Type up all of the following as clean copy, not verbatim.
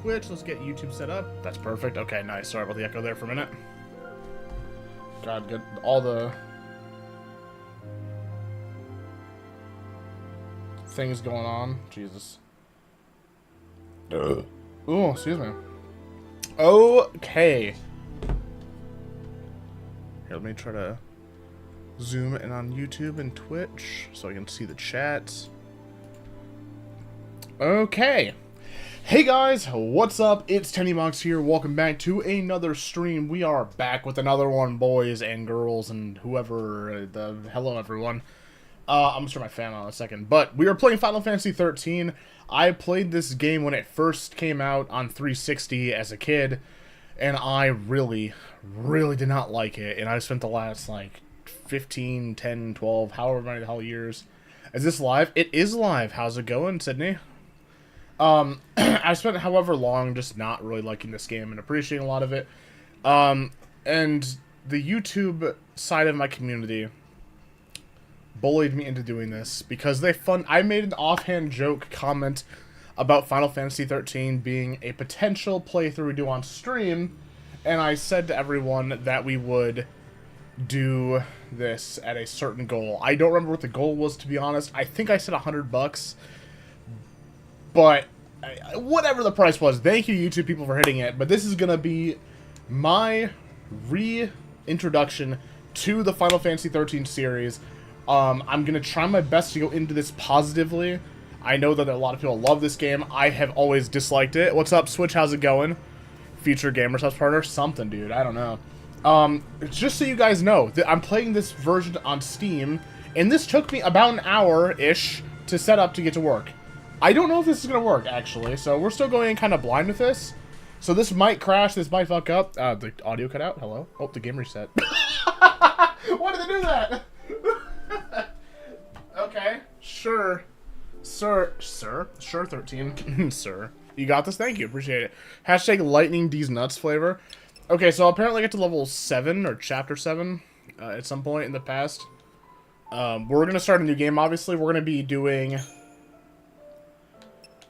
Twitch. Let's get YouTube set up. That's perfect. Okay, nice. Sorry about the echo there for a minute. God, good. All the things going on. Jesus. Oh, excuse me. Okay. Here, let me try to zoom in on YouTube and Twitch so I can see the chat. Okay. Hey guys, what's up? It's TenneyBox here. Welcome back to another stream. We are back with another one, boys and girls and whoever. Hello, everyone. I'm gonna turn my fan on in a second. But we are playing Final Fantasy XIII. I played this game when it first came out on 360 as a kid, and I really did not like it. And I spent the last, like, 15, 10, 12, however many the hell years. Is this live? It is live. How's it going, Sydney? I spent however long just not really liking this game and appreciating a lot of it. And the YouTube side of my community bullied me into doing this because I made an offhand joke comment about Final Fantasy XIII being a potential playthrough we do on stream, and I said to everyone that we would do this at a certain goal. I don't remember what the goal was, to be honest. I think I said $100, but whatever the price was, thank you YouTube people for hitting it. But this is gonna be my reintroduction to the Final Fantasy XIII series. I'm going to try my best to go into this positively. I know that a lot of people love this game. I have always disliked it. What's up, Switch? How's it going? Future Gamers House partner? Something, dude. I don't know. Just so you guys know, I'm playing this version on Steam, and this took me about an hour-ish to set up to get to work. I don't know if this is going to work, actually, so we're still going in kind of blind with this. So this might crash, this might fuck up. The audio cut out? Hello? Oh, the game reset. Why did they do that? Okay, sure, sure 13, sir, you got this. Thank you, appreciate it. Hashtag lightning D's nuts flavor. Okay, so apparently I get to level 7 or chapter 7 at some point in the past. We're gonna start a new game. Obviously, we're gonna be doing.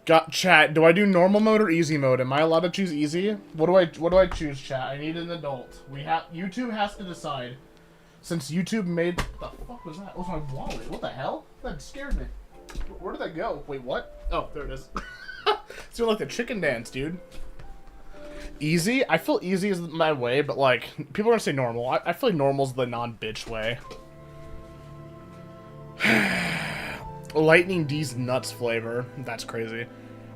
Got chat. Do I do normal mode or easy mode? Am I allowed to choose easy? What do I choose, chat? I need an adult. YouTube has to decide. Since YouTube made... What the fuck was that? It was my wallet. What the hell? That scared me. Where did that go? Wait, what? Oh, there it is. It's doing like the chicken dance, dude. Easy? I feel easy is my way, but like, people are gonna say normal. I feel like normal's the non-bitch way. Lightning D's nuts flavor. That's crazy.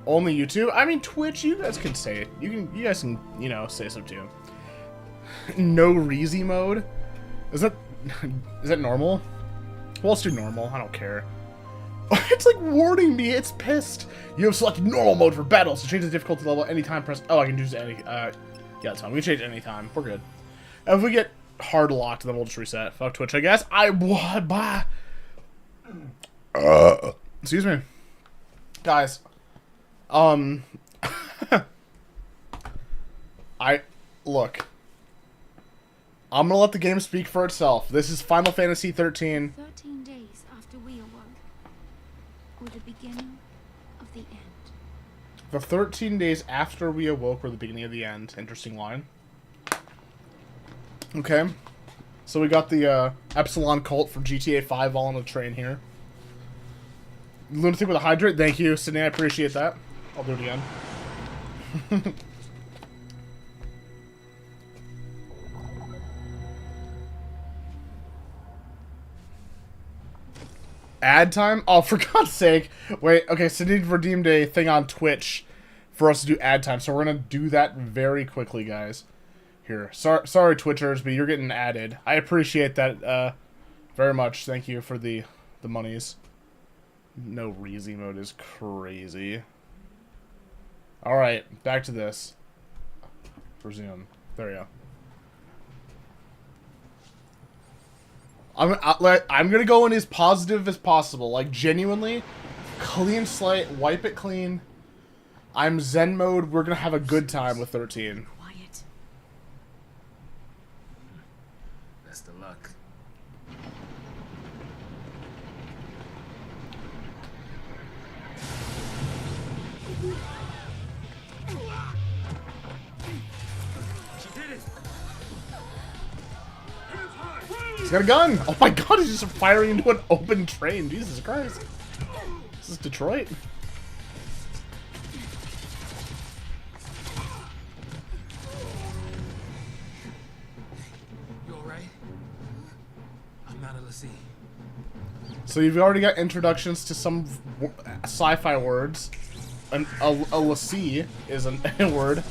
Only YouTube? I mean, Twitch, you guys can say it. You guys can, you know, say so too. No Reezy mode? Is that normal? Well, let's do normal. I don't care. It's like warning me. It's pissed. You have selected normal mode for battles. To change the difficulty level anytime, press... Oh, I can choose any... yeah, it's fine. We can change it anytime. We're good. And if we get hard locked, then we'll just reset. Fuck Twitch, I guess. Excuse me. Guys. Look. I'm gonna let the game speak for itself. This is Final Fantasy XIII. 13 days after we awoke, or the beginning of the end. The 13 days after we awoke were the beginning of the end. Interesting line. Okay. So we got the Epsilon cult from GTA 5 all on the train here. Lunatic with a hydrate. Thank you, Sydney. I appreciate that. I'll do it again. Ad time? Oh, for God's sake. Wait, okay, Sydney redeemed a thing on Twitch for us to do ad time, so we're going to do that very quickly, guys. Here. Sorry, Twitchers, but you're getting added. I appreciate that very much. Thank you for the monies. No Reezy mode is crazy. Alright, back to this. Resume. There we go. I'm gonna go in as positive as possible. Like, genuinely, clean slate, wipe it clean. I'm Zen mode. We're gonna have a good time with 13. Quiet. Best of luck. He's got a gun! Oh my god, he's just firing into an open train. Jesus Christ. This is Detroit. You alright? I'm out of the sea. So you've already got introductions to some sci-fi words. A lassie is a word.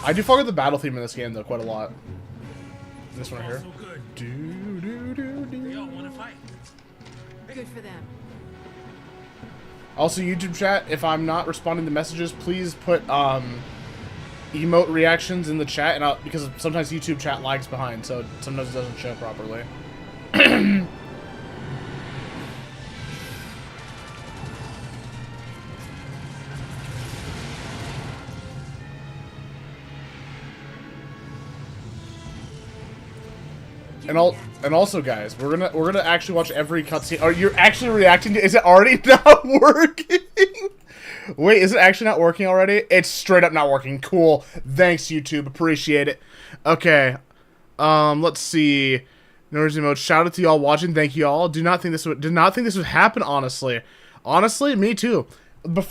I do fuck with the battle theme in this game though quite a lot. This one here. They all want to fight. Good for them. Also, YouTube chat, if I'm not responding to messages, please put emote reactions in the chat, and because sometimes YouTube chat lags behind, so sometimes it doesn't show properly. And also, guys, we're gonna actually watch every cutscene. Are you actually reacting to? Is it already not working? Wait, is it actually not working already? It's straight up not working. Cool. Thanks, YouTube. Appreciate it. Okay. Let's see. Notice mode. Shout out to y'all watching. Thank you all. Did not think this would happen. Honestly, me too.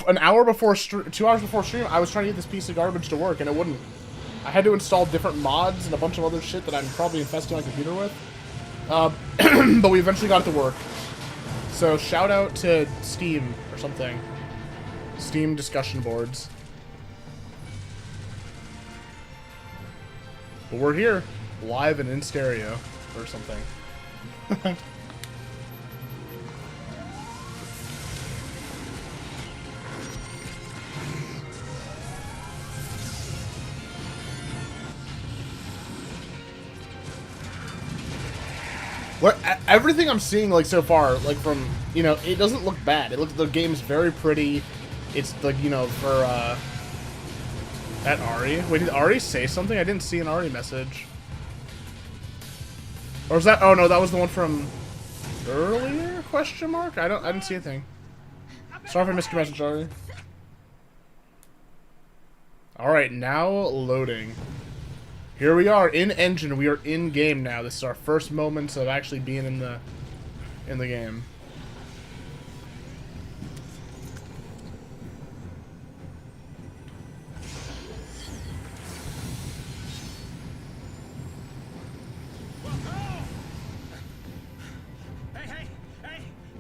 An hour before 2 hours before stream, I was trying to get this piece of garbage to work, and it wouldn't. I had to install different mods and a bunch of other shit that I'm probably infesting my computer with. But we eventually got it to work. So shout out to Steam or something. Steam discussion boards. But we're here, live and in stereo, or something. What everything I'm seeing like so far, like from it doesn't look bad. The game's very pretty. It's like for that Ari. Wait, did Ari say something? I didn't see an Ari message. Or was that? Oh no, that was the one from earlier? Question mark? I didn't see anything. Sorry if I missed your message, Ari. All right, now loading. Here we are in engine. We are in game now. This is our first moments of actually being in the game. Hey,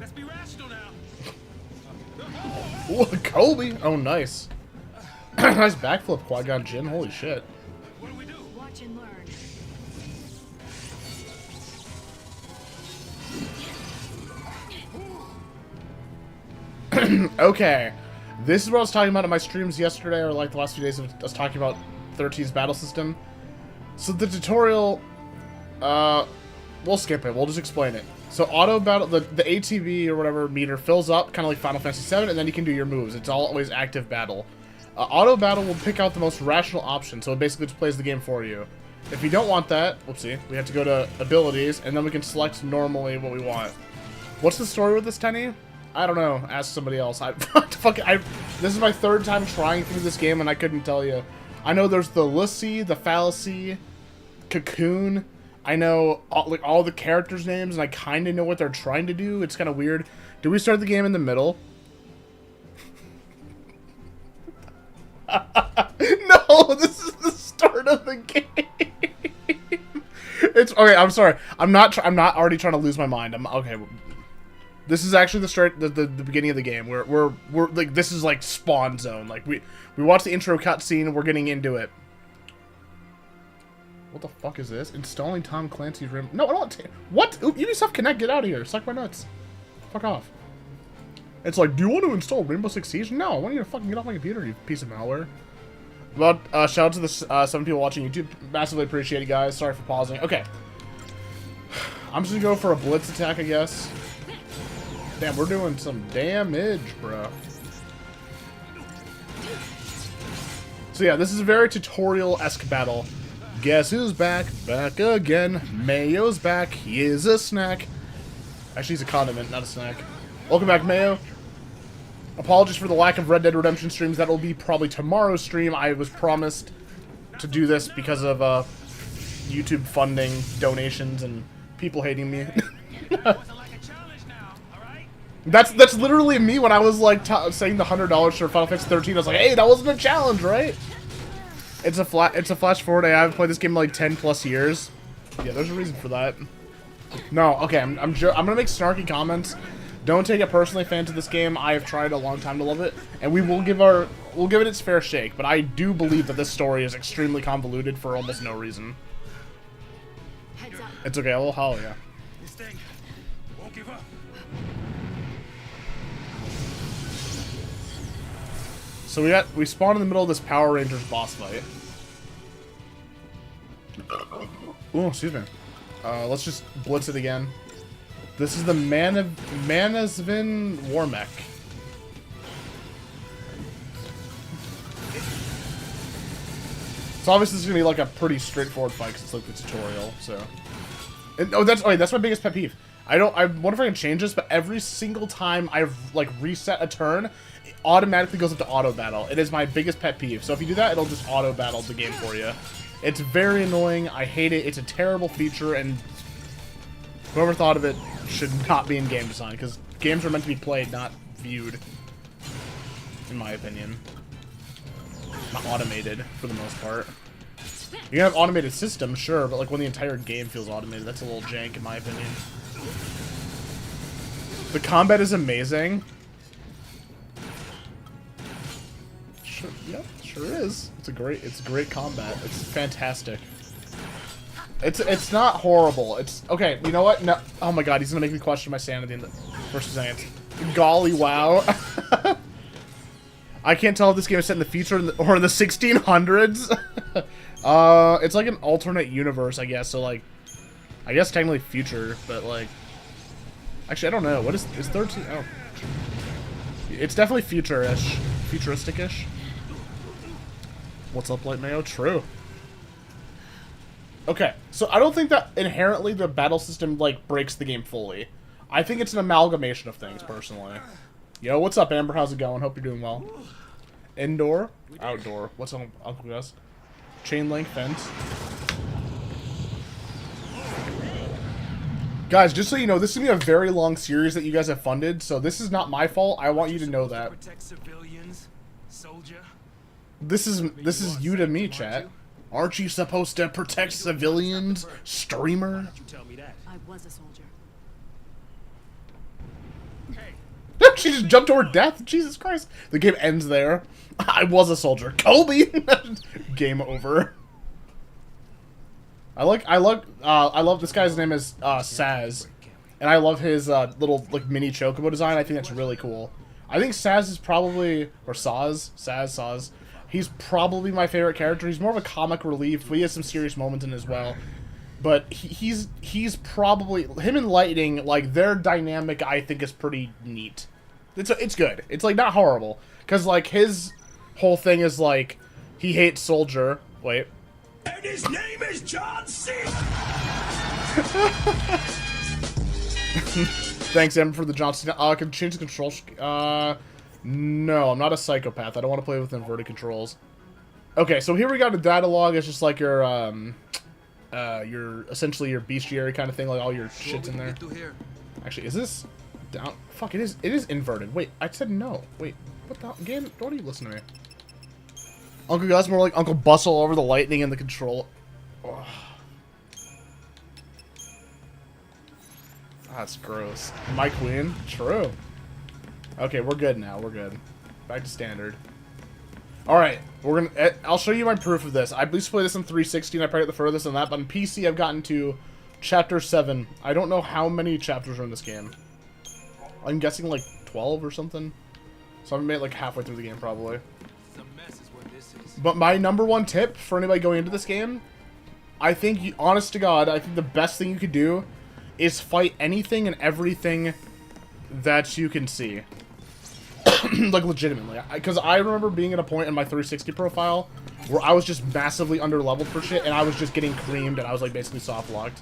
let's be rational now. Ooh, Kobe. Oh, nice. Nice backflip, Qui-Gon Jinn. Holy shit. What do we do? Watch and learn. Okay, this is what I was talking about in my streams yesterday, or like the last few days. I was talking about 13's battle system. So the tutorial, we'll skip it. We'll just explain it. So auto battle, the ATB or whatever meter fills up, kind of like Final Fantasy VII, and then you can do your moves. It's always active battle. Auto battle will pick out the most rational option, so it basically just plays the game for you. If you don't want that, whoopsie, we have to go to abilities, and then we can select normally what we want. What's the story with this, Tenny? I don't know. Ask somebody else. This is my third time trying through this game, and I couldn't tell you. I know there's the Lucy, the Fallacy, Cocoon. I know all the characters' names, and I kind of know what they're trying to do. It's kind of weird. Do we start the game in the middle? No, this is the start of the game. It's okay. I'm sorry. I'm not already trying to lose my mind. I'm okay. This is actually the start, the beginning of the game. We're like, this is like spawn zone. Like we watched the intro cutscene. We're getting into it. What the fuck is this? Installing Tom Clancy's Rim. No, I don't. What? Ooh, Ubisoft Connect, get out of here. Suck my nuts. Fuck off. It's like, do you want to install Rainbow Six Siege? No, I want you to fucking get off my computer, you piece of malware. But shout out to the 7 people watching YouTube. Massively appreciate it, guys. Sorry for pausing. Okay. I'm just gonna go for a blitz attack, I guess. Damn, we're doing some damage, bro. So yeah, this is a very tutorial-esque battle. Guess who's back? Back again. Mayo's back. He is a snack. Actually, he's a condiment, not a snack. Welcome back, Mayo. Apologies for the lack of Red Dead Redemption streams. That will be probably tomorrow's stream. I was promised to do this because of YouTube funding, donations, and people hating me. That's literally me when I was like saying the $100 for Final Fantasy XIII. I was like, hey, that wasn't a challenge, right? It's a flash forward. I haven't played this game in like 10+ years. Yeah, there's a reason for that. No, okay, I'm gonna make snarky comments. Don't take it personally, fans of this game. I have tried a long time to love it, and we'll give it its fair shake. But I do believe that this story is extremely convoluted for almost no reason. Heads up. It's okay. Well, hell yeah. This thing won't give up. So we spawned in the middle of this Power Rangers boss fight. Oh, excuse me. Let's just blitz it again. This is the Manasvin Warmech. So obviously this is gonna be like a pretty straightforward fight because it's like the tutorial. So, that's my biggest pet peeve. I wonder if I can change this, but every single time I've like reset a turn, it automatically goes into auto battle. It is my biggest pet peeve. So if you do that, it'll just auto battle the game for you. It's very annoying. I hate it. It's a terrible feature, and whoever thought of it should not be in game design, because games are meant to be played, not viewed, in my opinion. Not automated, for the most part. You can have automated systems, sure, but like when the entire game feels automated, that's a little jank, in my opinion. The combat is amazing. Sure, yep, sure is. It's great combat. It's fantastic. It's not horrible. It's okay. You know what? No. Oh my god, he's gonna make me question my sanity in the first second. Golly, wow. I can't tell if this game is set in the future or in the 1600s. It's like an alternate universe, I guess. So like, I guess technically future, but like, actually I don't know. What is 13? Oh, it's definitely future-ish, futuristic-ish. What's up, Light Mayo? True. Okay, so I don't think that inherently the battle system, like, breaks the game fully. I think it's an amalgamation of things, personally. Yo, what's up, Amber? How's it going? Hope you're doing well. Indoor? Outdoor. What's on Uncle Gus? Chain link fence. Guys, just so you know, this is going to be a very long series that you guys have funded, so this is not my fault. I want you to know that. Protect civilians, soldier. This is you to me, chat. Aren't you supposed to protect civilians, streamer? Why don't you tell me that? I was a soldier. Hey, She just jumped to her death. Jesus Christ. The game ends there. I was a soldier. Kobe. Game over. I love this guy's name is Saz, and I love his little like mini chocobo design. I think that's really cool. I think Saz is probably, or Saz. He's probably my favorite character. He's more of a comic relief, but he has some serious moments in it as well. But he's probably, him and Lightning, like, their dynamic, I think, is pretty neat. It's good. It's, like, not horrible. Because, like, his whole thing is, like, he hates Soldier. Wait. and his name is John C. Thanks, Em, for the John Cena. I can change the controls. No, I'm not a psychopath. I don't want to play with inverted controls. Okay, so here we got a data log. It's just like your essentially your bestiary kind of thing, like all your shit's in there. Actually, is this down? Fuck, it is. It is inverted. Wait, I said no. Wait, what the game? Don't you listen to me? Uncle Gus more like Uncle Bustle over the lightning and the control. Oh. That's gross. My queen? True. Okay, we're good now. We're good. Back to standard. Alright, we're gonna. I'll show you my proof of this. I used to play this on 360 and I played it the furthest on that, but on PC I've gotten to Chapter 7. I don't know how many chapters are in this game. I'm guessing like 12 or something. So I've made it like halfway through the game probably. But my #1 tip for anybody going into this game, I think, honest to God, I think the best thing you could do is fight anything and everything that you can see. Like, legitimately. Because I remember being at a point in my 360 profile where I was just massively underleveled for shit, and I was just getting creamed, and I was, like, basically soft-locked.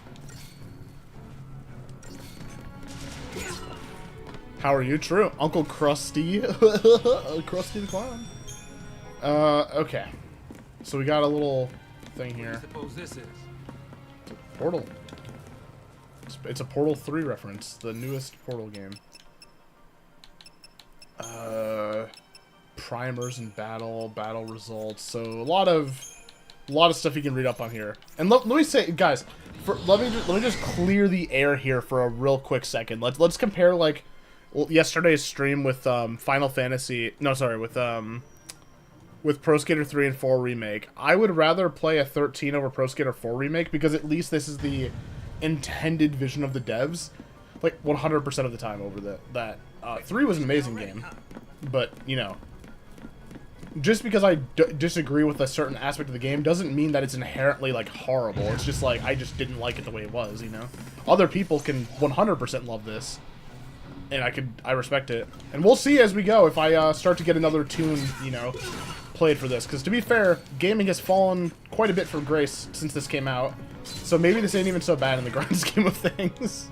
How are you? True. Uncle Krusty. Krusty the Clown. Okay. So we got a little thing What do you here. suppose this is? Portal. It's a Portal 3 reference. The newest Portal game. Primers and battle results. So a lot of stuff you can read up on here. And let me say, guys, let me just clear the air here for a real quick second. Let's compare like yesterday's stream with Final Fantasy. No, sorry, with Pro Skater 3 and 4 remake. I would rather play a 13 over Pro Skater 4 remake because at least this is the intended vision of the devs, like 100% of the time over that. 3 was an amazing game, but you know, just because I disagree with a certain aspect of the game doesn't mean that it's inherently like horrible. It's just like I just didn't like it the way it was, you know. Other people can 100% love this, and I respect it. And we'll see as we go if I start to get another tune, you know, played for this. Because to be fair, gaming has fallen quite a bit from grace since this came out. So maybe this ain't even so bad in the grand scheme of things.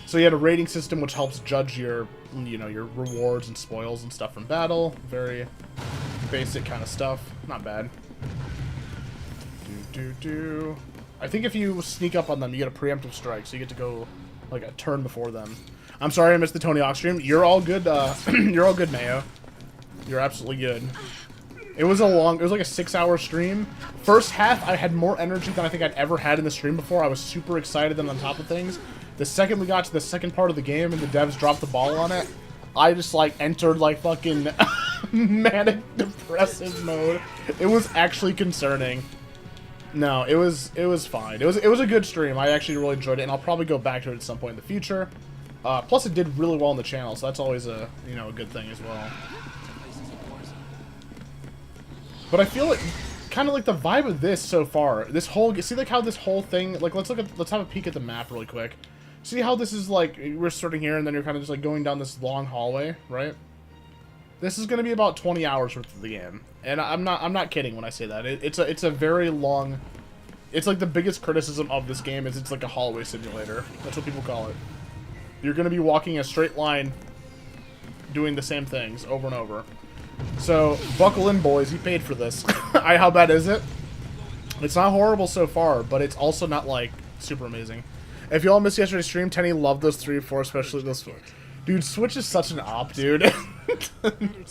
So you had a rating system which helps judge your, you know, your rewards and spoils and stuff from battle. Very basic kind of stuff. Not bad. I think if you sneak up on them, you get a preemptive strike, so you get to go like a turn before them. I'm sorry I missed the Tony Hawk stream. You're all good. You're all good, Mayo. You're absolutely good. It was like a 6-hour stream. First half, I had more energy than I think I'd ever had in the stream before. I was super excited and on top of things. The second we got to the second part of the game and the devs dropped the ball on it, I just like entered like fucking manic depressive mode. It was actually concerning. No, it was fine. It was a good stream. I actually really enjoyed it, and I'll probably go back to it at some point in the future. Plus, it did really well on the channel, so that's always a a good thing as well. But I feel like kind of like the vibe of this so far. This whole like how this whole thing like let's have a peek at the map really quick. See how this is like we're starting here and then you're kind of just like going down this long hallway, right? This is going to be about 20 hours worth of the game, and I'm not kidding when I say that. It's a very long. It's like the biggest criticism of this game is it's like a hallway simulator. That's what people call it. You're going to be walking a straight line, doing the same things over and over. So buckle in, boys. You paid for this. How bad is it? It's not horrible so far, but it's also not like super amazing. If y'all missed yesterday's stream, Tenny loved those 3 and 4, especially this one. Dude, Switch is such an op, dude. I'm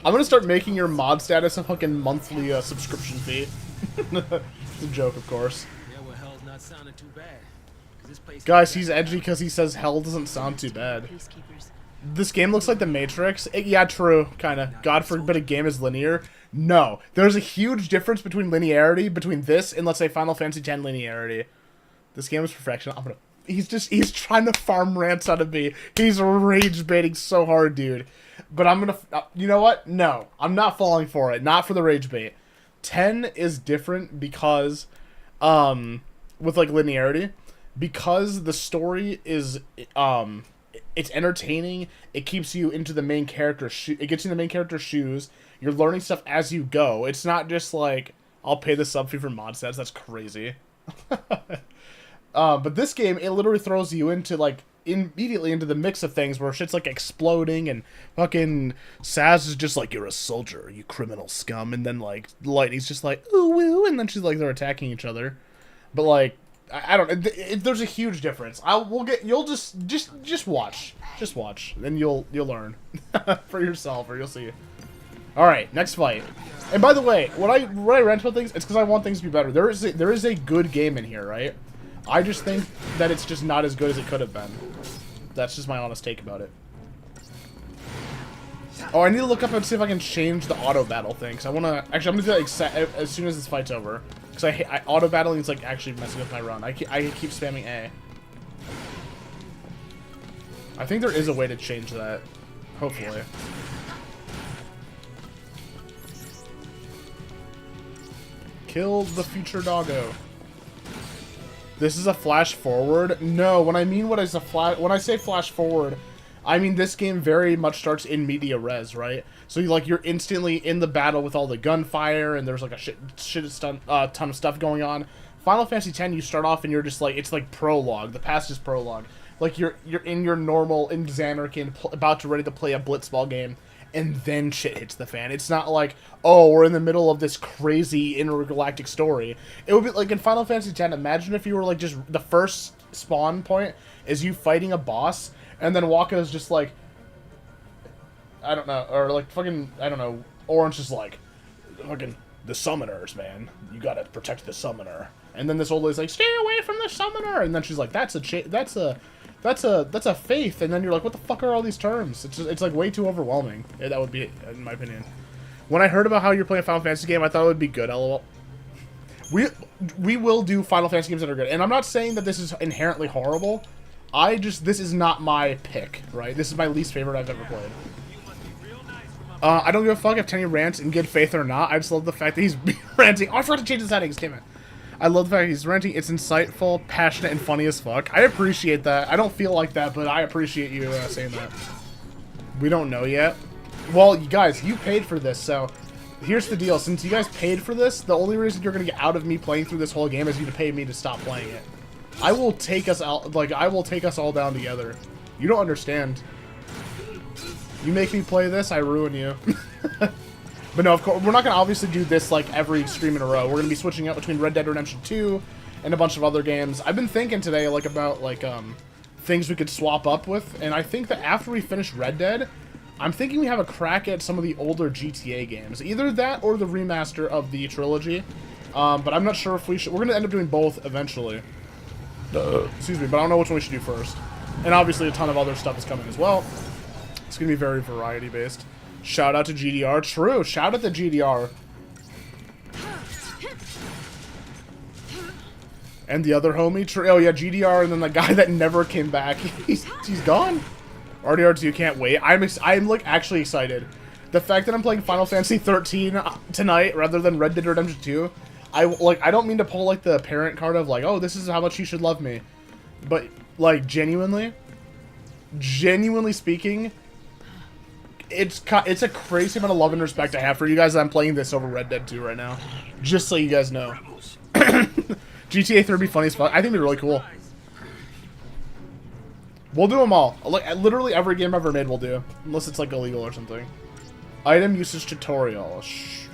gonna start making your mod status a fucking monthly subscription fee. It's a joke, of course. Yeah, well, hell's not sounding too bad. 'Cause this place Guys, he's edgy because he says hell doesn't sound too bad. This game looks like The Matrix. Yeah, true, kinda. God forbid a game is linear. No, there's a huge difference between linearity between this and, let's say, Final Fantasy X linearity. This game is perfection. He's trying to farm rants out of me. He's rage baiting so hard, dude. But I'm gonna, you know what? No, I'm not falling for it. Not for the rage bait. 10 is different because, with like linearity, because the story is, it's entertaining. It keeps you into the main character's it gets you in the main character's shoes. You're learning stuff as you go. It's not just like, I'll pay the sub fee for mod sets. That's crazy. But this game, it literally throws you into like immediately into the mix of things where shit's like exploding and fucking Saz is just like, you're a soldier, you criminal scum, and then like Lightning's just like, ooh woo, and then she's like, they're attacking each other. But like, I don't. There's a huge difference. You'll just watch, and you'll learn for yourself, or you'll see. All right, next fight. And by the way, when I rant about things, it's because I want things to be better. There is a good game in here, right? I just think that it's just not as good as it could have been. That's just my honest take about it. Oh, I need to look up and see if I can change the auto battle thing. Cause I want to. Actually, I'm gonna do that as soon as this fight's over. Cause I auto battling is like actually messing with my run. I keep spamming A. I think there is a way to change that. Hopefully. Kill the future doggo. This is a flash forward? No, when I say flash forward, I mean this game very much starts in media res, right? So you're instantly in the battle with all the gunfire and there's like a ton of stuff going on. Final Fantasy X, you start off and you're just like, it's like prologue. The past is prologue. Like you're in your normal in Xanarkin, about to ready to play a blitzball game, and then shit hits the fan. It's not like, oh, we're in the middle of this crazy intergalactic story. It would be like in Final Fantasy X. Imagine if you were like just the first spawn point is you fighting a boss, and then Waka's just like, I don't know, or like fucking, I don't know, Orange is like, fucking the summoners, man. You gotta protect the summoner. And then this old lady's like, stay away from the summoner. And then she's like, that's a faith. And then you're like, what the fuck are all these terms? It's like way too overwhelming. Yeah, that would be, in my opinion. When I heard about how you're playing a Final Fantasy game, I thought it would be good. LOL. We will do Final Fantasy games that are good. And I'm not saying that this is inherently horrible. This is not my pick, right? This is my least favorite I've ever played. I don't give a fuck if Tenny rants in good faith or not. I just love the fact that he's ranting. Oh, I forgot to change the settings. Damn it. I love the fact he's ranting. It's insightful, passionate, and funny as fuck. I appreciate that. I don't feel like that, but I appreciate you saying that. We don't know yet. Well, you guys, you paid for this, so here's the deal. Since you guys paid for this, the only reason you're going to get out of me playing through this whole game is you to pay me to stop playing it. I will take us out, like, I will take us all down together. You don't understand. You make me play this, I ruin you. But no, of course, we're not going to obviously do this, like, every stream in a row. We're going to be switching out between Red Dead Redemption 2 and a bunch of other games. I've been thinking today, like, about, like, things we could swap up with. And I think that after we finish Red Dead, I'm thinking we have a crack at some of the older GTA games. Either that or the remaster of the trilogy. But I'm not sure if we should... We're going to end up doing both eventually. Excuse me, but I don't know which one we should do first. And obviously a ton of other stuff is coming as well. It's going to be very variety-based. Shout out to GDR. True. Shout out to GDR. And the other homie. Oh, yeah, GDR and then the guy that never came back. He's gone. RDR2 can't wait. I'm like, actually excited. The fact that I'm playing Final Fantasy XIII tonight rather than Red Dead Redemption 2. I don't mean to pull, like, the parent card of, like, oh, this is how much you should love me. But, like, genuinely speaking... It's a crazy amount of love and respect I have for you guys that I'm playing this over Red Dead 2 right now. Just so you guys know. GTA 3 would be funny as fuck. I think it'd be really cool. We'll do them all. Like, literally every game I've ever made we'll do. Unless it's, like, illegal or something. Item usage tutorial.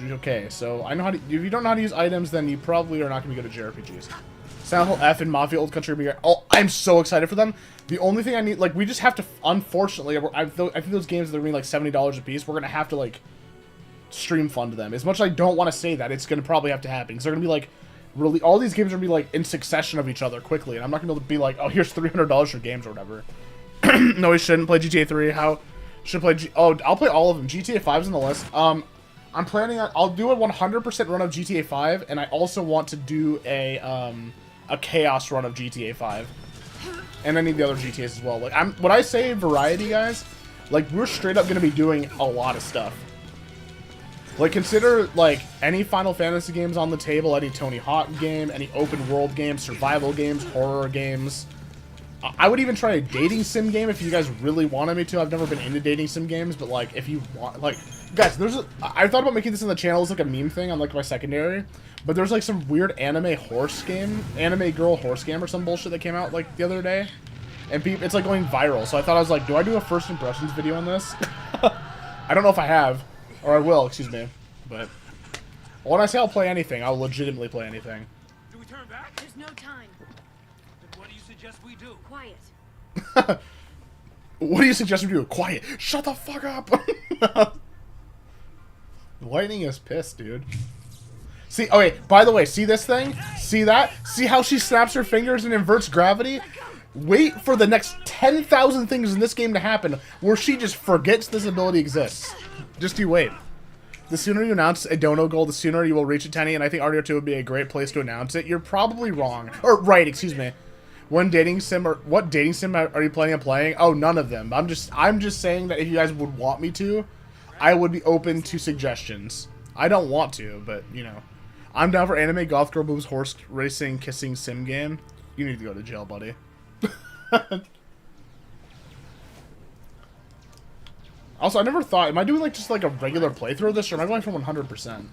Okay, so I know how to... If you don't know how to use items, then you probably are not going to be good at JRPGs. Silent Hill F and Mafia Old Country. Oh, I'm so excited for them. The only thing I need, like, we just have to, unfortunately, I think those games that are going to be like $70 a piece, we're going to have to, like, stream fund them. As much as I don't want to say that, it's going to probably have to happen. Because they're going to be, like, really, all these games are going to be, like, in succession of each other quickly. And I'm not going to be able to be like, oh, here's $300 for games or whatever. No, we shouldn't play GTA 3. How should play Oh, I'll play all of them. GTA 5's on the list. I'm planning on, I'll do a 100% run of GTA 5, and I also want to do a chaos run of GTA 5. And any of the other GTAs as well. Like, when I say variety, guys, like, we're straight up going to be doing a lot of stuff. Like, consider, like, any Final Fantasy games on the table, any Tony Hawk game, any open world games, survival games, horror games. I would even try a dating sim game if you guys really wanted me to. I've never been into dating sim games, but, like, if you want, like, guys, I thought about making this in the channel as, like, a meme thing on, like, my secondary. But there's, like, some weird anime girl horse game or some bullshit that came out, like, the other day. And it's, like, going viral. So I thought, I was like, do I do a first impressions video on this? I don't know if I have. Or I will, excuse me. But when I say I'll play anything, I'll legitimately play anything. Do we turn back? There's no time. Then what do you suggest we do? Quiet. What do you suggest we do? Quiet. Shut the fuck up. Lightning is pissed, dude. See, okay, by the way, see this thing? See that? See how she snaps her fingers and inverts gravity? Wait for the next 10,000 things in this game to happen where she just forgets this ability exists. Just you wait. The sooner you announce a dono goal, the sooner you will reach a Tenny, and I think RDR2 would be a great place to announce it. You're probably wrong. Or, right, excuse me. What dating sim are you planning on playing? Oh, none of them. I'm just saying that if you guys would want me to, I would be open to suggestions. I don't want to, but, you know. I'm down for anime, goth girl boobs, horse racing, kissing sim game. You need to go to jail, buddy. Also, I never thought, am I doing like just like a regular playthrough of this, or am I going for 100%?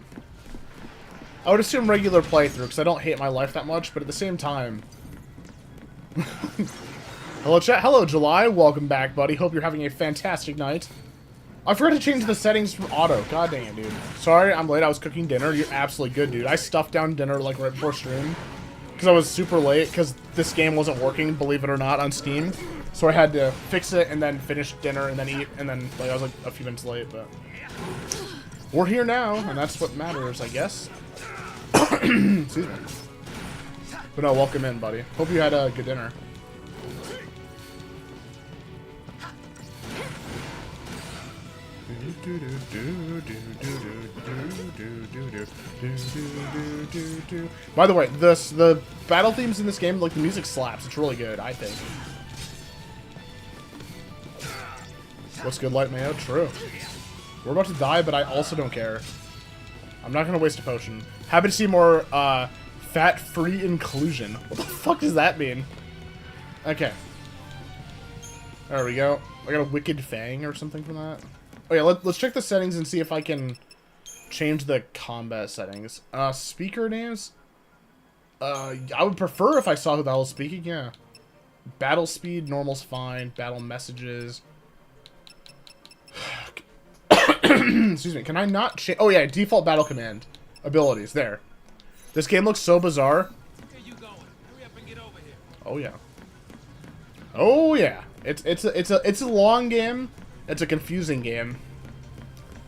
I would assume regular playthrough, because I don't hate my life that much, but at the same time... Hello, chat. Hello, July. Welcome back, buddy. Hope you're having a fantastic night. I forgot to change the settings from auto. God dang it, dude. Sorry, I'm late. I was cooking dinner. You're absolutely good, dude. I stuffed down dinner, like, right before stream. Because I was super late, because this game wasn't working, believe it or not, on Steam. So I had to fix it, and then finish dinner, and then eat, and then, like, I was, like, a few minutes late, but... We're here now, and that's what matters, I guess. Excuse me. But no, welcome in, buddy. Hope you had a good dinner. By the way, the battle themes in this game, like, the music slaps. It's really good, I think. What's good, Light Mayo? True. We're about to die, but I also don't care. I'm not gonna waste a potion. Happy to see more, fat-free inclusion. What the fuck does that mean? Okay. There we go. I got a Wicked Fang or something from that. Oh yeah, let's check the settings and see if I can change the combat settings. Speaker names? I would prefer if I saw who the hell is speaking, yeah. Battle speed, normal's fine. Battle messages. Excuse me, can I not change? Oh yeah, default battle command. Abilities, there. This game looks so bizarre. Where you going? Hurry up and get over here. Oh yeah. Oh yeah. It's a long game. It's a confusing game.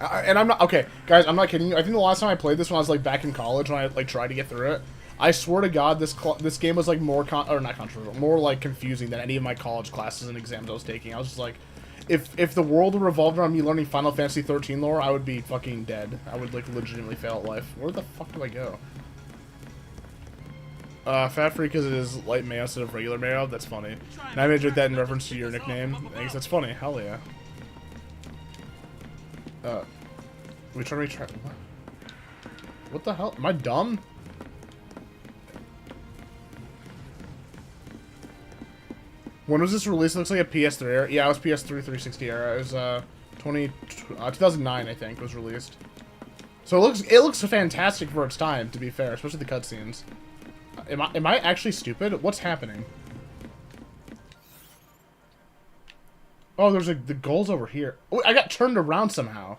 And I'm not okay, guys. I'm not kidding you. I think the last time I played this when I was like back in college when I like tried to get through it. I swear to God, this game was like more not controversial, more like confusing than any of my college classes and exams I was taking. I was just like, if the world revolved around me learning Final Fantasy XIII lore, I would be fucking dead. I would like legitimately fail at life. Where the fuck do I go? Fat free because it is light mayo instead of regular mayo. That's funny. And I made that in reference to your nickname. Thanks. That's funny. Hell yeah. We try to retry. What the hell? Am I dumb? When was this released? It looks like a PS3 era. Yeah, it was PS3 360 era. It was 2009, I think, was released. So it looks fantastic for its time, to be fair, especially the cutscenes. Am I actually stupid? What's happening? Oh, there's the goal's over here. Oh, I got turned around somehow.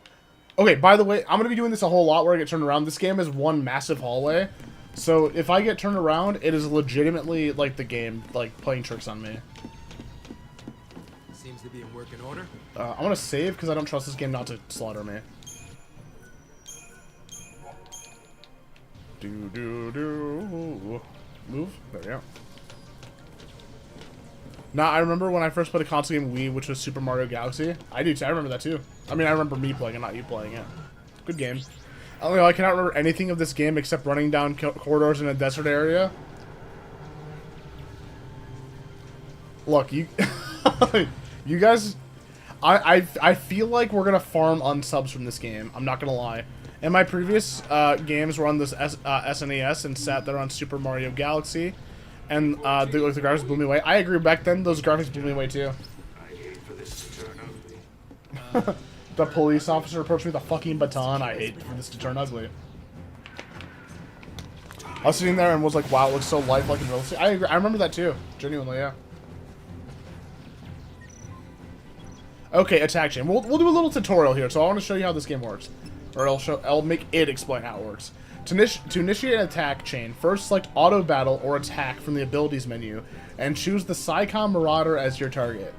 Okay, by the way, I'm gonna be doing this a whole lot where I get turned around. This game is one massive hallway, so if I get turned around, it is legitimately like the game like playing tricks on me. Seems to be in working order. I want to save because I don't trust this game not to slaughter me. Move. There we go. Nah, I remember when I first played a console game Wii, which was Super Mario Galaxy. I do too. I remember that too. I mean, I remember me playing it, not you playing it. Good game. I don't know, I cannot remember anything of this game except running down corridors in a desert area. Look, you, you guys, I feel like we're gonna farm unsubs from this game. I'm not gonna lie. And my previous games were on this SNES and sat there on Super Mario Galaxy, and the graphics blew me away. I agree. Back then, those graphics blew me away too. I hate for this to turn ugly. The police officer approached me with a fucking baton. I hate for this to turn ugly. I was sitting there and was like, "Wow, it looks so lifelike and realistic." I agree. I remember that too. Genuinely, yeah. Okay, attack chain. We'll do a little tutorial here. So I want to show you how this game works. Or I'll make it explain how it works. To initiate an attack chain, first select Auto Battle or Attack from the Abilities menu, and choose the Psycom Marauder as your target.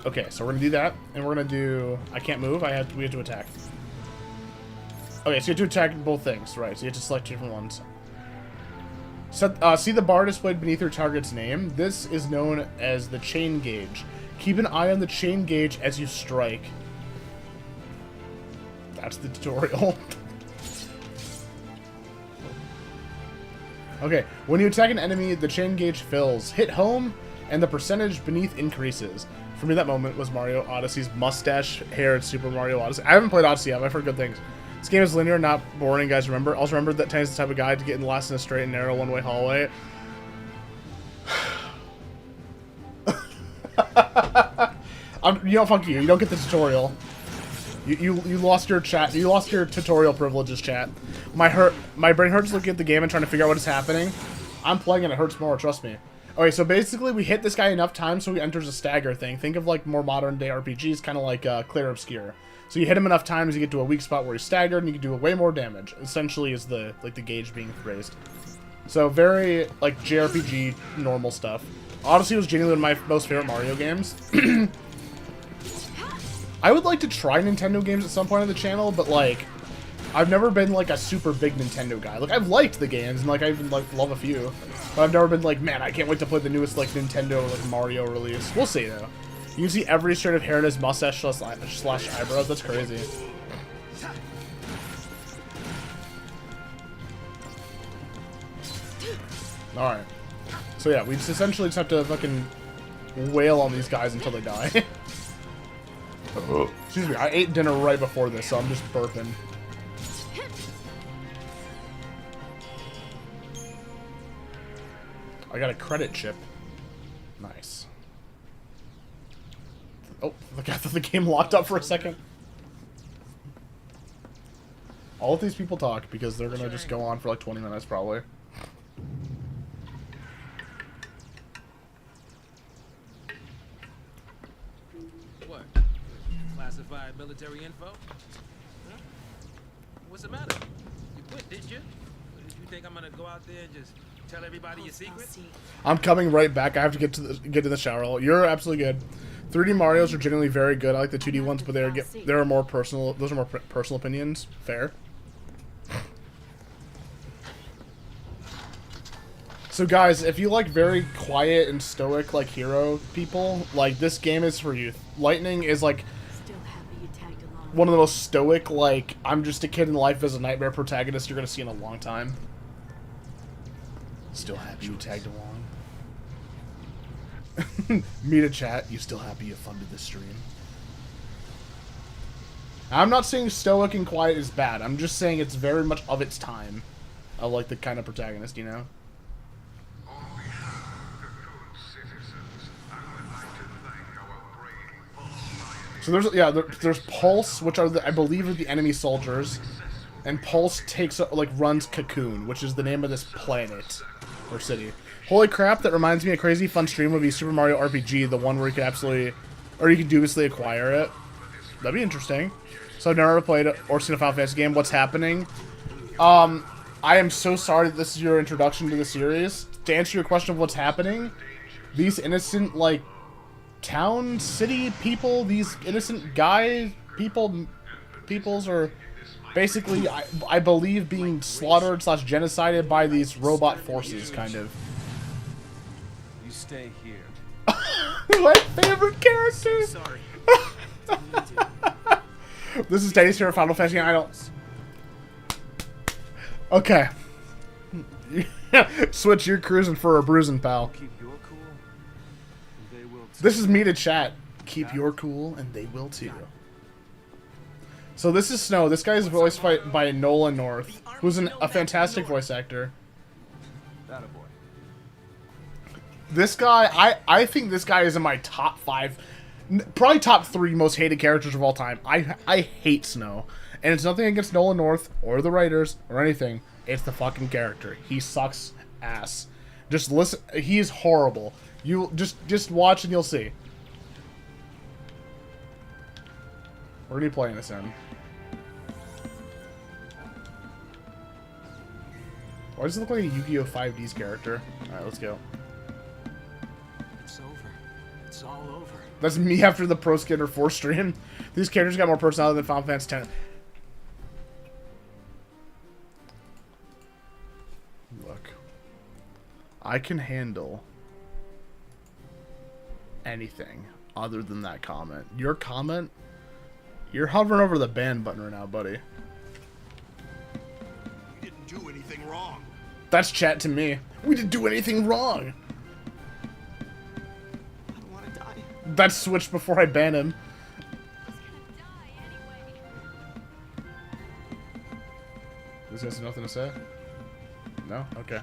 Okay, so we're gonna do that, and we're gonna do... I can't move, we have to attack. Okay, so you have to attack both things, right, so you have to select two different ones. See the bar displayed beneath your target's name? This is known as the chain gauge. Keep an eye on the chain gauge as you strike. That's the tutorial. Okay, when you attack an enemy, the chain gauge fills. Hit home, and the percentage beneath increases. For me, that moment was Mario Odyssey's mustache-haired Super Mario Odyssey. I haven't played Odyssey yet, but I've heard good things. This game is linear, not boring, guys, remember. Also remember that Tenny's the type of guy to get lost in a straight and narrow one-way hallway. You know, fuck you. You don't get the tutorial. You lost your chat. You lost your tutorial privileges, chat. My brain hurts looking at the game and trying to figure out what is happening. I'm playing and it hurts more, trust me. Okay, so basically we hit this guy enough times so he enters a stagger thing. Think of like more modern day RPGs, kind of like Clear Obscure. So you hit him enough times, you get to a weak spot where he's staggered, and you can do way more damage. Essentially, is the gauge being raised. So very like JRPG normal stuff. Odyssey was genuinely one of my most favorite Mario games. I would like to try Nintendo games at some point on the channel, but like I've never been like a super big Nintendo guy. Like I've liked the games and like I even like love a few, but I've never been like, man, I can't wait to play the newest like Nintendo like Mario release. We'll see though. You can see every strand of hair in his mustache slash eyebrows. That's crazy. Alright. So yeah, we just essentially just have to fucking wail on these guys until they die. Excuse me, I ate dinner right before this, so I'm just burping. I got a credit chip. Nice. Oh, I thought the game locked up for a second. All of these people talk because they're gonna just go on for like 20 minutes probably. What? Classified military info? Huh? What's the matter? You quit, didn't you? Did you think I'm gonna go out there and just tell everybody your secrets? I'm coming right back. I have to get to the shower. You're absolutely good. 3D Marios are generally very good. I like the 2D ones, but they're more personal. Those are more personal opinions. Fair. So guys, if you like very quiet and stoic like hero people, like this game is for you. Lightning is like one of the most stoic, like I'm just a kid in life as a nightmare protagonist you're gonna see in a long time. Still happy you tagged along. Me to chat, you still happy you funded this stream? I'm not saying stoic and quiet is bad. I'm just saying it's very much of its time. Of like the kind of protagonist, you know? On behalf of the good citizens, I would like to thank our brave Pulse. So there's Pulse, which are I believe are the enemy soldiers, and Pulse runs Cocoon, which is the name of this planet or city. Holy crap! That reminds me, a crazy fun stream would be Super Mario RPG, the one where you could dubiously acquire it. That'd be interesting. So I've never played or seen a Final Fantasy game. What's happening? I am so sorry that this is your introduction to the series. To answer your question of what's happening, these innocent like town, city people, these innocent peoples are basically, I believe, being slaughtered / genocided by these robot forces, kind of. You stay here. My favorite character! Sorry. This is Teddy's favorite Final Fantasy game. I don't... Okay. Switch, you're cruising for a bruising, pal. Keep your cool, and they will too. This is me to chat. Keep your cool, and they will too. So this is Snow. This guy is voiced by Nolan North, who's a fantastic voice actor. Atta boy. This guy, I think this guy is in my top 5, probably top 3 most hated characters of all time. I hate Snow. And it's nothing against Nolan North or the writers or anything. It's the fucking character. He sucks ass. Just listen. He is horrible. You just watch and you'll see. Where are you playing this in? Why does it look like a Yu-Gi-Oh! 5D's character? Alright, let's go. It's over. It's all over. That's me after the Pro Skater 4 stream. These characters got more personality than Final Fantasy X. Look. I can handle anything other than that comment. Your comment? You're hovering over the ban button right now, buddy. You didn't do anything wrong. That's chat to me. We didn't do anything wrong. I don't want to die. That's switched before I ban him. This has nothing to say? No? Okay.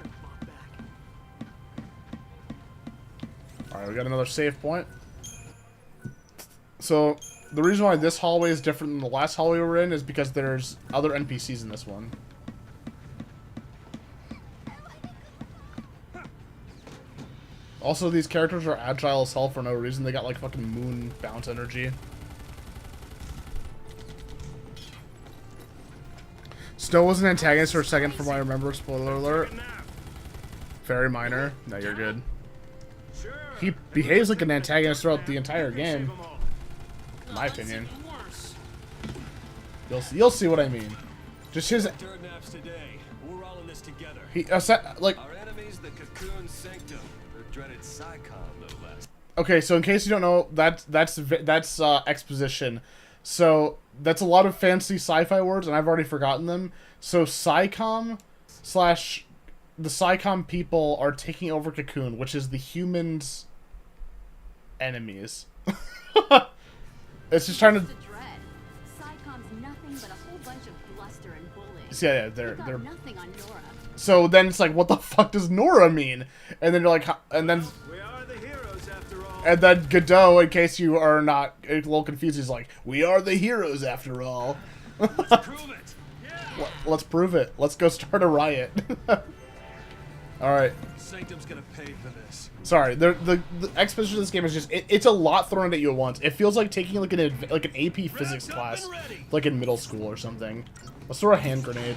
Alright, we got another save point. So, the reason why this hallway is different than the last hallway we were in is because there's other NPCs in this one. Also, these characters are agile as hell for no reason. They got like fucking moon bounce energy. Snow was an antagonist for a second from what I remember. Spoiler alert. Very minor. No, you're good. He behaves like an antagonist throughout the entire game. In my opinion. You'll see what I mean. Just his... We're all in this together. He, like... Our enemies, the Cocoon Sanctum. The dreaded Psycom, no less. Okay, so in case you don't know, that's exposition. So that's a lot of fancy sci-fi words, and I've already forgotten them. So Psycom slash the Psycom people are taking over Cocoon, which is the humans' enemies. It's just trying to. Psycom's nothing but a whole bunch of bluster and bullying. Yeah, they're nothing on Nora. So then it's like, what the fuck does Nora mean? And then you're like, and then. We are the heroes after all. And then Godot, in case you are not a little confused, he's like, "We are the heroes after all." Let's prove it. Yeah. Let's prove it. Let's go start a riot. All right. Sanctum's gonna pay for this. Sorry. The exposition of this game is just it's a lot thrown at you at once. It feels like taking like an AP physics class, like in middle school or something. Let's throw a hand grenade.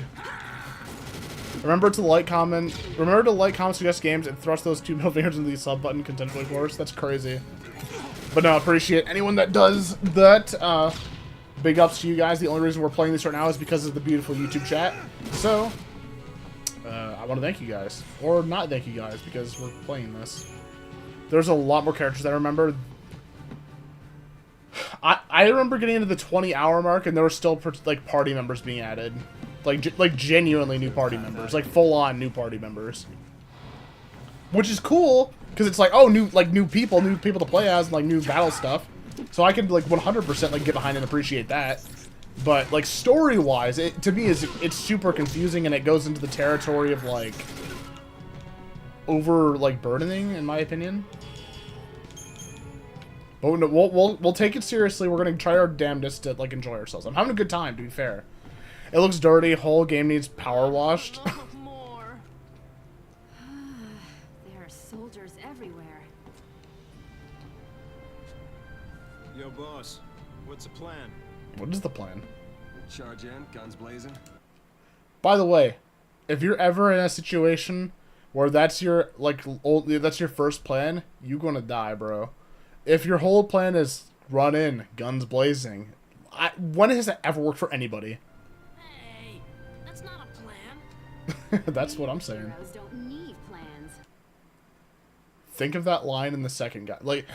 Remember to like, comment, suggest games, and thrust those 2 middle fingers into the sub button consensually for us. That's crazy. But no, I appreciate anyone that does that. Big ups to you guys. The only reason we're playing this right now is because of the beautiful YouTube chat. So, I want to thank you guys. Or not thank you guys, because we're playing this. There's a lot more characters that I remember. I remember getting into the 20-hour mark, and there were still, like, party members being added. Like genuinely new party members, like full-on new party members, which is cool because it's like, oh, new people to play as, and like new battle stuff. So I can like 100% like get behind and appreciate that. But like story-wise, it to me it's super confusing, and it goes into the territory of like over like burdening, in my opinion. But we'll take it seriously. We're gonna try our damnedest to like enjoy ourselves. I'm having a good time, to be fair. It looks dirty. Whole game needs power washed. More. There are soldiers everywhere. Yo, boss. What's the plan? What is the plan? Charge in, guns blazing. By the way, if you're ever in a situation where that's your that's your first plan, you're gonna die, bro. If your whole plan is run in, guns blazing, when has that ever worked for anybody? That's not a plan. That's what I'm saying. Heroes don't need plans. Think of that line in the second guy. Like,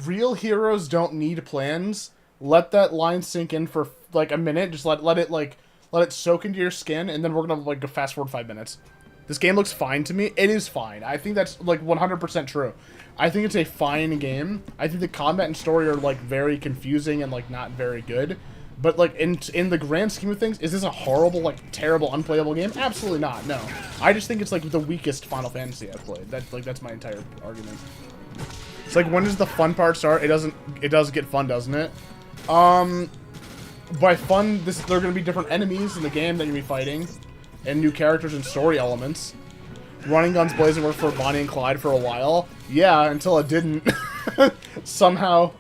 real heroes don't need plans. Let that line sink in for like a minute. Just let it soak into your skin, and then we're gonna like go fast forward 5 minutes. This game looks fine to me. It is fine. I think that's like 100% true. I think it's a fine game. I think the combat and story are like very confusing and like not very good. But like in the grand scheme of things, is this a horrible, like terrible, unplayable game? Absolutely not. No. I just think it's like the weakest Final Fantasy I've played. That's my entire argument. It's like, when does the fun part start? It does get fun, doesn't it? By fun, there are gonna be different enemies in the game that you'll be fighting, and new characters and story elements. Running guns blazing worked for Bonnie and Clyde for a while. Yeah, until it didn't. Somehow,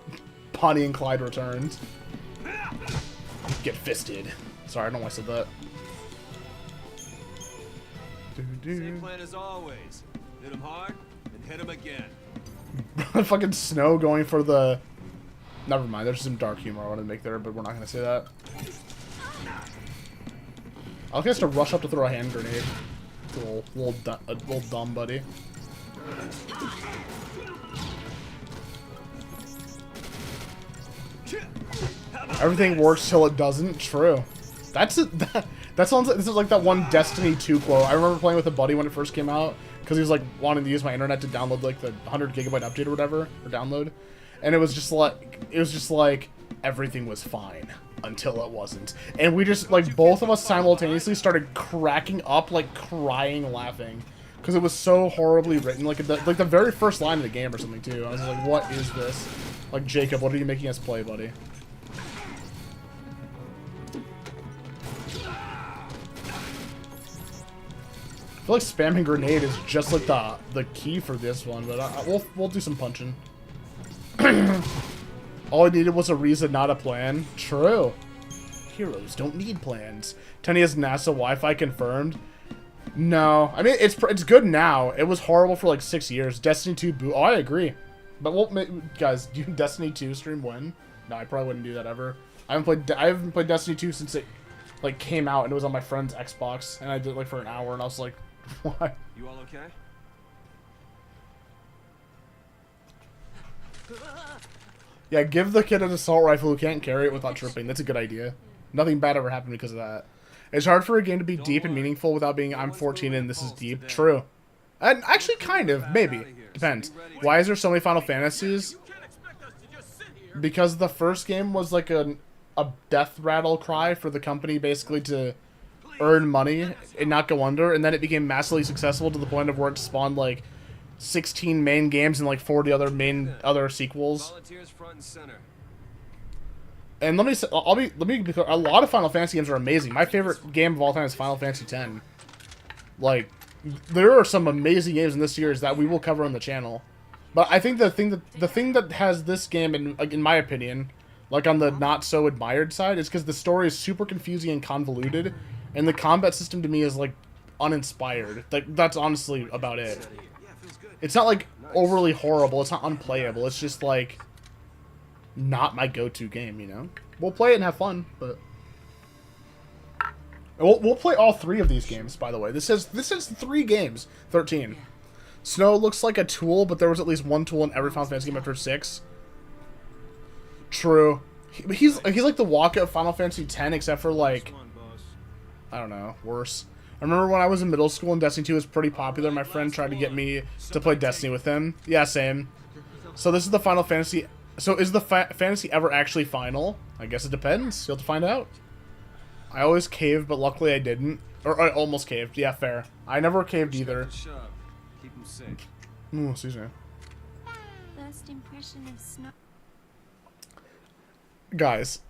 Bonnie and Clyde returned. Get fisted. Sorry, I don't know why I said that. Same plan as always. Hit him hard and hit him again. Fucking Snow going for the... Never mind, there's some dark humor I wanted to make there, but we're not going to say that. I'll guess to rush up to throw a hand grenade. A little dumb buddy. Everything works till it doesn't. True. That's it. That sounds like, this is like that one Destiny 2 quote. I remember playing with a buddy when it first came out, because he was like wanting to use my internet to download like the 100 gigabyte update or whatever, or download, and it was just like everything was fine until it wasn't, and we just like both of us simultaneously started cracking up, like crying, laughing, because it was so horribly written, like the very first line of the game or something too. I was like, what is this? Like, Jacob, what are you making us play, buddy? I feel like spamming grenade is just like the key for this one, but we'll do some punching. All I needed was a reason, not a plan. True. Heroes don't need plans. Tenny has NASA Wi-Fi confirmed. No, I mean it's good now. It was horrible for like 6 years. Destiny 2 boot. Oh, I agree. But guys, do Destiny 2 stream when? No, I probably wouldn't do that ever. I haven't played Destiny 2 since it like came out, and it was on my friend's Xbox, and I did it like for an hour, and I was like, what? You all okay? Yeah, give the kid an assault rifle who can't carry it without tripping. That's a good idea. Nothing bad ever happened because of that. It's hard for a game to be deep and meaningful without being I'm 14 and this is deep. True. And actually, kind of. Maybe. Depends. Why is there so many Final Fantasies? Because the first game was like a death rattle cry for the company basically to earn money and not go under. And then it became massively successful to the point of where it spawned like 16 main games and like 40 other sequels. Volunteers front and center. And let me be clear, a lot of Final Fantasy games are amazing. My favorite game of all time is Final Fantasy X. Like, there are some amazing games in this series that we will cover on the channel. But I think the thing that has this game, in my opinion, like on the not so admired side, is because the story is super confusing and convoluted, and the combat system to me is like uninspired. Like that's honestly about it. It's not like overly horrible. It's not unplayable. It's just like not my go-to game, you know? We'll play it and have fun, but we'll play all 3 of these games, by the way. This is 3 games. 13. Snow looks like a tool, but there was at least one tool in every Final Fantasy game after 6. True. He's like the Waka of Final Fantasy X, except for like, I don't know, worse. I remember when I was in middle school and Destiny 2 was pretty popular, my friend tried to get me to play Destiny with him. Yeah, same. So this is the Final Fantasy. So is the fantasy ever actually final? I guess it depends. You'll have to find out. I always caved, but luckily I didn't. Or I almost caved. Yeah, fair. I never caved either. Keep him safe. Ooh, excuse me. First impression of Snow. Guys.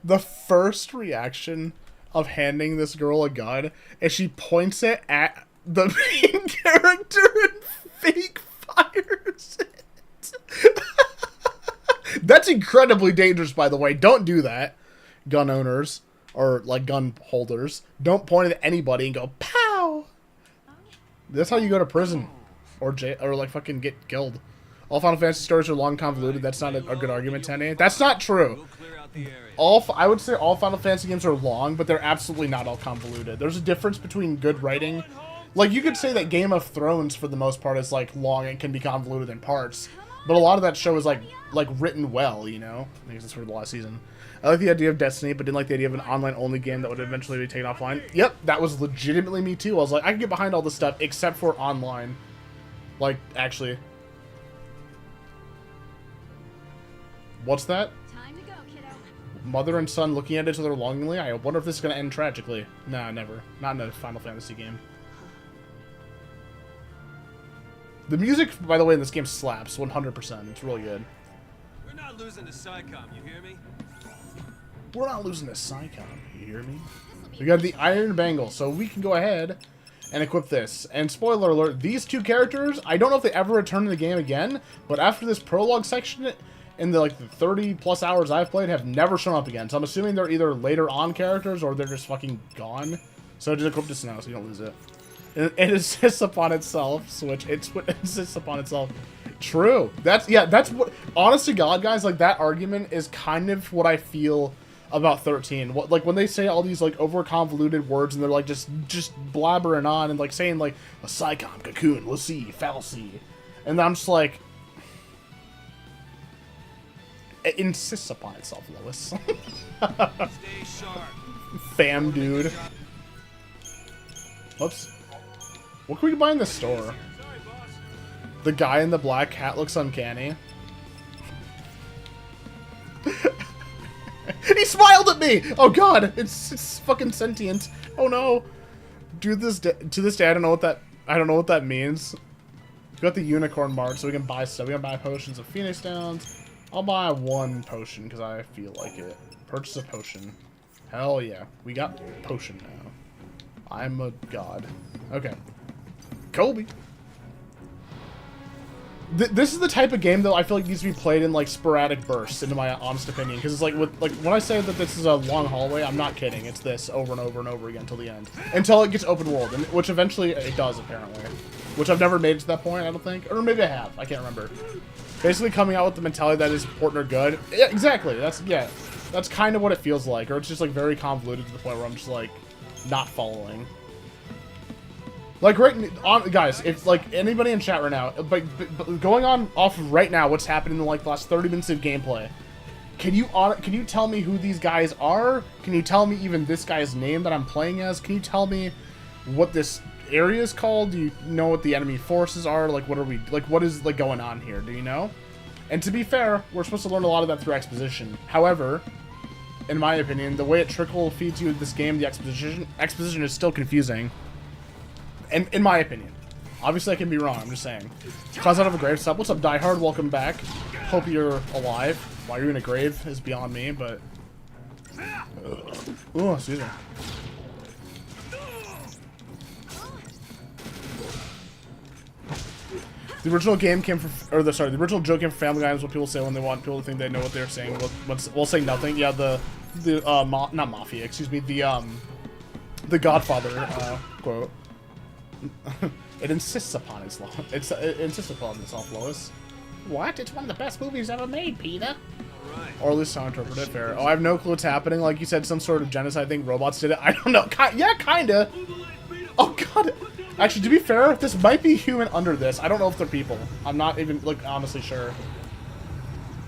The first reaction of handing this girl a gun is she points it at the main character and fake fires it. That's incredibly dangerous, by the way. Don't do that, gun owners or like gun holders. Don't point it at anybody and go pow. That's how you go to prison or jail or like fucking get killed. All Final Fantasy stories are long convoluted. That's not a good argument, Tenny. That's not true. I would say all Final Fantasy games are long, but they're absolutely not all convoluted. There's a difference between good writing. Like, you could say that Game of Thrones, for the most part, is, like, long and can be convoluted in parts. But a lot of that show is, like written well, you know? I think it's for the last season. I like the idea of Destiny, but didn't like the idea of an online-only game that would eventually be taken offline. Yep, that was legitimately me, too. I was like, I can get behind all this stuff, except for online. Like, actually. What's that? Time to go, kiddo. Mother and son looking at each other longingly? I wonder if this is going to end tragically. Nah, never. Not in a Final Fantasy game. The music, by the way, in this game slaps 100%. It's really good. We're not losing to SciComm, you hear me? We're not losing to SciComm, you hear me? We got the Iron Bangle, so we can go ahead and equip this. And spoiler alert, these 2 characters, I don't know if they ever return to the game again, but after this prologue section, in the 30 plus hours I've played, have never shown up again. So I'm assuming they're either later on characters or they're just fucking gone. So just equip this now so you don't lose it. It insists upon itself. Switch. It insists upon itself. True. That's what. Honest to God, guys, like that argument is kind of what I feel about 13. What, like when they say all these like over convoluted words and they're like just blabbering on and like saying like a SciComm, Cocoon, Lassie, Fallacy, and I'm just like, it insists upon itself, Lois. Stay sharp. Fam, dude. Whoops. What can we buy in the store? The guy in the black hat looks uncanny. He smiled at me! Oh god, it's fucking sentient. Oh no. To this day, I don't know what that means. We got the unicorn mark, so we can buy stuff. We can buy potions of Phoenix Downs. I'll buy 1 potion because I feel like it. Purchase a potion. Hell yeah, we got potion now. I'm a god. Okay. Kobe. This is the type of game that I feel like needs to be played in like sporadic bursts, in my honest opinion. Because it's like when I say that this is a long hallway, I'm not kidding. It's this over and over and over again until the end, until it gets open world, and which eventually it does apparently. Which I've never made it to that point, I don't think, or maybe I have. I can't remember. Basically, coming out with the mentality that is important or good. Yeah, exactly. That's kind of what it feels like, or it's just like very convoluted to the point where I'm just like not following. Like guys, if like anybody in chat right now, but going on off of right now, what's happened in like the last 30 minutes of gameplay, can you tell me who these guys are? Can you tell me even this guy's name that I'm playing as? Can you tell me what this area is called? Do you know what the enemy forces are? Like what is like going on here? Do you know? And to be fair, we're supposed to learn a lot of that through exposition. However, in my opinion, the way it trickle feeds you this game, the exposition is still confusing. In my opinion. Obviously, I can be wrong. I'm just saying. Cause out of a grave stop. What's up, Die Hard? Welcome back. Hope you're alive. Why you're in a grave is beyond me, but... Oh, excuse me. The original game came from... the original joke came from Family Guy is what people say when they want people to think they know what they're saying. We'll say nothing. Yeah, not Mafia, excuse me. The Godfather, quote. It insists upon its it insists upon itself, Lois. What? It's one of the best movies ever made, Peter. Right. Or at least how I interpret it. Fair. Oh, I have no clue what's happening. Like you said, some sort of genocide thing. Robots did it. I don't know. Yeah, kinda. Oh god. Actually, to be fair, this might be human under this. I don't know if they're people. I'm not even like honestly sure.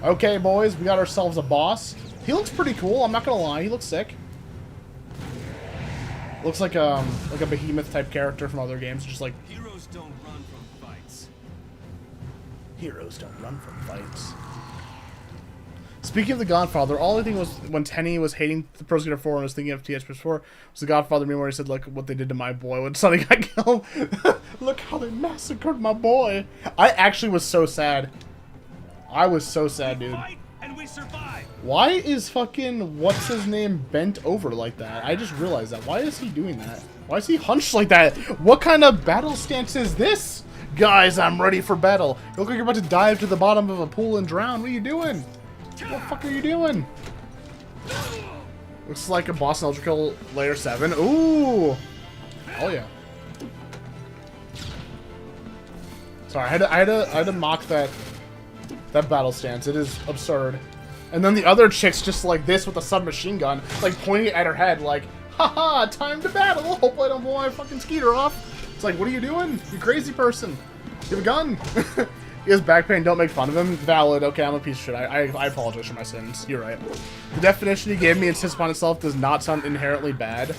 Okay, boys, we got ourselves a boss. He looks pretty cool. I'm not gonna lie. He looks sick. Looks like a behemoth type character from other games, just like Heroes don't run from fights. heroes don't run from fights. Speaking of the Godfather, all I think was when Tenny was hating the Pro Skater 4 and was thinking of THPS4 was the Godfather meme where he said like what they did to my boy when Sonny got killed. Look how they massacred my boy. I actually was so sad. I was so sad, dude. And we survive. Why is fucking what's his name bent over like that? I just realized that. Why is he doing that? Why is he hunched like that? What kind of battle stance is this? Guys, I'm ready for battle. You look like you're about to dive to the bottom of a pool and drown. What are you doing? What the fuck are you doing? Looks like a boss in Ultra Kill Layer 7. Ooh! Oh yeah. Sorry, I had to mock that battle stance. It is absurd. And then the other chick's just like this with a submachine gun, like pointing it at her head, like, haha, time to battle. Hopefully I don't blow my fucking skeeter off. It's like, what are you doing? You crazy person. You have a gun. He has back pain, don't make fun of him. Valid. Okay, I'm a piece of shit. I apologize for my sins. You're right. The definition he gave me, insists upon itself, does not sound inherently bad.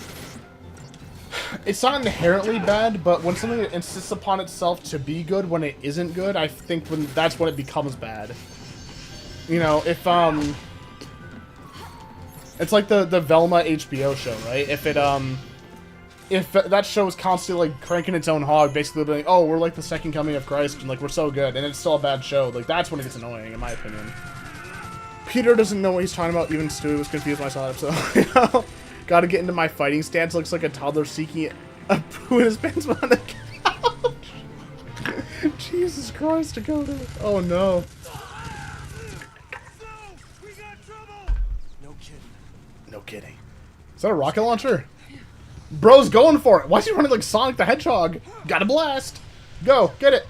It's not inherently bad, but when something insists upon itself to be good when it isn't good, I think that's when it becomes bad. You know, if it's like the Velma HBO show, right? If that show is constantly like cranking its own hog, basically being, oh, we're like the second coming of Christ, and like we're so good, and it's still a bad show, like that's when it gets annoying, in my opinion. Peter doesn't know what he's talking about. Even Stu was confused when I saw that episode. You know? Gotta get into my fighting stance. Looks like a toddler seeking a poo in his pants behind the couch. Jesus Christ, Dakota. Oh no. We got trouble. No kidding. No kidding. Is that a rocket launcher? Bro's going for it. Why is he running like Sonic the Hedgehog? Got a blast. Go, get it.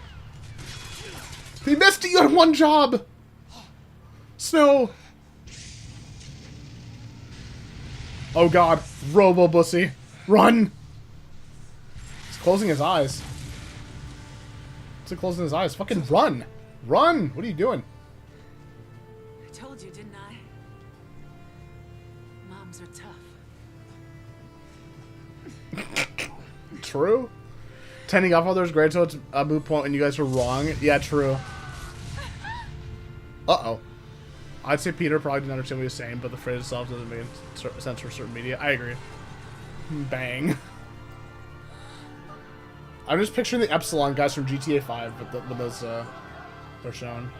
He missed it. You had one job. Snow. Oh god, Robo Bussy. Run! He's closing his eyes. What's he closing his eyes? Fucking run! Run! What are you doing? I told you, didn't I? Moms are tough. True? Tenny Godfather is great, so it's a moot point and you guys are wrong. Yeah, true. Uh-oh. I'd say Peter probably didn't understand what he was saying, but the phrase itself doesn't make sense for certain media. I agree. Bang. I'm just picturing the Epsilon guys from GTA 5 with those, they're shown.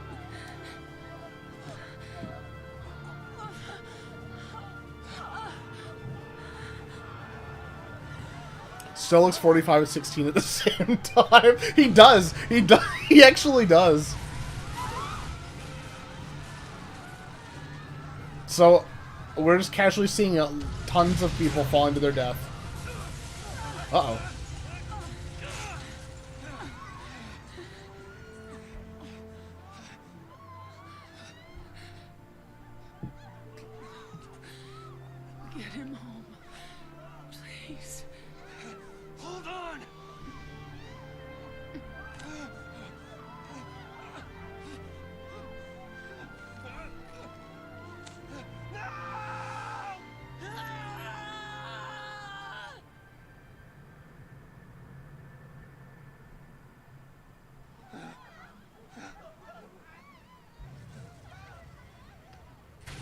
Still looks 45 and 16 at the same time. He does. He does. He actually does. So, we're just casually seeing tons of people falling to their death. Uh-oh. Get him home. Please. Hold on!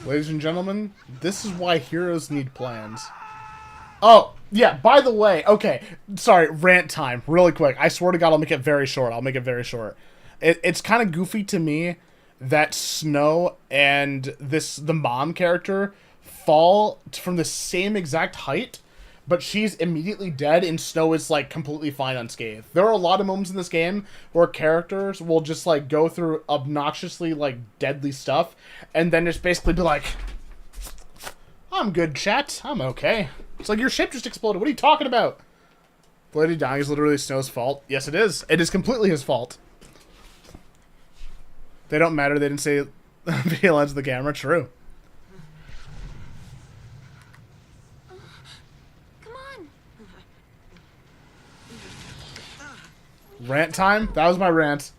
Ladies and gentlemen, this is why heroes need plans. Oh, yeah, by the way, okay, sorry, rant time, really quick. I swear to God, I'll make it very short. I'll make it very short. It's kind of goofy to me that Snow and the mom character fall from the same exact height, but she's immediately dead and Snow is, like, completely fine unscathed. There are a lot of moments in this game where characters will just, like, go through obnoxiously, like, deadly stuff, and then just basically be like, I'm good, chat. I'm okay. It's like, your ship just exploded. What are you talking about? The lady dying is literally Snow's fault. Yes, it is. It is completely his fault. They don't matter. They didn't say via lens of the camera. True. Come on. Rant time? That was my rant.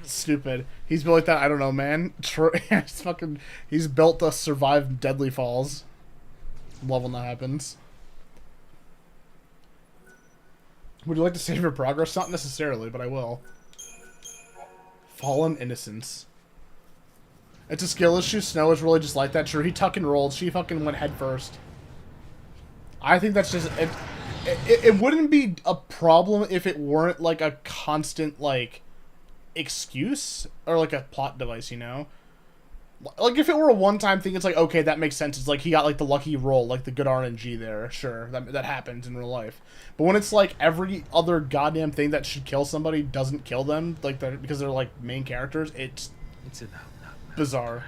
Stupid. He's built like that. I don't know, man. It's fucking. He's built to survive deadly falls. Love when that happens. Would you like to save your progress? Not necessarily, but I will. Fallen Innocence. It's a skill issue. Snow is really just like that. Sure, he tuck and rolled. She fucking went head first. I think that's just... It wouldn't be a problem if it weren't, like, a constant, like, excuse. Or, like, a plot device, you know? Like, if it were a one-time thing, it's like, okay, that makes sense. It's like, he got, like, the lucky roll, like, the good RNG there. Sure, that happens in real life. But when it's, like, every other goddamn thing that should kill somebody doesn't kill them, like, because they're, like, main characters, it's enough. bizarre.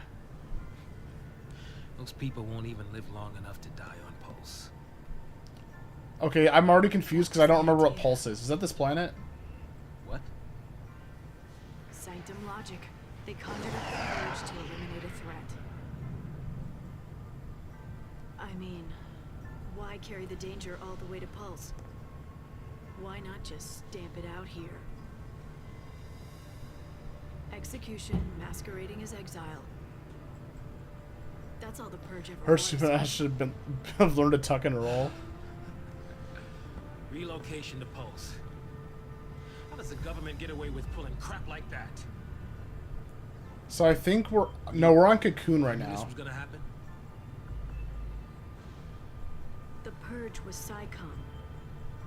Those people won't even live long enough to die on Pulse. Okay, I'm already confused because I don't remember what Pulse is. Is that this planet? What? Sanctum logic. They conjured up the urge to eliminate a threat. I mean, why carry the danger all the way to Pulse? Why not just stamp it out here? Execution masquerading as exile. That's all the Purge ever Her was. super should have learned to tuck and roll. Relocation to Pulse. How does the government get away with pulling crap like that? So I think we're on Cocoon right This now. was gonna happen? The Purge was SciComm.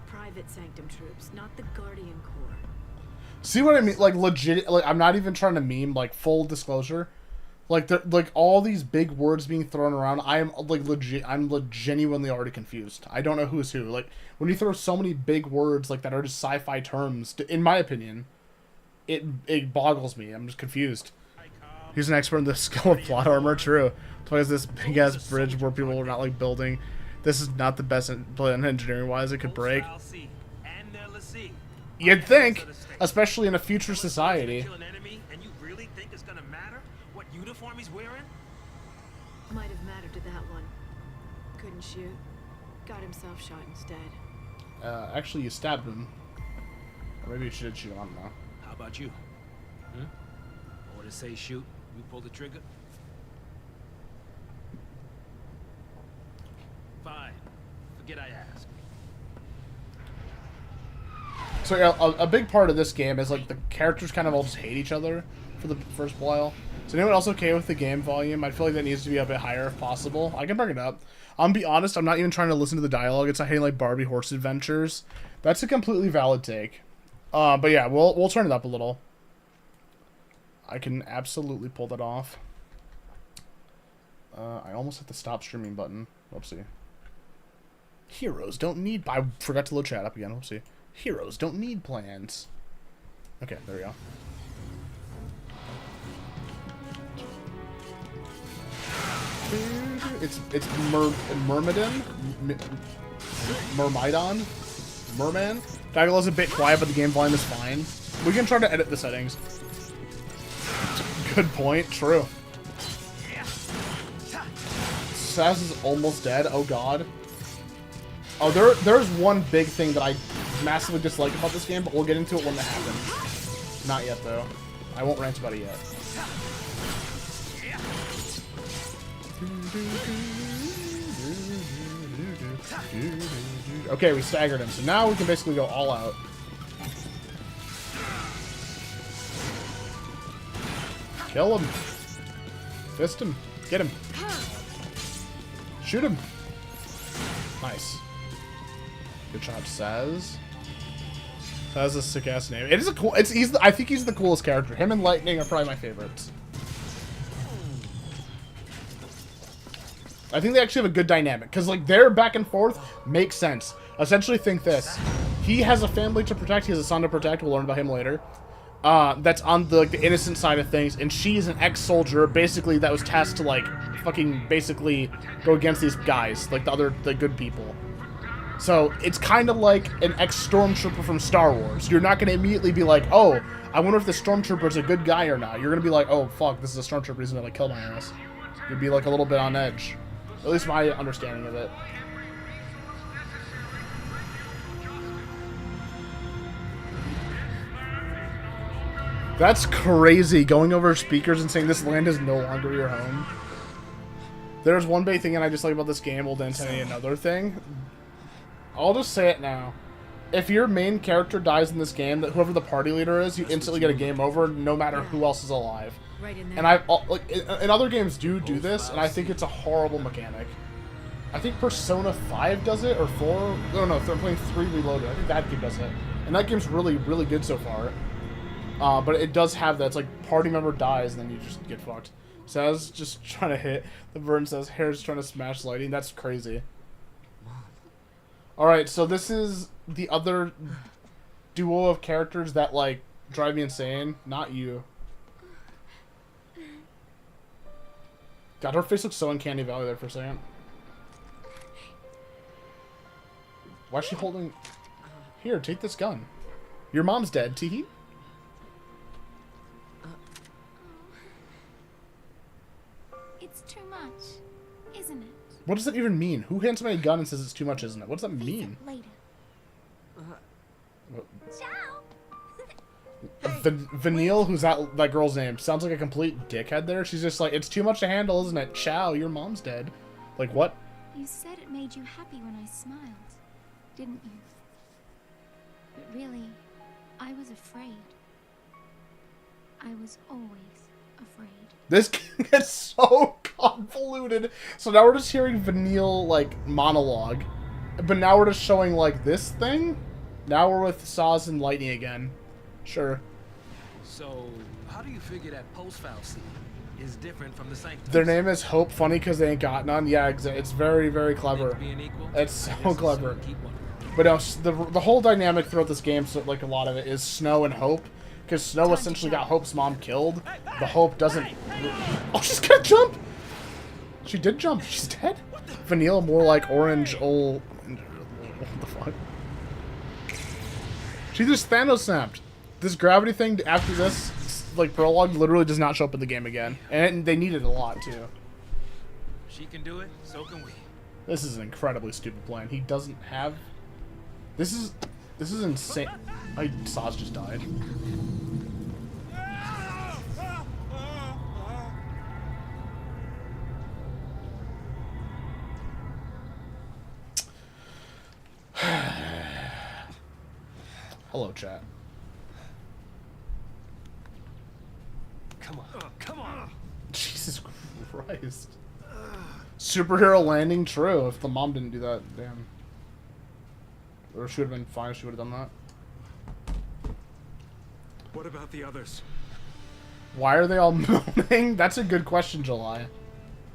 Private Sanctum troops, not the Guardian Corps. See what I mean? Like legit. Like I'm not even trying to meme. Like full disclosure. Like all these big words being thrown around. I am like legit. I'm genuinely already confused. I don't know who's who. Like when you throw so many big words like that are just sci-fi terms. In my opinion, it boggles me. I'm just confused. He's an expert in the skill of plot armor. True. So is this big ass bridge where people are not like building. This is not the best plan engineering wise. It could break. You'd think, especially in a future society. Uniform he's wearing? Might have mattered to that one. Couldn't shoot. Got himself shot instead. Actually, you stabbed him. Or maybe you should shoot him. I don't know. How about you? Or to say shoot, you pull the trigger? Fine. Forget I asked. So yeah, a big part of this game is like the characters kind of all just hate each other for the first while. Is anyone else okay with the game volume? I feel like that needs to be a bit higher if possible. I can bring it up. I'll be honest, I'm not even trying to listen to the dialogue. It's not hitting like Barbie Horse Adventures. That's a completely valid take. But yeah, we'll turn it up a little. I can absolutely pull that off. I almost hit the stop streaming button. Whoopsie. Heroes don't need... I forgot to load chat up again. We'll see. Heroes don't need plans. Okay, there we go. It's Myrmidon? Myrmidon? Merman? Dialogue's a bit quiet, but the game volume is fine. We can try to edit the settings. Good point. True. Saz is almost dead. Oh god. Oh, there's one big thing that I massively dislike about this game, but we'll get into it when it happens. Not yet, though. I won't rant about it yet. Okay, we staggered him, so now we can basically go all out. Kill him. Fist him. Get him. Shoot him. Nice. Good job, Saz. Saz is a sick-ass name. It is a cool... I think he's the coolest character. Him and Lightning are probably my favorites. I think they actually have a good dynamic. Because, like, their back and forth makes sense. Essentially, think this. He has a family to protect. He has a son to protect. We'll learn about him later. That's on the, like, the innocent side of things. And she's an ex-soldier, basically, that was tasked to, like, fucking basically go against these guys. Like, the good people. So, it's kind of like an ex-stormtrooper from Star Wars. You're not going to immediately be like, oh, I wonder if the stormtrooper is a good guy or not. You're going to be like, oh, fuck, this is a stormtrooper. He's going to, like, kill my ass. You'd be, like, a little bit on edge. At least my understanding of it. That's crazy, going over speakers and saying this land is no longer your home. There's one big thing and I dislike about this game, well then tell you another thing. I'll just say it now. If your main character dies in this game, that whoever the party leader is, you instantly get a game over, no matter who else is alive. Right in there. And I've like in other games do this, and I think it's a horrible mechanic. I think Persona 5 does it, or 4. No, I'm playing 3 Reloaded. I think that game does it, and that game's really, really good so far. But it does have that. It's like party member dies, and then you just get fucked. Says just trying to hit. The Vern says Hair's trying to smash Lighting. That's crazy. All right, so this is the other duo of characters that like drive me insane. Not you. God, her face looks so uncanny valley there for a second. Why is she holding... Here, take this gun. Your mom's dead, Teehee. It's too much, isn't it? What does that even mean? Who hands me a gun and says it's too much, isn't it? What does that mean? Later. Ciao. Vanille, who's that girl's name, sounds like a complete dickhead there. She's just like, it's too much to handle, isn't it? Ciao, your mom's dead. Like, what? You said it made you happy when I smiled, didn't you? But really, I was afraid. I was always afraid. This gets so convoluted. So now we're just hearing Vanille, like, monologue. But now we're just showing, like, this thing? Now we're with Saz and Lightning again. Sure. So, how do you figure that post-foul scene is different from the Sanctum? Their name is Hope, funny because they ain't got none. Yeah, it's very, very clever. It's so clever. But no, the whole dynamic throughout this game, so like a lot of it, is Snow and Hope. Because Snow essentially got Hope's mom killed. The Hope doesn't... Oh, she's gonna jump! She did jump. She's dead. Vanille, more like orange, old... What the fuck? She just Thanos snapped. This gravity thing after this, like, prologue, literally does not show up in the game again. And they need it a lot, too. She can do it, so can we. This is an incredibly stupid plan. He doesn't have... This is insane. Saz just died. Hello, chat. Come on, come on. Jesus Christ. Superhero landing, true. If the mom didn't do that, damn. Or she would have been fine if she would have done that. What about the others? Why are they all moaning? That's a good question, July.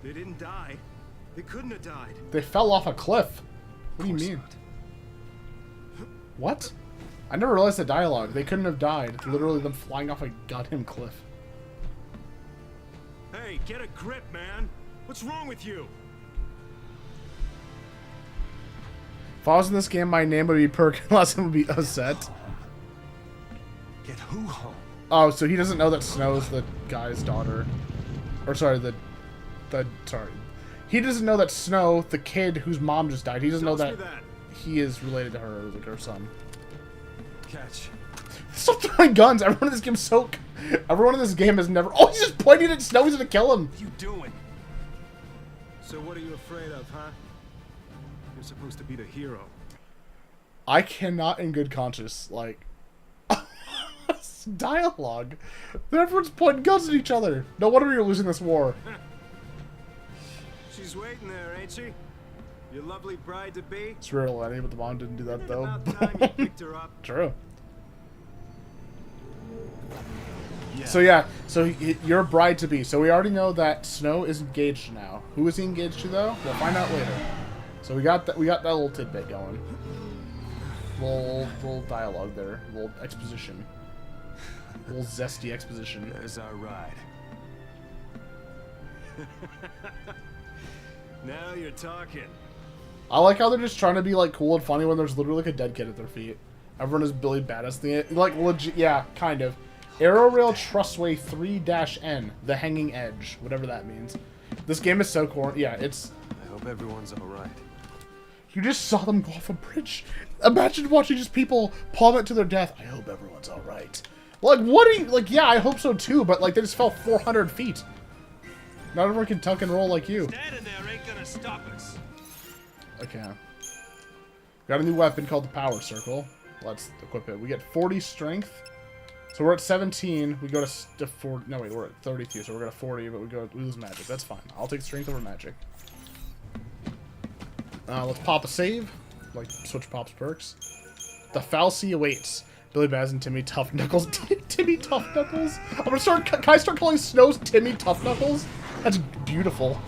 They didn't die. They couldn't have died. They fell off a cliff. What do you mean? What? I never realized the dialogue. They couldn't have died. It's literally them flying off a goddamn cliff. Hey, get a grip, man. What's wrong with you? If I was in this game, my name would be Perk, and last name would be Azette. Get who home? Oh, so he doesn't know that Snow's the guy's daughter. Or sorry, sorry. He doesn't know that Snow, the kid whose mom just died, he doesn't know that he is related to her, like her son. Catch. Stop throwing guns! Everyone in this game is so... Everyone in this game has never... Oh, he's just pointing at Snow, he's gonna kill him! What are you doing? So what are you afraid of, huh? You're supposed to be the hero. I cannot in good conscience, like... dialogue. Everyone's pointing guns at each other. No wonder you're losing this war. She's waiting there, ain't she? Your lovely bride-to-be? It's real, Lenny, but the mom didn't do that, though. About time you picked her up. True. Yeah. So yeah, you're a bride-to-be. So we already know that Snow is engaged now. Who is he engaged to, though? We'll find out later. So we got that little tidbit going. Little dialogue there. Little exposition. Little zesty exposition. There's our ride. Now you're talking. I like how they're just trying to be like cool and funny when there's literally like a dead kid at their feet. Everyone is Billy Badass thing. Like legit, yeah, kind of. Arrow Rail Trussway 3-N, the hanging edge, whatever that means. This game is so corny. Yeah, it's. I hope everyone's all right. You just saw them go off a bridge. Imagine watching just people plummet to their death. I hope everyone's all right. Like, what are you... Like, yeah, I hope so, too, but, like, they just fell 400 feet. Not everyone can tuck and roll like you. Standing there ain't gonna stop us. Okay. Got a new weapon called the Power Circle. Let's equip it. We get 40 strength. So we're at 17. We go to 40... No, wait, we're at 32, so we're at 40, but we lose magic. That's fine. I'll take strength over magic. Let's pop a save. Like, switch Pop's perks. The Falsey awaits. Billy Baz and Timmy Tough Knuckles. Timmy Tough Knuckles? I'm gonna start... Can I start calling Snow's Timmy Tough Knuckles? That's beautiful.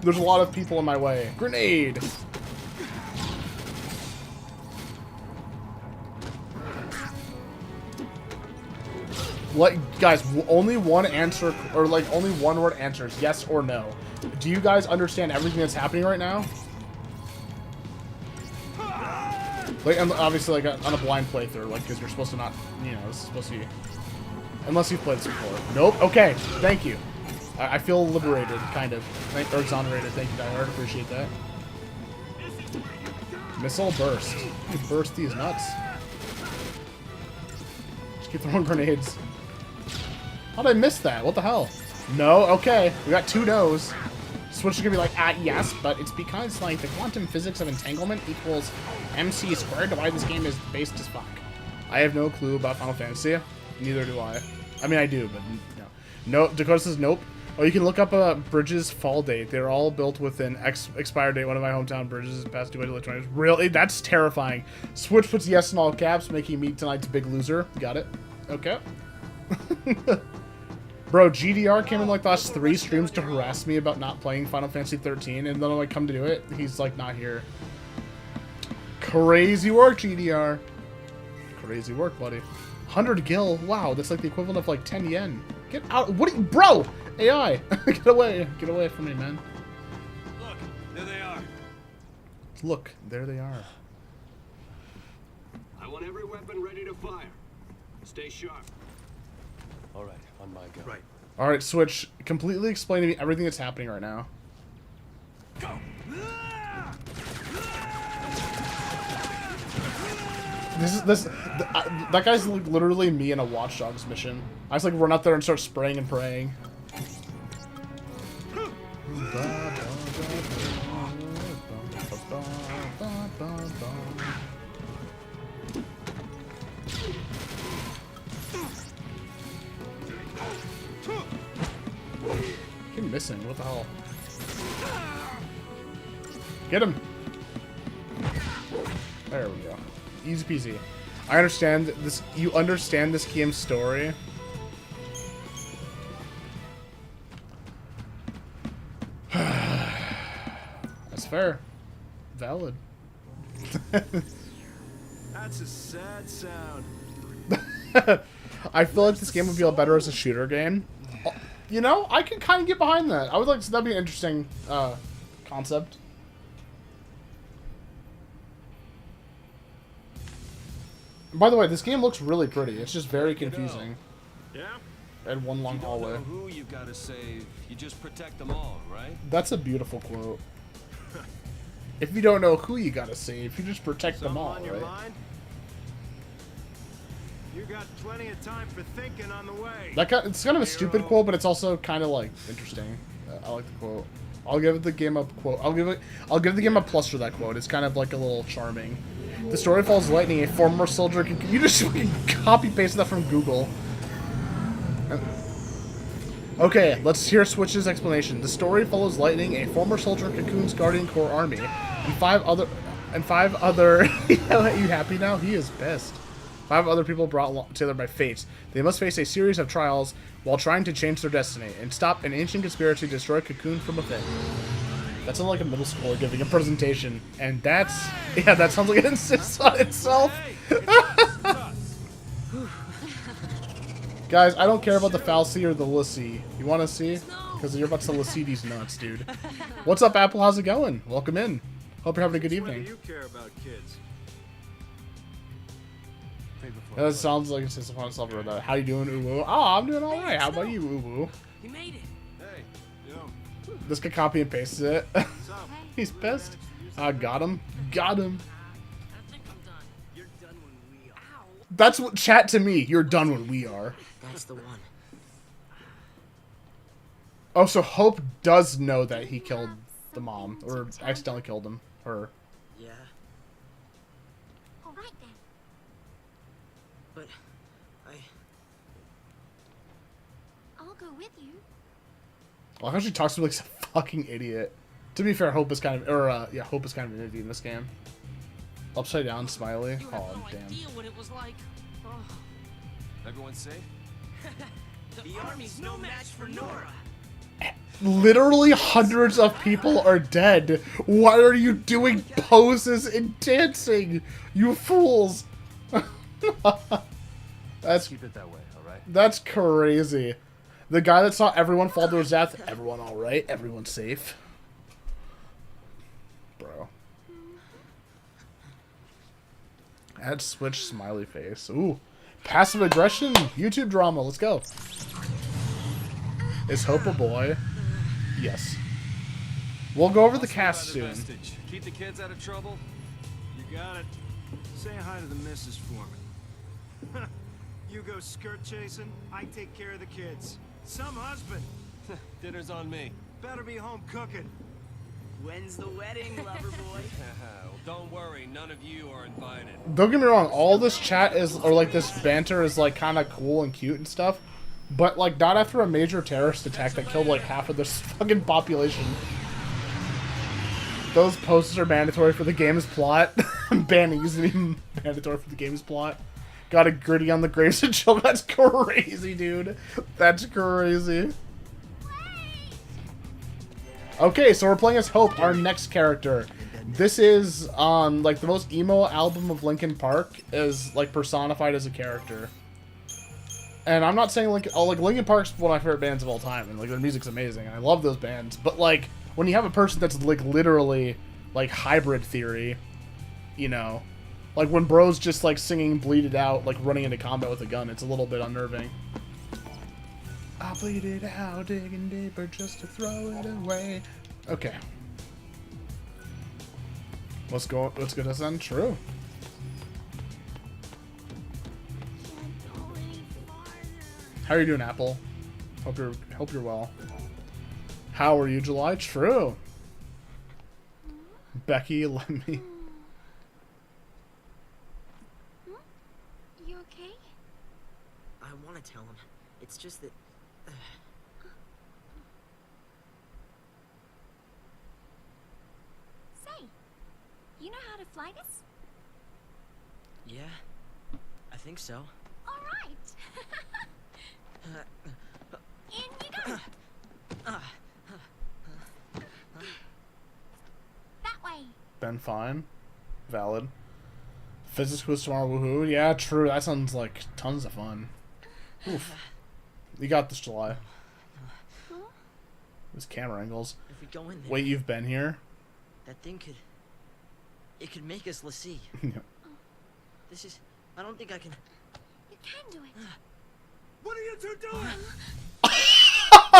There's a lot of people in my way. Grenade! What, guys, only one answer, or like only one word answers, yes or no. Do you guys understand everything that's happening right now? Like, obviously, like, on a blind playthrough, like, because you're supposed to not, you know, this is supposed to be... Unless you've played this before. Nope, okay, thank you. I feel liberated, kind of. Or exonerated, thank you, Diehard, appreciate that. Missile burst. You burst these nuts. Just keep throwing grenades. How'd I miss that? What the hell? No, okay, we got 2 no's. Switch is gonna be like, yes, but it's because, like, the quantum physics of entanglement equals MC squared to why this game is based as fuck. I have no clue about Final Fantasy. Neither do I. I mean, I do, but no. No, Dakota says nope. Oh, you can look up Bridges' fall date. They're all built within expire date. One of my hometown bridges is past due by July 20th. Really? That's terrifying. Switch puts yes in all caps, making me tonight's big loser. Got it. Okay. Bro, GDR came in like the last 3 streams to harass me about not playing Final Fantasy XIII, and then when I come to do it, he's like not here. Crazy work, GDR. Crazy work, buddy. 100 gil. Wow, that's like the equivalent of like 10 yen. Get out. What are you, bro? AI. Get away. Get away from me, man. Look, there they are. Look, there they are. I want every weapon ready to fire. Stay sharp. All right, on my go. Right. All right, Switch. Completely explain to me everything that's happening right now. Go. That guy's like literally me in a Watch Dogs mission. I just like run out there and start spraying and praying. Keep missing. What the hell? Get him. There we go. Easy peasy. I understand this. You understand this game's story. fair. Valid. That's a sad sound. I feel like this game would be a lot better as a shooter game. You know, I could kind of get behind that. I would like to, that'd be an interesting concept. By the way, this game looks really pretty. It's just very confusing. Yeah? And one long hallway. Who you gotta save, you just protect them all, right? That's a beautiful quote. If you don't know who you gotta save, you just protect them all, on your right? mind? You got plenty of time for thinking on the way. It's kind of a stupid quote, but it's also kind of like interesting. I like the quote. I'll give the game a quote. I'll give the game a plus for that quote. It's kind of like a little charming. The story follows Lightning, a former soldier. You just copy paste that from Google. Okay, let's hear Switch's explanation. The story follows Lightning, a former soldier in Cocoon's Guardian Corps army, and five other. You happy now? He is pissed. 5 other people brought together by fate. They must face a series of trials while trying to change their destiny and stop an ancient conspiracy to destroy Cocoon from within. That sounds like a middle schooler giving a presentation, and that sounds like it insists on itself. Guys, I don't care about the Falsey or the Lissy. You want to see? Because you're about to Lissy these nuts, dude. What's up, Apple? How's it going? Welcome in. Hope you're having a good evening. What do you care about kids? That sounds like it's just a fun stuff. How you doing, Uwu? Oh, I'm doing all right. How about you, Uwu? You made it. Hey, yo. This guy copy and pastes it. He's pissed. I got him. Got him. I think I'm done. You're done when we are. Ow. That's what chat to me. You're done when we are. That's the one. Oh, so Hope does know that he killed the mom, or accidentally killed him. Her. Yeah, All right then. but I'll go with you. Well, how she talks to me like a fucking idiot. To be fair, Hope is kind of, Hope is kind of an idiot in this game. Upside down, smiley. you have Oh, no damn. idea what it was like. Oh. Everyone safe? The army's no match for Nora. Literally hundreds of people are dead. Why are you doing poses and dancing? You fools. That's Keep it that way, alright? That's crazy. The guy that saw everyone fall to his death, everyone alright? Everyone safe? Bro. Add switch smiley face. Ooh. Passive aggression. YouTube drama. Let's go. Is Hope a boy? Yes. We'll go over the cast soon. Keep the kids out of trouble. You got it. Say hi to the missus for me. You go skirt chasing, I take care of the kids. Some husband. Dinner's on me. Better be home cooking. When's the wedding, lover boy? Well, don't worry, none of you are invited. Don't get me wrong, all this chat is, or like this banter is like kind of cool and cute and stuff, but like not after a major terrorist attack that killed like half of this fucking population. Those posts are mandatory for the game's plot. Banning using mandatory for the game's plot. Got a gritty on the graves of children. That's crazy, dude. That's crazy. Okay, so we're playing as Hope, our next character. This is like the most emo album of Linkin Park is like personified as a character. And I'm not saying Linkin Park's one of my favorite bands of all time, and like their music's amazing, and I love those bands. But like when you have a person that's like literally like hybrid theory, you know, like when bro's just like singing "Bleed It Out," like running into combat with a gun, it's a little bit unnerving. I bleed it out, digging deeper just to throw it away. Okay. Let's go to this then. True. How are you doing, Apple? Hope you're well. How are you, July? True. Becky, let me. You okay? I want to tell him. It's just that. Say, you know how to fly this? Yeah, I think so. All right. In you go. again. Fine. Valid. Physics quiz tomorrow, woohoo. Yeah, true. That sounds like tons of fun. Oof. You got this, July. These camera angles. If we go in there, Wait, you've been here? that thing could... It could make us Lassie. Yeah. This is... I don't think I can... You can do it. What are you two doing?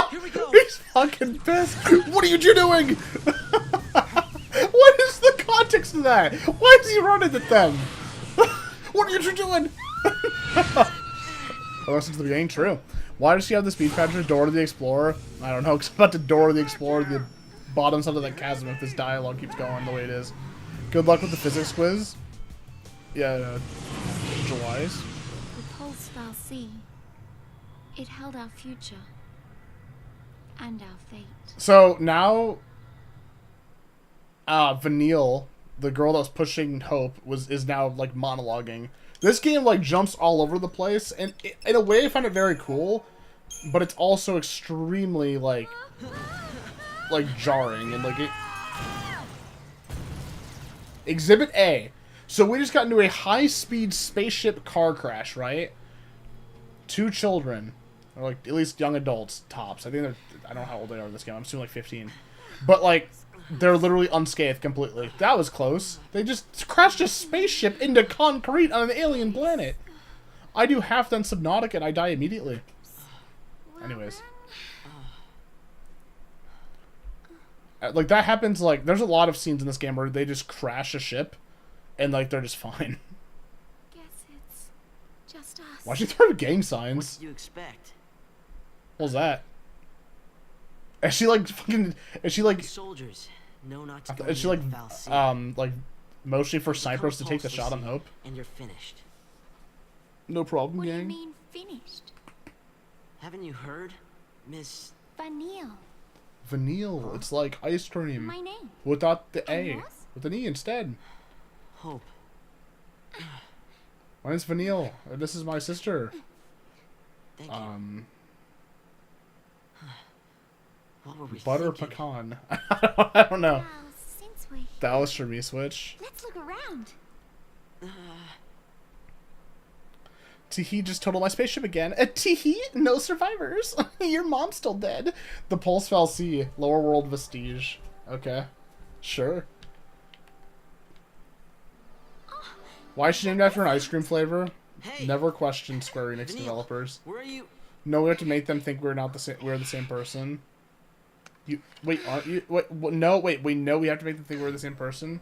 Here we go. He's fucking pissed. What are you two doing? What is the context of that? Why is he running at them? What are you two doing? Oh, since the beginning, true. Why does she have the speed patcher? Door to the Explorer? I don't know, because I'm about to door to the Explorer, the bottom side of the chasm if this dialogue keeps going the way it is. Good luck with the physics quiz. Yeah, July's. The pulse fell sea. It held our future. And our fate. So now, Vanille, the girl that was pushing Hope, is now like monologuing. This game like jumps all over the place, and in a way I find it very cool, but it's also extremely like jarring and like it. Exhibit A. So we just got into a high-speed spaceship car crash, right? 2 children, or like at least young adults, tops. I think they're, I don't know how old they are in this game. I'm assuming like 15, but like they're literally unscathed completely. That was close. They just crashed a spaceship into concrete on an alien planet. I do half done Subnautica and I die immediately. Anyways. Like, that happens, like, there's a lot of scenes in this game where they just crash a ship, and, like, they're just fine. Guess it's just us. Why'd you throw gang What signs? do you expect? What was that? Is she, like, fucking, is she, like, Soldiers know not to go is she, near like, the foul sea. like, motioning for Become snipers to take the pulse shot on Lassie, Hope? And you're finished. No problem, What do you gang. mean finished? Haven't you heard, Miss... Vanille. Vanille, it's like ice cream. My name. Without the And A. yours? With an E instead. Hope? My name's Vanille. This is my sister. Thank you. What were we Butter thinking? pecan. I don't know. Well, since we're here, That was for me, Switch. let's look around. Teehee just totaled my spaceship again. Teehee, no survivors. Your mom's still dead. The Pulse Fell Sea, Lower World Vestige. Okay. Sure. Why is she named after an ice cream flavor? Hey, Never questioned Square Enix Vanille, developers. where are you? No, we have to make them think we're not the same. We're the same person. You wait, aren't you? Wait, no, wait. We know we have to make them think we're the same person.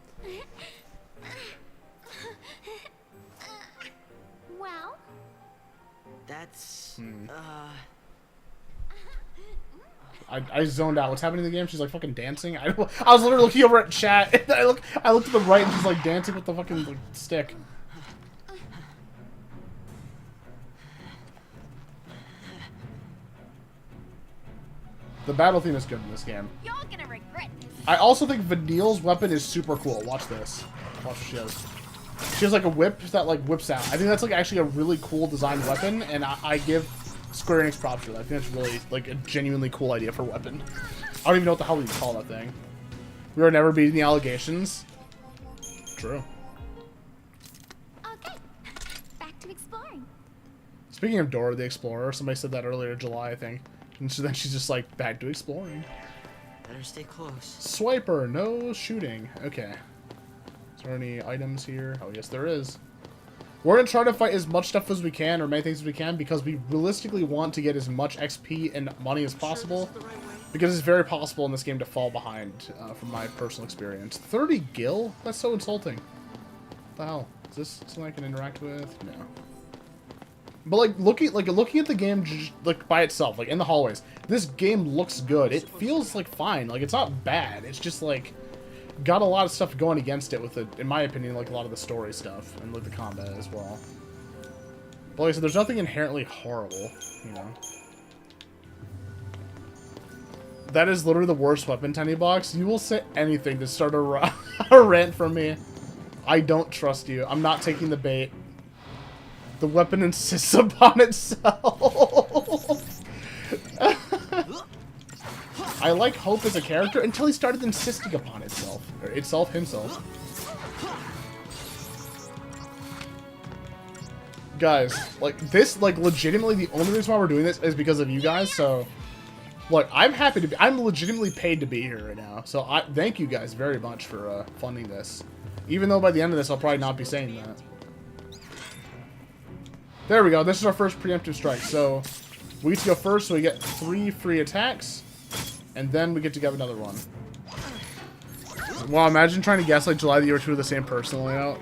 Well, That's... I zoned out. What's happening in the game? She's like fucking dancing. I was literally looking over at chat. And I looked to the right and she's like dancing with the fucking like, stick. The battle theme is good in this game. you're gonna regret this. I also think Vanille's weapon is super cool. Watch this. Watch what she has. She has like a whip that like whips out. I think that's like actually a really cool designed weapon, and I give Square Enix props for that. I think that's really like a genuinely cool idea for a weapon. I don't even know what the hell we call that thing. We are never beating the allegations. True. Okay, back to exploring. Speaking of Dora the Explorer, somebody said that earlier, July, I think. And so then she's just like, back to exploring. Better stay close. Swiper, no shooting. Okay. Is there any items here? Oh, yes, there is. We're going to try to fight as much stuff as we can, or many things as we can, because we realistically want to get as much XP and money as possible. Because it's very possible in this game to fall behind, from my personal experience. 30 gil? That's so insulting. What the hell? Is this something I can interact with? No. But like looking at the game just, like by itself, like in the hallways, this game looks good. It feels like fine. Like it's not bad. It's just like got a lot of stuff going against it with it, in my opinion, like a lot of the story stuff and like the combat as well. But like I said, there's nothing inherently horrible, you know. That is literally the worst weapon, TenneyBox. You will say anything to start a rant from me. I don't trust you. I'm not taking the bait. The weapon insists upon itself. I like Hope as a character until he started insisting upon itself. Or itself, himself. Guys, like, this, like, legitimately, the only reason why we're doing this is because of you guys, so... Look, I'm happy to be... I'm legitimately paid to be here right now, so I thank you guys very much for, funding this. Even though by the end of this, I'll probably not be saying that. There we go, this is our first preemptive strike, so... We get to go first, so we get 3 free attacks, and then we get to get another one. Wow, imagine trying to guess, like, July the year 2 of the same person layout.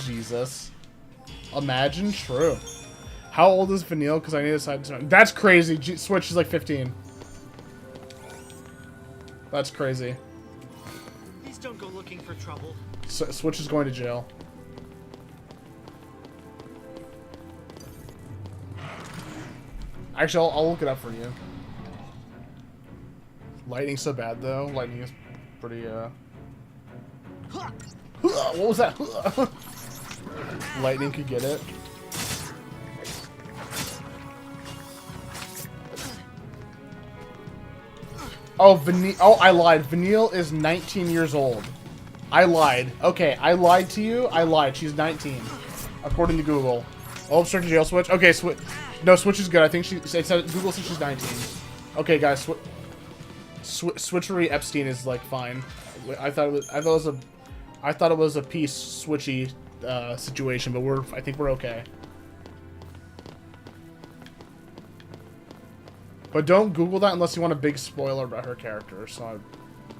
Jesus. Imagine, true. How old is Vanille? Because I need to decide. That's crazy. Switch is like 15. That's crazy. Please don't go looking for trouble. Switch is going to jail. Actually, I'll look it up for you. Lightning's so bad though. Lightning is pretty. What was that? Lightning could get it. Oh, I lied. Vanille is 19 years old. I lied. Okay, I lied to you. I lied. She's 19, according to Google. Oh, strict jail switch. Okay, no, Switch is good. I think it said Google says she's 19. Okay, guys, Switchery Epstein is like fine. I thought it was a peace switchy situation, but I think we're okay. But don't Google that unless you want a big spoiler about her character. So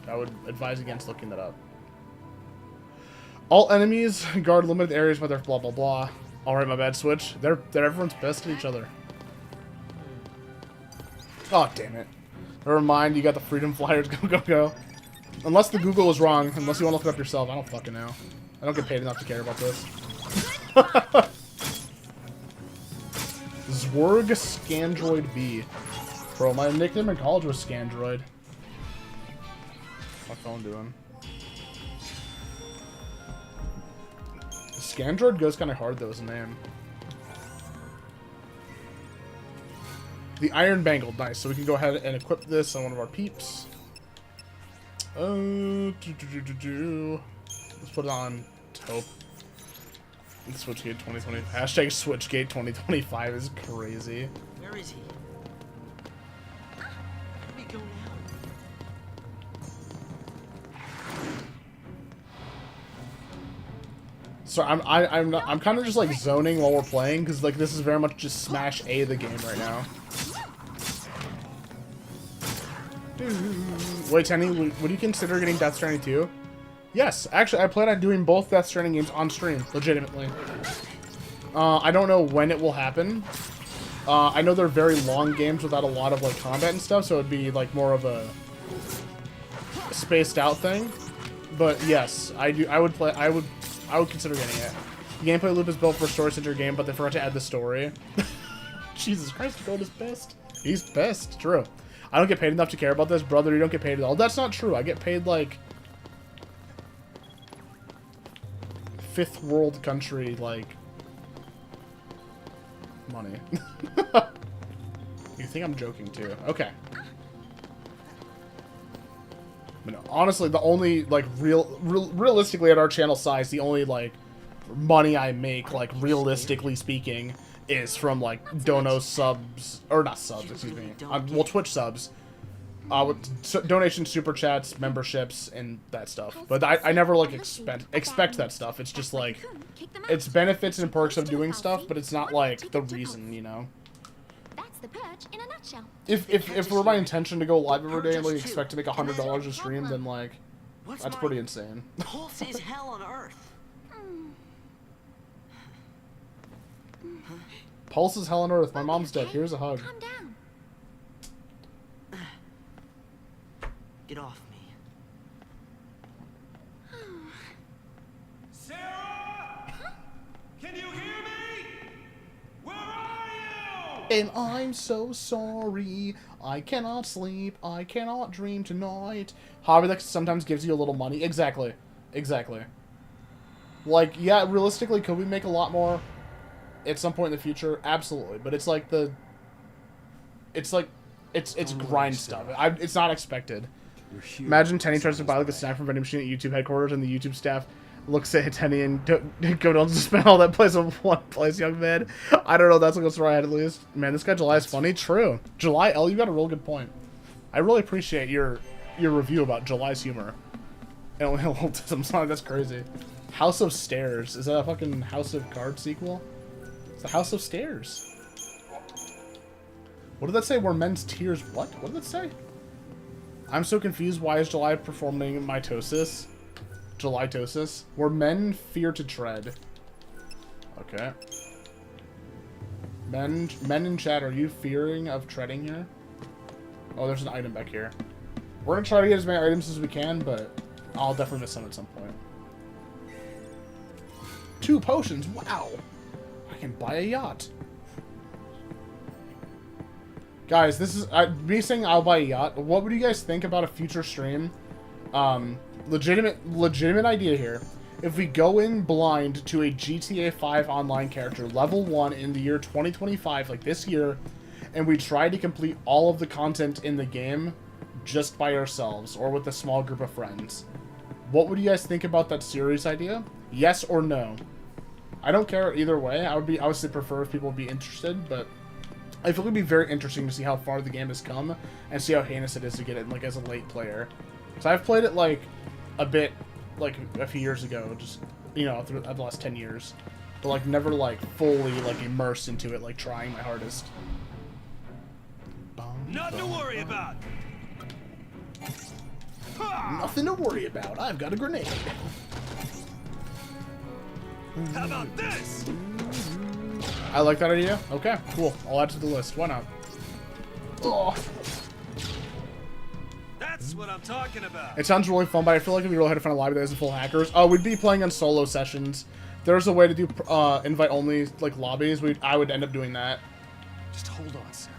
I would advise against looking that up. All enemies guard limited areas by their blah blah blah. All right, my bad. Switch. They're everyone's best at each other. Oh damn it! Never mind. You got the freedom flyers. Go go go. Unless the Google is wrong. Unless you want to look it up yourself. I don't fucking know. I don't get paid enough to care about this. Zwerg Scandroid B. Bro, my nickname in college was Scandroid. What's my phone doing? Scandroid goes kind of hard though as a name. The Iron Bangle, nice. So we can go ahead and equip this on one of our peeps. Let's put it on taupe. Switchgate 2020. Hashtag Switchgate 2025 is crazy. Where is he? Where do we go now? So I'm kind of just like zoning while we're playing because like this is very much just Smash A the game right now. Wait, Tenny, would you consider getting Death Stranding 2? Yes, actually, I plan on doing both Death Stranding games on stream, legitimately. I don't know when it will happen. I know they're very long games without a lot of like combat and stuff, so it'd be like more of a spaced out thing. But yes, I would consider getting it. The gameplay loop is built for a story-centered game, but they forgot to add the story. Jesus Christ, Gold is best. He's best, true. I don't get paid enough to care about this, brother. You don't get paid at all. That's not true. I get paid like fifth world country like money. You think I'm joking too? Okay. But no, honestly, the only like realistically at our channel size, the only like money I make, like realistically speaking, is from like dono subs, or not subs, excuse me. Well, Twitch subs, with donations, super chats, memberships, and that stuff. But I never like expect that stuff. It's just like it's benefits and perks of doing stuff, but it's not like the reason, you know. That's the purge in a nutshell. If it were my intention to go live every day and like expect to make $100 a stream, then like that's pretty insane. Pulse is hell on earth. Pulse is hell on earth. My mom's dead. Here's a hug. Calm down. Get off me. Sarah! Can you hear me? Where are you? And I'm so sorry. I cannot sleep. I cannot dream tonight. Hobby that sometimes gives you a little money. Exactly. Exactly. Like, yeah, realistically, could we make a lot more at some point in the future? Absolutely. But it's like it's grind stuff. It's not expected. Imagine Tenny tries to buy like a snack from vending machine at YouTube headquarters, and the YouTube staff looks at Tenny and go, "Don't spend all that place on one place, young man." I don't know. That's like what's right at least. Man, this guy July is funny. True. July L, you got a real good point. I really appreciate your review about July's humor. And only a little song. That's crazy. House of Stairs. Is that a fucking House of Cards sequel? It's the House of Stairs. What did that say? Were men's tears? What? What did that say? I'm so confused. Why is July performing mitosis? Julytosis. Where men fear to tread. Okay. Men in chat, are you fearing of treading here? Oh, there's an item back here. We're gonna try to get as many items as we can, but I'll definitely miss some at some point. 2 potions. Wow. I can buy a yacht. Guys, this is me saying I'll buy a yacht. What would you guys think about a future stream? Legitimate idea here. If we go in blind to a GTA 5 online character, level 1 in the year 2025, like this year, and we try to complete all of the content in the game just by ourselves or with a small group of friends. What would you guys think about that series idea? Yes or no? I don't care either way. I would obviously prefer if people would be interested, but I feel it would be very interesting to see how far the game has come and see how heinous it is to get it like as a late player. So I've played it like a bit like a few years ago, just through the last 10 years, but like never like fully like immersed into it, like trying my hardest. Nothing to worry about. Nothing to worry about. I've got a grenade. How about this? I like that idea. Okay, cool. I'll add to the list. Why not? Oh. That's what I'm talking about. It sounds really fun, but I feel like if we really had to find a lobby that isn't full hackers, we'd be playing on solo sessions. There's a way to do invite only like lobbies. I would end up doing that. Just hold on, Sarah.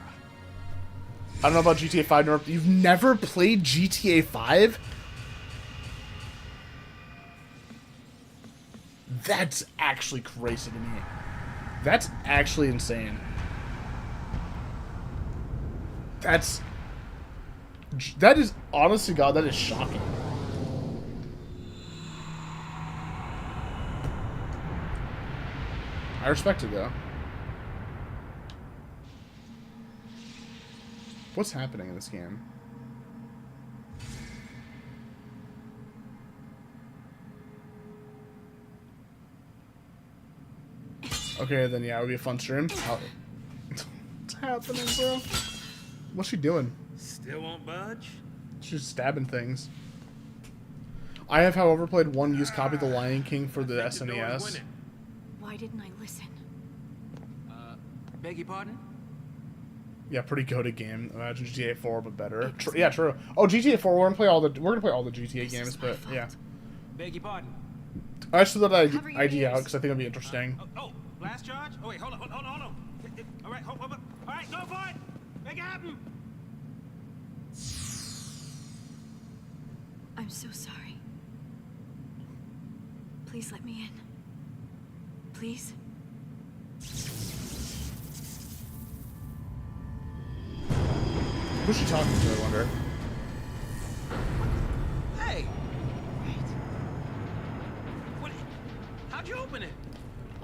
I don't know about GTA 5. Nerf. You've never played GTA 5? That's actually crazy to me. That's actually insane. That is, honest to God, that is shocking. I respect it, though. What's happening in this game? Okay, then yeah, it would be a fun stream. What's happening, bro? What's she doing? Still won't budge? She's stabbing things. I have, however, played one used copy of The Lion King for the SNES. Why didn't I listen? Beg your pardon? Yeah, pretty goated game. Imagine GTA 4, but better. Yeah, true. Oh, GTA 4. We're gonna play all the GTA games, but yeah. Beg your pardon. I just thought that idea out because I think it'd be interesting. Blast charge? Oh wait, hold on. All right, hold on. All right, go for it. Make it happen. I'm so sorry. Please let me in. Please? Who's she talking to, I wonder? Hey! What? How'd you open it?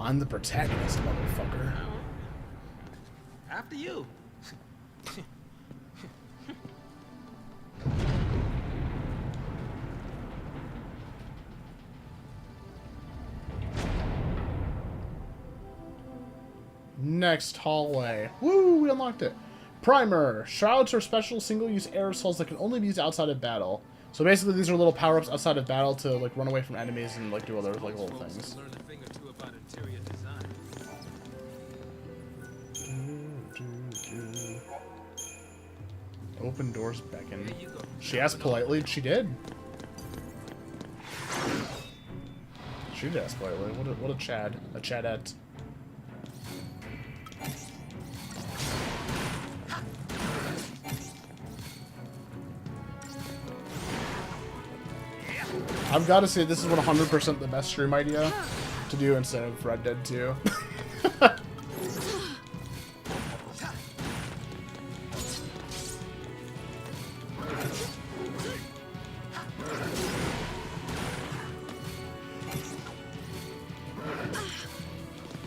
I'm the protagonist, motherfucker. After you. Next hallway. Woo, we unlocked it. Primer. Shrouds are special single-use aerosols that can only be used outside of battle. So basically these are little power-ups outside of battle to like run away from enemies and like do other like little things. Learn a thing or two about interior design. Open doors beckon. She asked politely. She did. She did ask politely. What a Chad. A Chadette. I've got to say, this is 100% the best stream idea to do instead of Red Dead 2.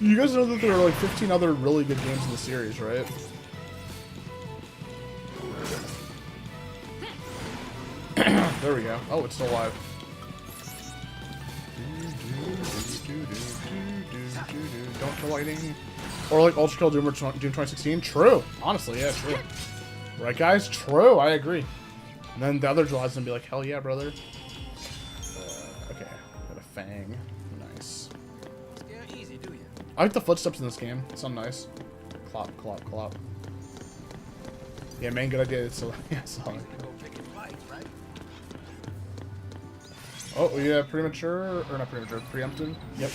You guys know that there are like 15 other really good games in the series, right? There we go. Oh, it's still alive. Don't kill lightning. Or like Ultra Kill Doom or Doom 2016. True. Honestly, yeah, true. Right, guys? True. I agree. And then the other July's gonna be like, hell yeah, brother. Okay. Got a Fang. Nice. Yeah, easy, do you? I like the footsteps in this game. It sound nice. Clop, clop, clop. Yeah, man, good idea. It's so, yeah, solid. Oh, yeah, premature, or not premature, preemptive. Yep.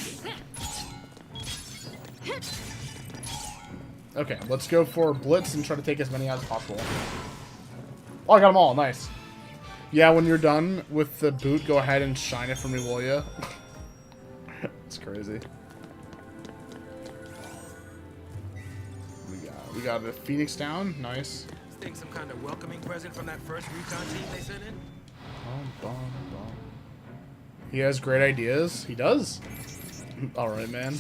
Okay, let's go for Blitz and try to take as many out as possible. Oh, I got them all. Nice. Yeah, when you're done with the boot, go ahead and shine it for me, will ya? It's crazy. We got the Phoenix down. Nice. Think some kind of welcoming present from that first recon team they sent in? He has great ideas. He does. Alright, man.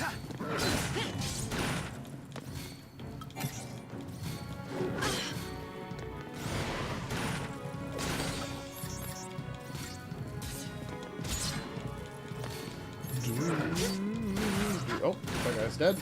Oh, that guy's dead.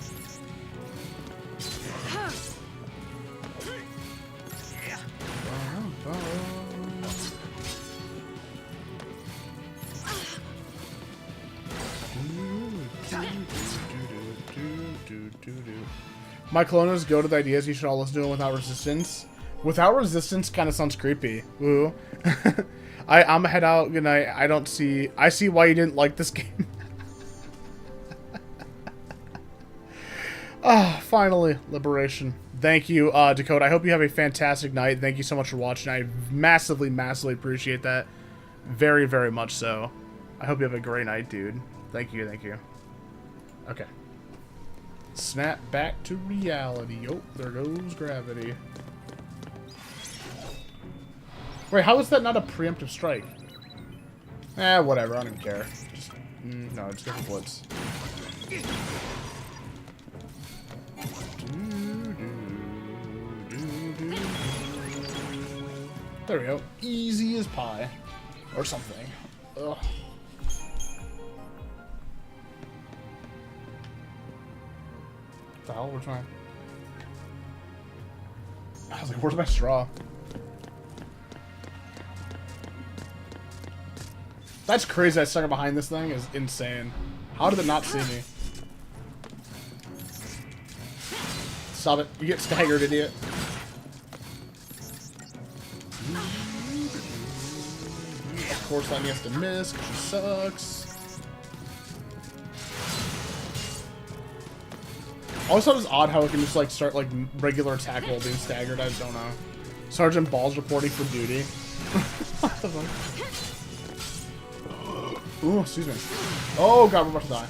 My clones go to the ideas you should all listen to them without resistance. Without resistance kind of sounds creepy. Woo. I'm gonna head out. Good night. I see why you didn't like this game. Ah, finally. Liberation. Thank you, Dakota. I hope you have a fantastic night. Thank you so much for watching. I massively, massively appreciate that. Very, very much so. I hope you have a great night, dude. Thank you, thank you. Okay. Snap back to reality. Oh, there goes gravity. Wait, how is that not a preemptive strike? Eh, whatever. I don't even care. Just, no, just go for Blitz. There we go. Easy as pie. Or something. Ugh. What the hell? Where's my... I was like, where's my straw? That's crazy. I stuck behind this thing is insane. How did it not see me? Stop it. You get staggered, idiot. Of course, Lightning has to miss because she sucks. I always thought it was odd how it can just like start like regular attack while being staggered. I don't know. Sergeant Ball's reporting for duty. What the fuck? Ooh, excuse me. Oh god, we're about to die.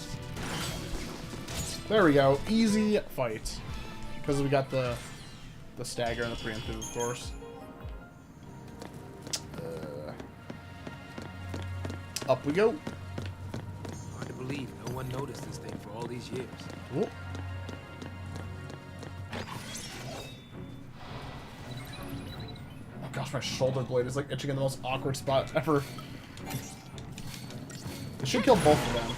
There we go. Easy fight. Because we got the stagger and the preemptive, of course. Up we go. Hard to believe no one noticed this thing for all these years. Whoop. Oh gosh, my shoulder blade is like itching in the most awkward spot ever. It should kill both of them.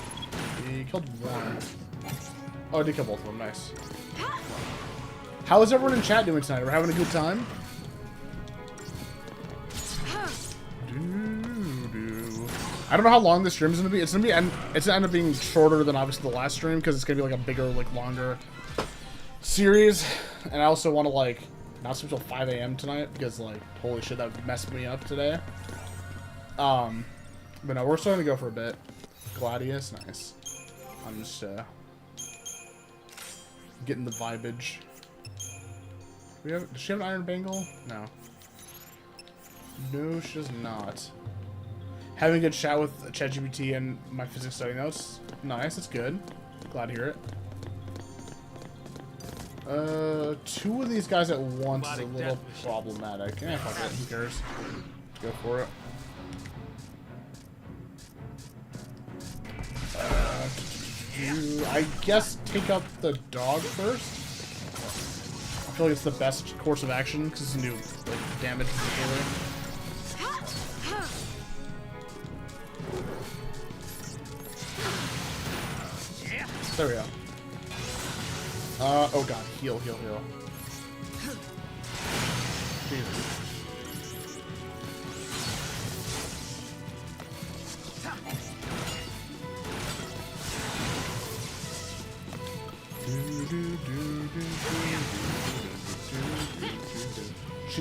He killed one. Oh, I did kill both of them. Nice. How is everyone in chat doing tonight? We're having a good time? I don't know how long this stream is gonna be. It's gonna end up being shorter than obviously the last stream because it's gonna be like a bigger, like longer series. And I also want to like not sleep till 5 AM tonight because like holy shit, that messed me up today. But no, we're starting to go for a bit. Gladius, nice. I'm just getting the vibage. Does she have an iron bangle? No. No, she does not. Having a good chat with ChatGPT and my physics study notes. Nice, that's good. Glad to hear it. Two of these guys at once is a little problematic. Eh, fuck it, who cares? Go for it. I guess take out the dog first. I feel like it's the best course of action because it's a new like, damage killer. There we go. Oh god, heal, heal, heal.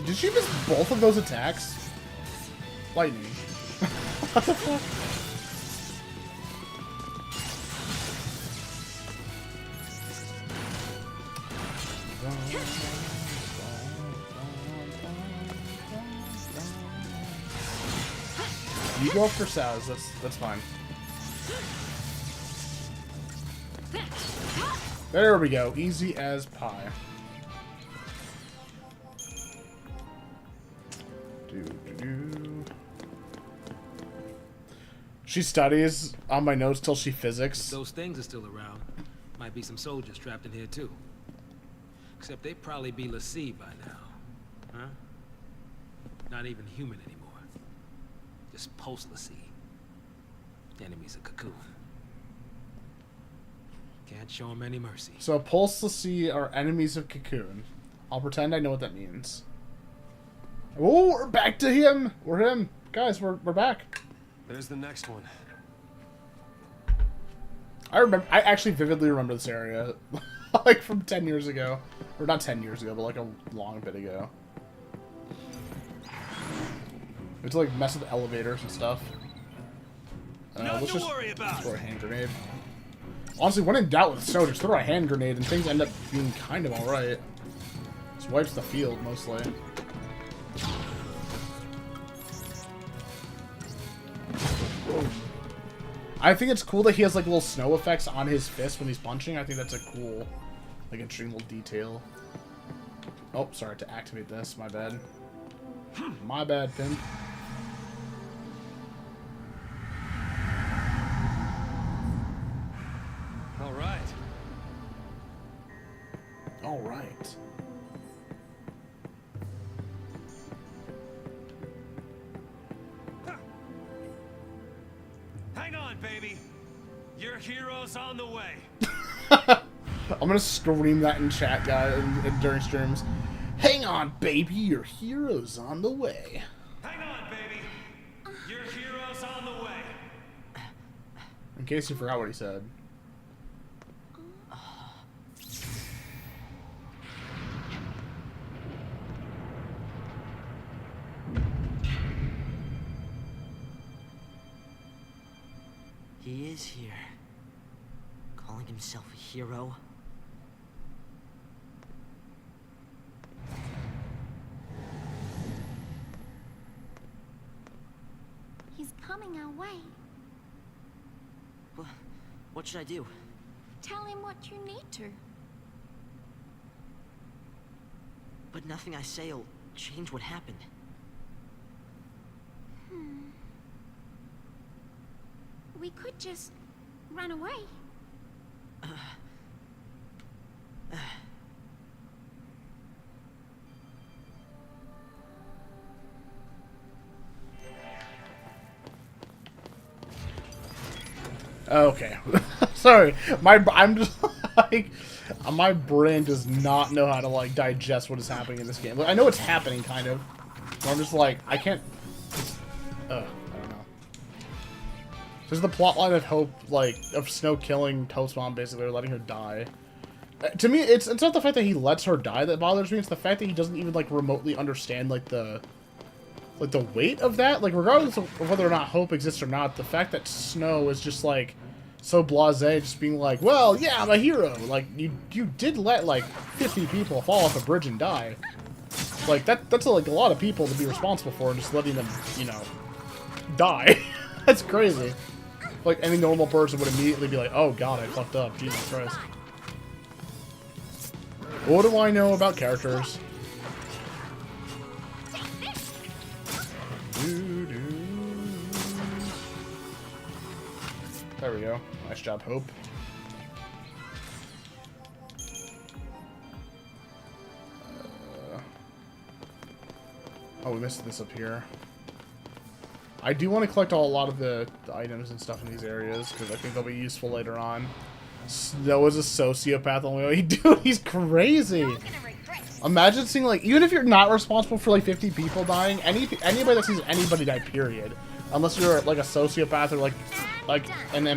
Did she miss both of those attacks? Lightning. What the fuck? You go after Saz, that's fine. There we go, easy as pie. She studies on my notes till she physics. If those things are still around, might be some soldiers trapped in here too. Except they'd probably be l'Cie by now. Huh? Not even human anymore. Just post-l'Cie. Enemies of Cocoon. Can't show them any mercy. So post-l'Cie are enemies of Cocoon. I'll pretend I know what that means. Oh, we're back to him! We're him! Guys, we're back. There's the next one. I actually vividly remember this area. Like from 10 years ago. Or not 10 years ago, but like a long bit ago. It's like mess with elevators and stuff. Let's just throw a hand grenade. Honestly, when in doubt with snow, just throw a hand grenade and things end up being kind of alright. Just wipes the field mostly. I think it's cool that he has like little snow effects on his fist when he's punching. I think that's a cool, like, interesting little detail. Oh, sorry, to activate this. My bad. My bad, Pin. All right. All right. Hang on, baby. Your hero's on the way. I'm gonna scream that in chat, guys, during streams. Hang on, baby, your hero's on the way. Hang on, baby. Your hero's on the way. In case you forgot what he said. He is here. Calling himself a hero. He's coming our way. What should I do? Tell him what you need to. But nothing I say will change what happened. We could just run away. Okay. Sorry. I'm just like, my brain does not know how to like digest what is happening in this game. Like, I know it's happening kind of. But I'm just like, I can't. I don't know. There's the plotline of Hope, like, of Snow killing Toast Mom, basically, or letting her die. To me, it's not the fact that he lets her die that bothers me. It's the fact that he doesn't even like remotely understand like the weight of that. Like, regardless of whether or not Hope exists or not, the fact that Snow is just like so blasé, just being like, well, yeah, I'm a hero. Like, you did let like 50 people fall off a bridge and die. Like, that's like a lot of people to be responsible for, and just letting them, you know, die. That's crazy. Like, any normal person would immediately be like, oh god, I fucked up. Jesus Christ. What do I know about characters? There we go. Nice job, Hope. Oh, we missed this up here. I do want to collect a lot of the items and stuff in these areas, because I think they'll be useful later on. Snow is a sociopath on the way. Dude, he's crazy. Imagine seeing, like, even if you're not responsible for, like, 50 people dying, anybody that sees anybody die, period. Unless you're, like, a sociopath or, like an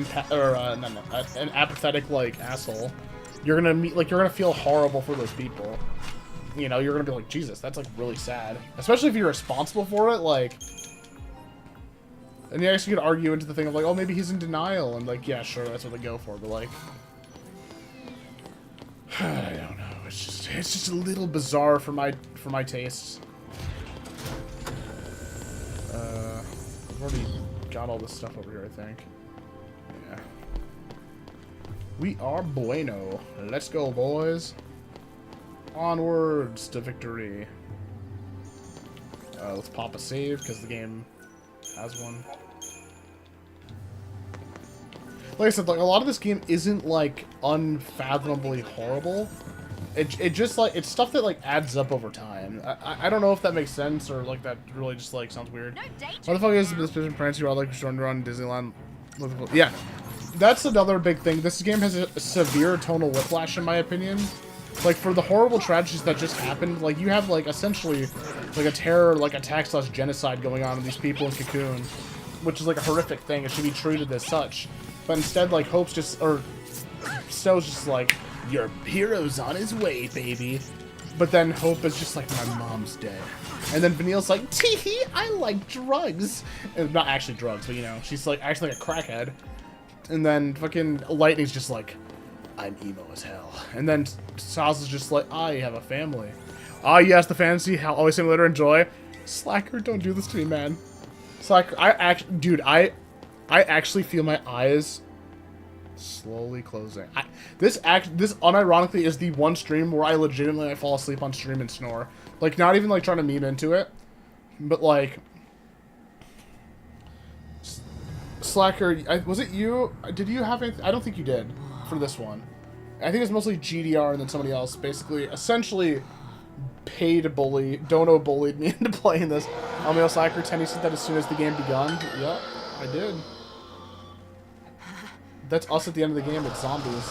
apathetic, like, asshole. You're gonna feel horrible for those people. You know, you're gonna be like, Jesus, that's, like, really sad. Especially if you're responsible for it, like... And you actually could argue into the thing of, like, oh, maybe he's in denial. And, like, yeah, sure, that's what they go for. But, like... I don't know. It's just a little bizarre for my tastes. I've already got all this stuff over here, I think. Yeah. We are bueno. Let's go, boys. Onwards to victory. Let's pop a save, because the game has one. Like I said, like, a lot of this game isn't, like, unfathomably horrible. It just, like, it's stuff that, like, adds up over time. I don't know if that makes sense, or, like, that really just, like, sounds weird. What the fuck is this Vision Prancy Wild like Run Run Disneyland? Yeah. That's another big thing. This game has a severe tonal whiplash, in my opinion. Like, for the horrible tragedies that just happened, like, you have, like, essentially, like, a terror, like, attack/genocide going on with these people in Cocoon, which is, like, a horrific thing. It should be treated as such. But instead, like, Snow's just like, your hero's on his way, baby. But then Hope is just like, my mom's dead. And then Vanille's like, tee-hee, I like drugs. And not actually drugs, but, you know, she's, like, actually like a crackhead. And then fucking Lightning's just like, I'm emo as hell. And then Saz is just like, I have a family. Ah, yes, the fantasy, how always simulator enjoy. Slacker, don't do this to me, man. Slacker, I actually feel my eyes slowly closing. This unironically is the one stream where I legitimately fall asleep on stream and snore. Like, not even, like, trying to meme into it. But, like... Slacker, was it you? Did you have anything? I don't think you did for this one. I think it's mostly GDR and then somebody else basically, essentially, paid bully, Dono bullied me into playing this. Almeo Slacker, Tenny said that as soon as the game begun. Yep, I did. That's us at the end of the game. It's zombies.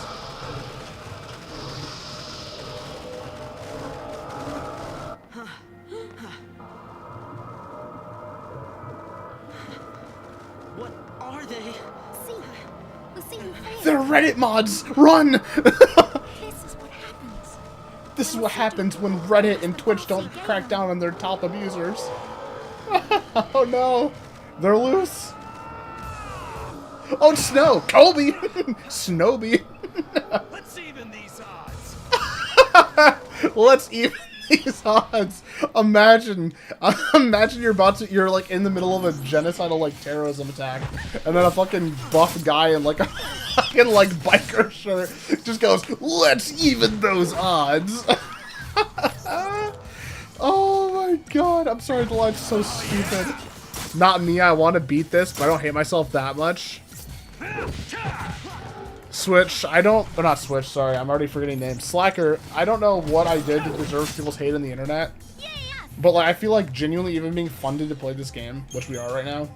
What are they? See, we'll see you fail. They're Reddit mods! Run! This is what happens. This is what happens when Reddit and Twitch don't crack down on their top abusers. Oh no! They're loose! Oh, Snow! Colby! Snowby! Let's even these odds. Let's even these odds. Imagine you're like in the middle of a genocidal like terrorism attack, and then a fucking buff guy in like a fucking like biker shirt just goes, "Let's even those odds." Oh my god! I'm sorry, the line's so stupid. Not me. I want to beat this, but I don't hate myself that much. Switch, I don't... Or not Switch, sorry. I'm already forgetting names. Slacker, I don't know what I did to deserve people's hate on the internet. But, like, I feel like genuinely even being funded to play this game, which we are right now,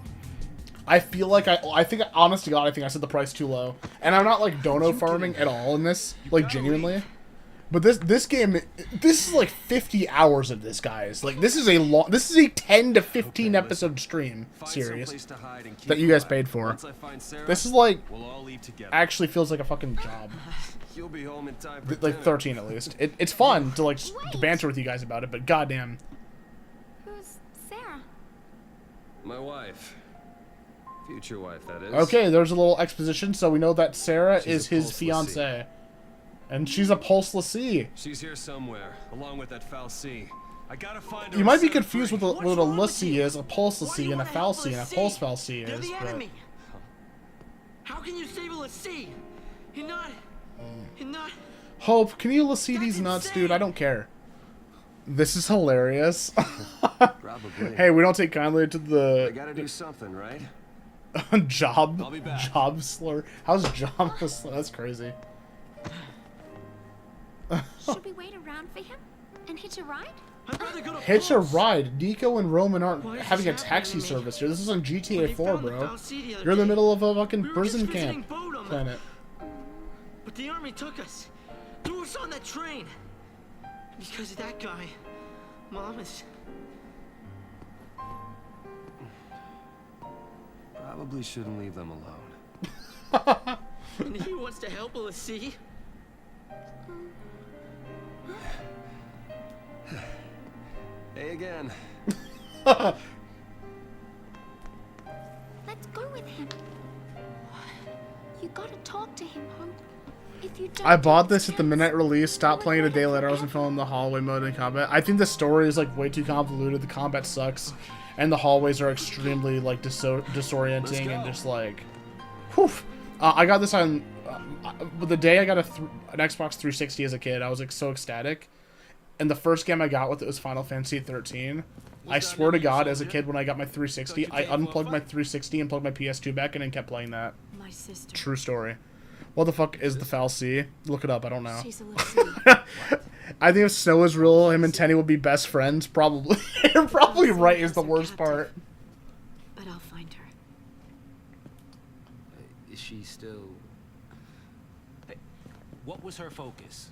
I feel like I think, honest to God, I think I set the price too low. And I'm not, like, dono farming at all in this. Like, genuinely. But this game, this is like 50 hours of this, guys. Like, this is a 10 to 15 episode stream series that you guys paid for. This is like, actually feels like a fucking job. You'll be home in time for like 13 at least. It's fun to like to banter with you guys about it, but goddamn. Who's Sarah? My wife. Future wife, that is. Okay, there's a little exposition, so we know that Sarah is his fiancée. And she's a pulseless C. She's here somewhere, along with that foul C. I gotta find her. You might be confused with what a Lucy is, a pulseless C, and a foul C, and a pulse foul C is. They're the but... enemy. How can you save a Lassie? You're not. Hope, can you see these nuts, dude? I don't care. This is hilarious. Probably. Hey, we don't take kindly to the. I gotta do something, right? job slur. How's job a slur? That's crazy. Should we wait around for him and hitch a ride? I'd rather go to Hitch a Pulse. ride. Nico and Roman aren't Why is having a this taxi happening to me? service here. This is on When GTA they 4, found the bro. Fal'Cie the other You're in the day, middle of a fucking we were prison just visiting camp Bodom, planet. But the army took us. Threw us on that train. Because of that guy, Mom is... Probably shouldn't leave them alone. And he wants to help LaCie. Hey again. Let's go with him. You gotta talk to him, Hope. If you don't I bought do this at the midnight release. Stopped playing a day later. I wasn't feeling the hallway mode in combat. I think the story is like way too convoluted. The combat sucks, and the hallways are extremely like disorienting and just like, whew. I got this on the day I got an Xbox 360 as a kid. I was like so ecstatic, and the first game I got with it was Final Fantasy XIII. I swear to God, as a kid, when I got my 360, I unplugged my 360 and plugged my PS2 back in and kept playing that. My sister. True story. What the fuck is the Fal'Cie? Look it up. I don't know. She's a LaCie. I think if Snow is real, him and Tenny would be best friends. Probably. You're probably right. Is the worst part. But I'll find her. Is she still... Hey, what was her focus?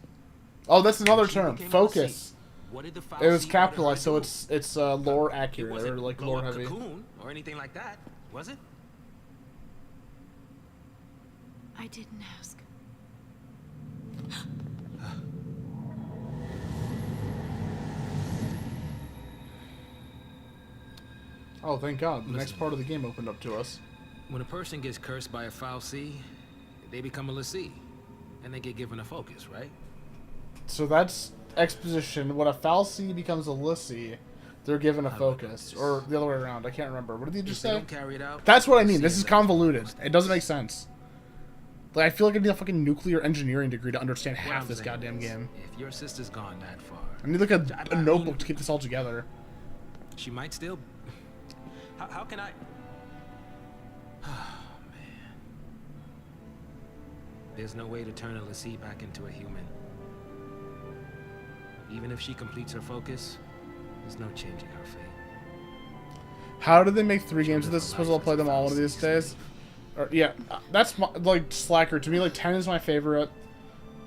Oh, that's another She term. became a Focus. LaCie. What did the It was Fal'Cie capitalized, order her so to it's lore do? It accurate or wasn't like blow lore up heavy. Cocoon or anything like that, was it? I didn't ask. Oh, thank God. The next part of the game opened up to us. When a person gets cursed by a Fal'Cie, they become a LaCie, and they get given a focus, right? So that's exposition. When a Fal'Cie becomes a LaCie, they're given a focus. Or the other way around. I can't remember. What did he just If they say? don't carry it out, That's what I mean. LaCie This is is convoluted. It doesn't make sense. Like, I feel like I need a fucking nuclear engineering degree to understand What half I'm this saying goddamn is, game. If your sister's gone that far, I need like a notebook to keep this all together. she might still... How can I... Oh, man. There's no way to turn a LaCie back into a human. Even if she completes her focus, there's no changing her fate. How did they make 3 games of this? I suppose I'll play them all one of these days. Or, yeah, that's like Slacker. To me, like 10 is my favorite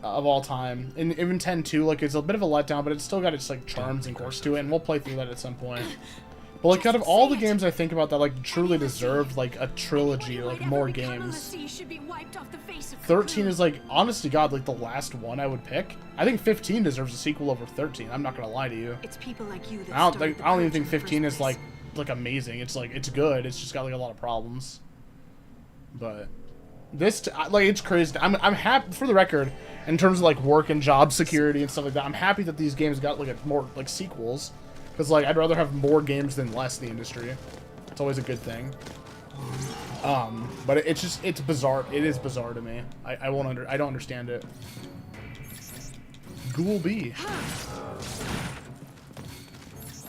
of all time, and even 10 too. Like it's a bit of a letdown, but it's still got its like charms and quirks to it, and we'll play through that at some point. But like out of all the games I think about that like truly deserved like a trilogy, like more games, 13 is like honest to God like the last one I would pick. I think 15 deserves a sequel over 13. I'm not gonna lie to you. It's people like you that I don't started think I don't even think the purge in 15 the is first like amazing. It's like it's good. It's just got like a lot of problems. But this like it's crazy. I'm happy for the record in terms of like work and job security and stuff like that. I'm happy that these games got like more like sequels because like I'd rather have more games than less in the industry. It's always a good thing. But it's bizarre. It is bizarre to me. I don't understand it. Ghoul B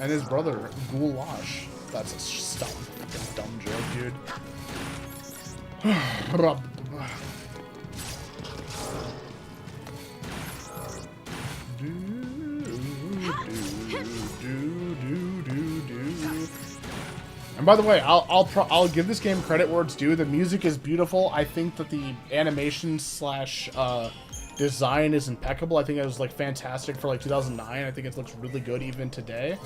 and his brother Goulash. That's a dumb joke, dude. And by the way, I'll give this game credit where it's due. The music is beautiful. I think that the animation slash design is impeccable. I think it was like fantastic for like 2009. I think it looks really good even today.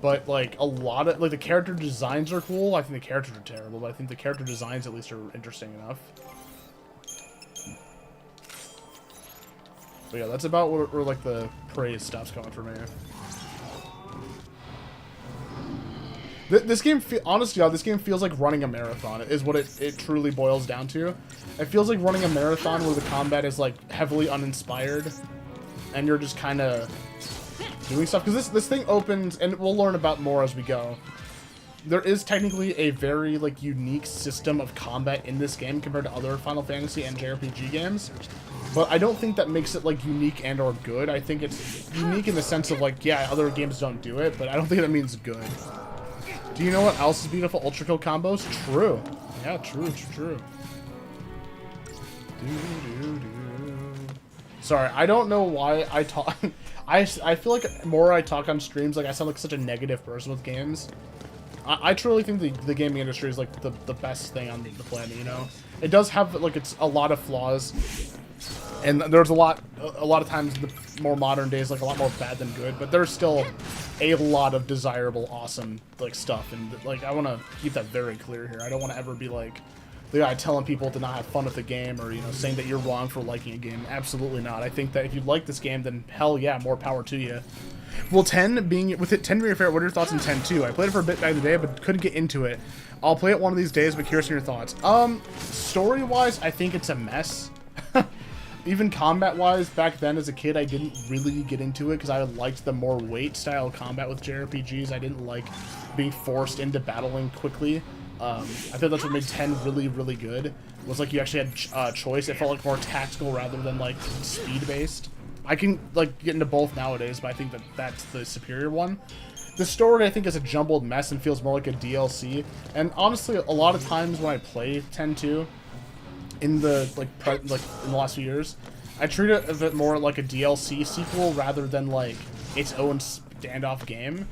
But like a lot of like the character designs are cool. I think the characters are terrible, but I think the character designs at least are interesting enough. But yeah, that's about where like the praise stuff's coming for me. This game, honestly, this game feels like running a marathon. Is what it truly boils down to. It feels like running a marathon where the combat is like heavily uninspired, and you're just kind of doing stuff. Because this thing opens, and we'll learn about more as we go. There is technically a very like unique system of combat in this game compared to other Final Fantasy and JRPG games. But I don't think that makes it like unique and or good. I think it's unique in the sense of like, yeah, other games don't do it, but I don't think that means good. Do you know what else is beautiful? Ultra kill combos? True. Yeah, true. Sorry, I don't know why I talk. I feel like the more I talk on streams, like I sound like such a negative person with games. I truly think the gaming industry is like the best thing on the planet, you know? It does have like it's a lot of flaws, and there's a lot of times in the more modern days like a lot more bad than good, but there's still a lot of desirable, awesome like stuff, and like I want to keep that very clear here. I don't want to ever be like the guy telling people to not have fun with the game, or, you know, saying that you're wrong for liking a game. Absolutely not. I think that if you like this game, then hell yeah, more power to you. Well, 10 being your favorite, what are your thoughts on 10 too? I played it for a bit back in the day, but couldn't get into it. I'll play it one of these days, but curious on your thoughts. Story-wise, I think it's a mess. Even combat-wise, back then as a kid, I didn't really get into it because I liked the more weight-style combat with JRPGs. I didn't like being forced into battling quickly. I think that's what made 10 really, really good. Was like you actually had choice. It felt like more tactical rather than like speed-based. I can like get into both nowadays, but I think that that's the superior one. The story I think is a jumbled mess and feels more like a DLC. And honestly, a lot of times when I play 10-2 in the in the last few years, I treat it a bit more like a DLC sequel rather than like its own standoff game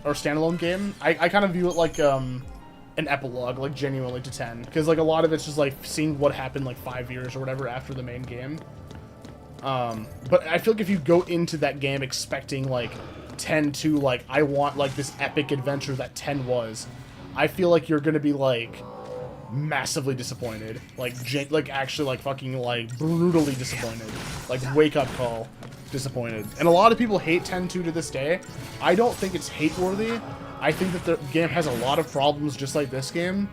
or standalone game. I kind of view it like an epilogue, like genuinely to 10, because like a lot of it's just like seeing what happened like 5 years or whatever after the main game. But I feel like if you go into that game expecting like 10 to like I want like this epic adventure that 10 was, I feel like you're gonna be like massively disappointed, like actually like fucking like brutally disappointed, like wake up call disappointed. And a lot of people hate 10-2 to this day. I don't think it's hate worthy. I think that the game has a lot of problems just like this game.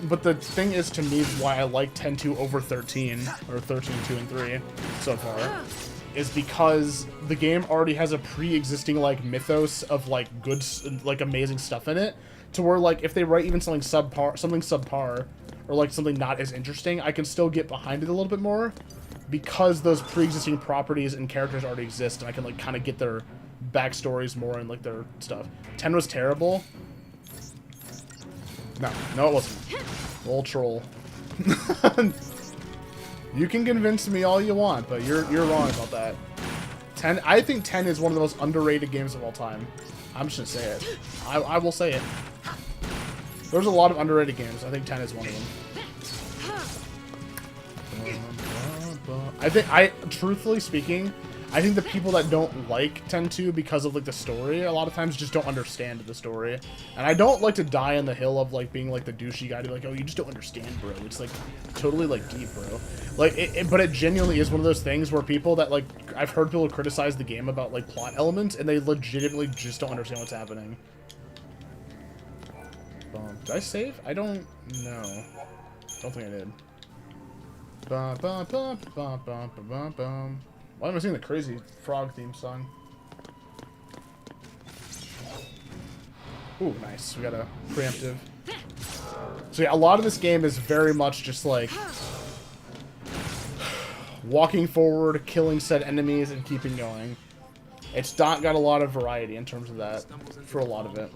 But the thing is, to me, why I like 10-2 over 13, or 13-2 and 3 so far, is because the game already has a pre-existing, like, mythos of, like, good, like, amazing stuff in it, to where, like, if they write even something subpar, or, like, something not as interesting, I can still get behind it a little bit more, because those pre-existing properties and characters already exist, and I can, like, kind of get their backstories more and, like, their stuff. 10 was terrible. No, it wasn't. Old troll. You can convince me all you want, but you're wrong about that. 10. I think 10 is one of the most underrated games of all time. I'm just gonna say it. I will say it. There's a lot of underrated games. I think 10 is one of them. Truthfully speaking, I think the people that don't like 10-2 because of like the story a lot of times just don't understand the story. And I don't like to die on the hill of like being like the douchey guy to be like, oh, you just don't understand, bro. It's like totally like deep, bro. Like but it genuinely is one of those things where people that like, I've heard people criticize the game about like plot elements and they legitimately just don't understand what's happening. Did I save? I don't know. Don't think I did. Why am I singing the crazy frog theme song? Ooh, nice. We got a preemptive. So yeah, a lot of this game is very much just like walking forward, killing said enemies, and keeping going. It's not got a lot of variety in terms of that for a lot of it.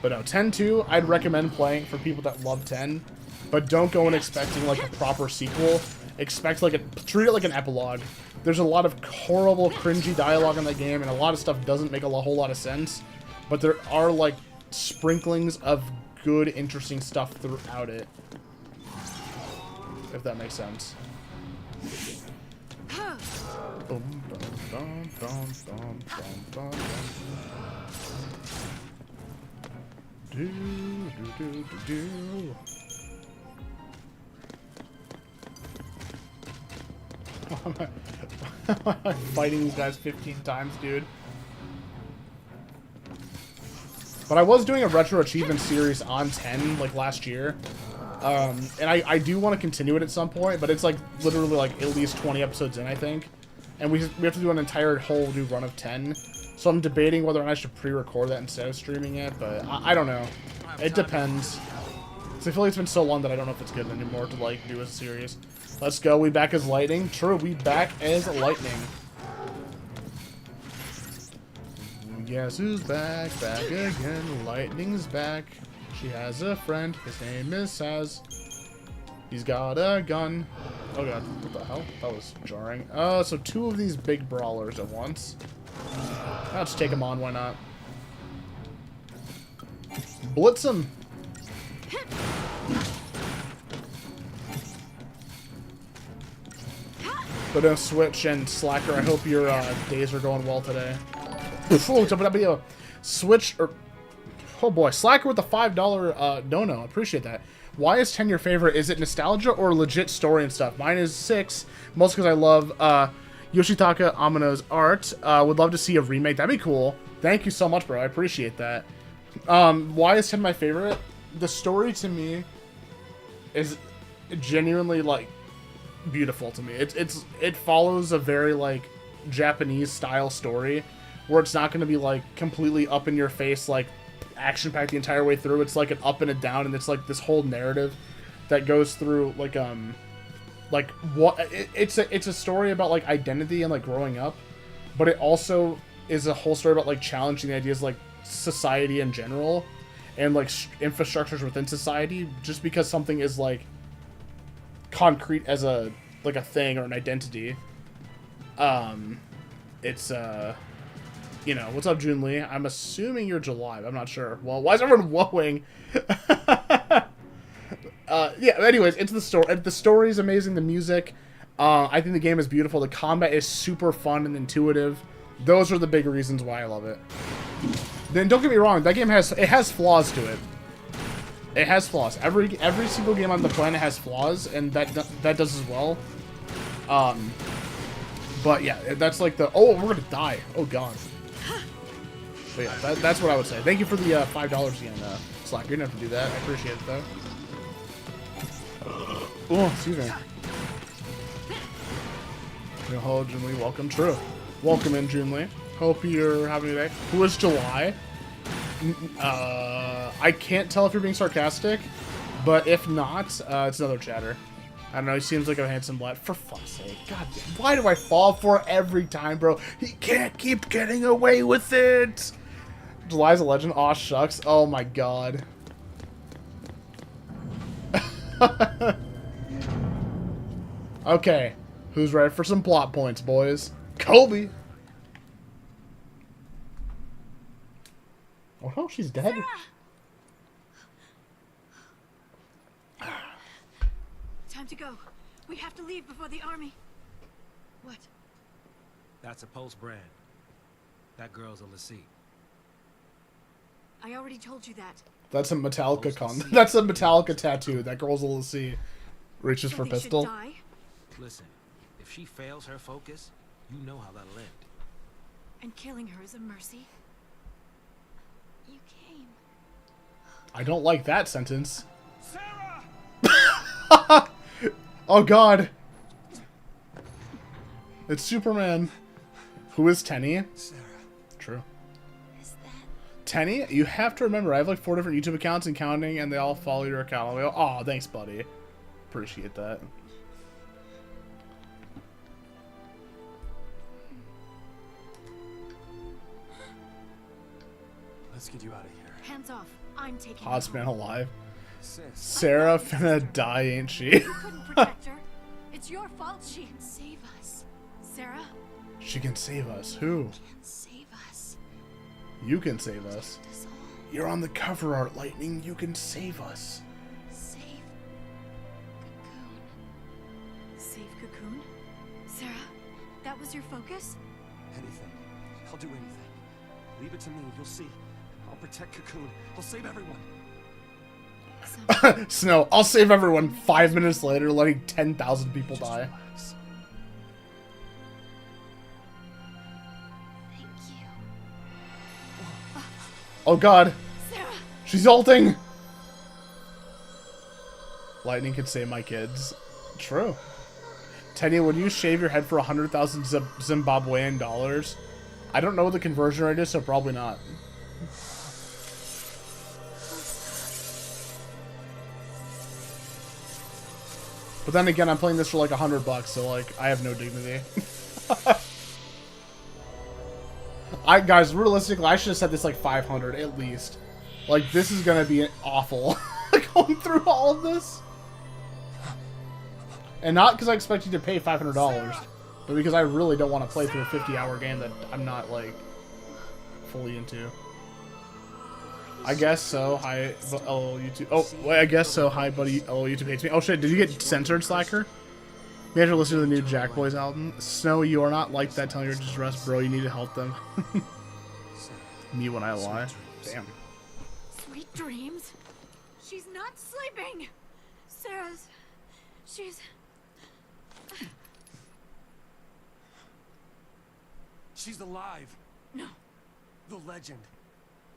But no, 10-2, I'd recommend playing for people that love 10, but don't go in expecting like a proper sequel. Expect like treat it like an epilogue. There's a lot of horrible, cringy dialogue in that game, and a lot of stuff doesn't make a whole lot of sense. But there are like sprinklings of good, interesting stuff throughout it. If that makes sense. Fighting these guys 15 times, dude. But I was doing a retro achievement series on 10 like last year, and I do want to continue it at some point, but it's like literally like at least 20 episodes in, I think, and we have to do an entire whole new run of 10. So I'm debating whether or not I should pre-record that instead of streaming it, but I don't know. It depends. So I feel like it's been so long that I don't know if it's good anymore to like do a series. Let's go. We back as Lightning. True, we back as Lightning. Guess who's back? Back again. Lightning's back. She has a friend. His name is Saz. He's got a gun. Oh god, what the hell? That was jarring. So 2 of these big brawlers at once. Let's take them on, why not? Blitz him! But no, Switch and Slacker, I hope your days are going well today. Oh, Switch, or... Oh boy, Slacker with the $5 no-no. Appreciate that. Why is 10 your favorite? Is it nostalgia or legit story and stuff? Mine is 6, mostly because I love Yoshitaka Amano's art. Would love to see a remake. That'd be cool. Thank you so much, bro. I appreciate that. Why is 10 my favorite? The story to me is genuinely, like, beautiful to me. It follows a very, like, Japanese style story where it's not going to be, like, completely up in your face, like, action-packed the entire way through. It's like an up and a down, and it's like this whole narrative that goes through, like what it's a story about, like, identity and, like, growing up, but it also is a whole story about, like, challenging the ideas, like, society in general and, like, infrastructures within society. Just because something is, like, concrete as a, like, a thing or an identity, it's you know, what's up, Jun Lee? I'm assuming you're July, but I'm not sure. Well, why is everyone whoaing? Yeah, anyways, it's the story. The story is amazing. The music, I think the game is beautiful. The combat is super fun and intuitive. Those are the big reasons why I love it. Then don't get me wrong, that game has flaws to it. It has flaws. Every single game on the planet has flaws, and that does as well. But yeah, that's like the... Oh, we're gonna die. Oh god. But yeah, that's what I would say. Thank you for the $5 again, Slack. You didn't have to do that. I appreciate it, though. Oh, excuse me. Hello, Jun Lee. Welcome. True. Welcome in, Jun Lee. Hope you're having a day. Who is July? I can't tell if you're being sarcastic, but if not, it's another chatter. I don't know, he seems like a handsome lad. For fuck's sake. God damn. Why do I fall for it every time, bro? He can't keep getting away with it! July's a legend. Aw, shucks. Oh my god. Okay. Who's ready for some plot points, boys? Kobe! Oh no, she's dead. Time to go. We have to leave before the army. What? That's a Pulse brand. That girl's a Lassie. I already told you that. That's a Metallica That's a Metallica tattoo. That girl's a Lassie. Reaches for Something pistol. should die? Listen, if she fails her focus, you know how that'll end. And killing her is a mercy? You came. I don't like that sentence. Sarah! Oh god. It's Superman. Who is Tenny? Sarah. True. Is that... Tenny, you have to remember, I have like 4 different YouTube accounts and counting, and they all follow your account. They go, aw, thanks, buddy. Appreciate that. Let's get you out of here. Hands off. I'm taking Hottest you man home. alive. Sis. Sarah finna die, ain't she? You couldn't protect her. It's your fault she can Save us. Sarah? She can save us. Who? Can save us. You can save us. Protect us all. You're on the cover art, Lightning. You can save us. Save Cocoon. Save Cocoon? Sarah? That was your focus? Anything. I'll do anything. Leave it to me. You'll see. I'll protect Cocoon. I'll save everyone. Snow, I'll save everyone 5 minutes later, letting 10,000 people die. Relax. Thank you. Oh god. Sarah! She's ulting! Lightning can save my kids. True. Tenny, would you shave your head for 100,000 Zimbabwean dollars? I don't know what the conversion rate is, so probably not. But then again, I'm playing this for like $100, so like, I have no dignity. Guys, realistically, I should have said this like 500 at least. Like, this is gonna be awful. Going through all of this. And not because I expect you to pay $500, but because I really don't want to play through a 50-hour game that I'm not, like, fully into. I guess so. Hi, LOL YouTube. Oh, wait, I guess so. Hi, buddy. LOL YouTube hates me. Oh, shit. Did you get censored, Slacker? You have to listen to the new Jack Boys album. Snow, you are not like that. Telling your distress, bro. You need to help them. Me when I lie. Damn. Sweet dreams. She's not sleeping. She's... She's alive. No. The legend.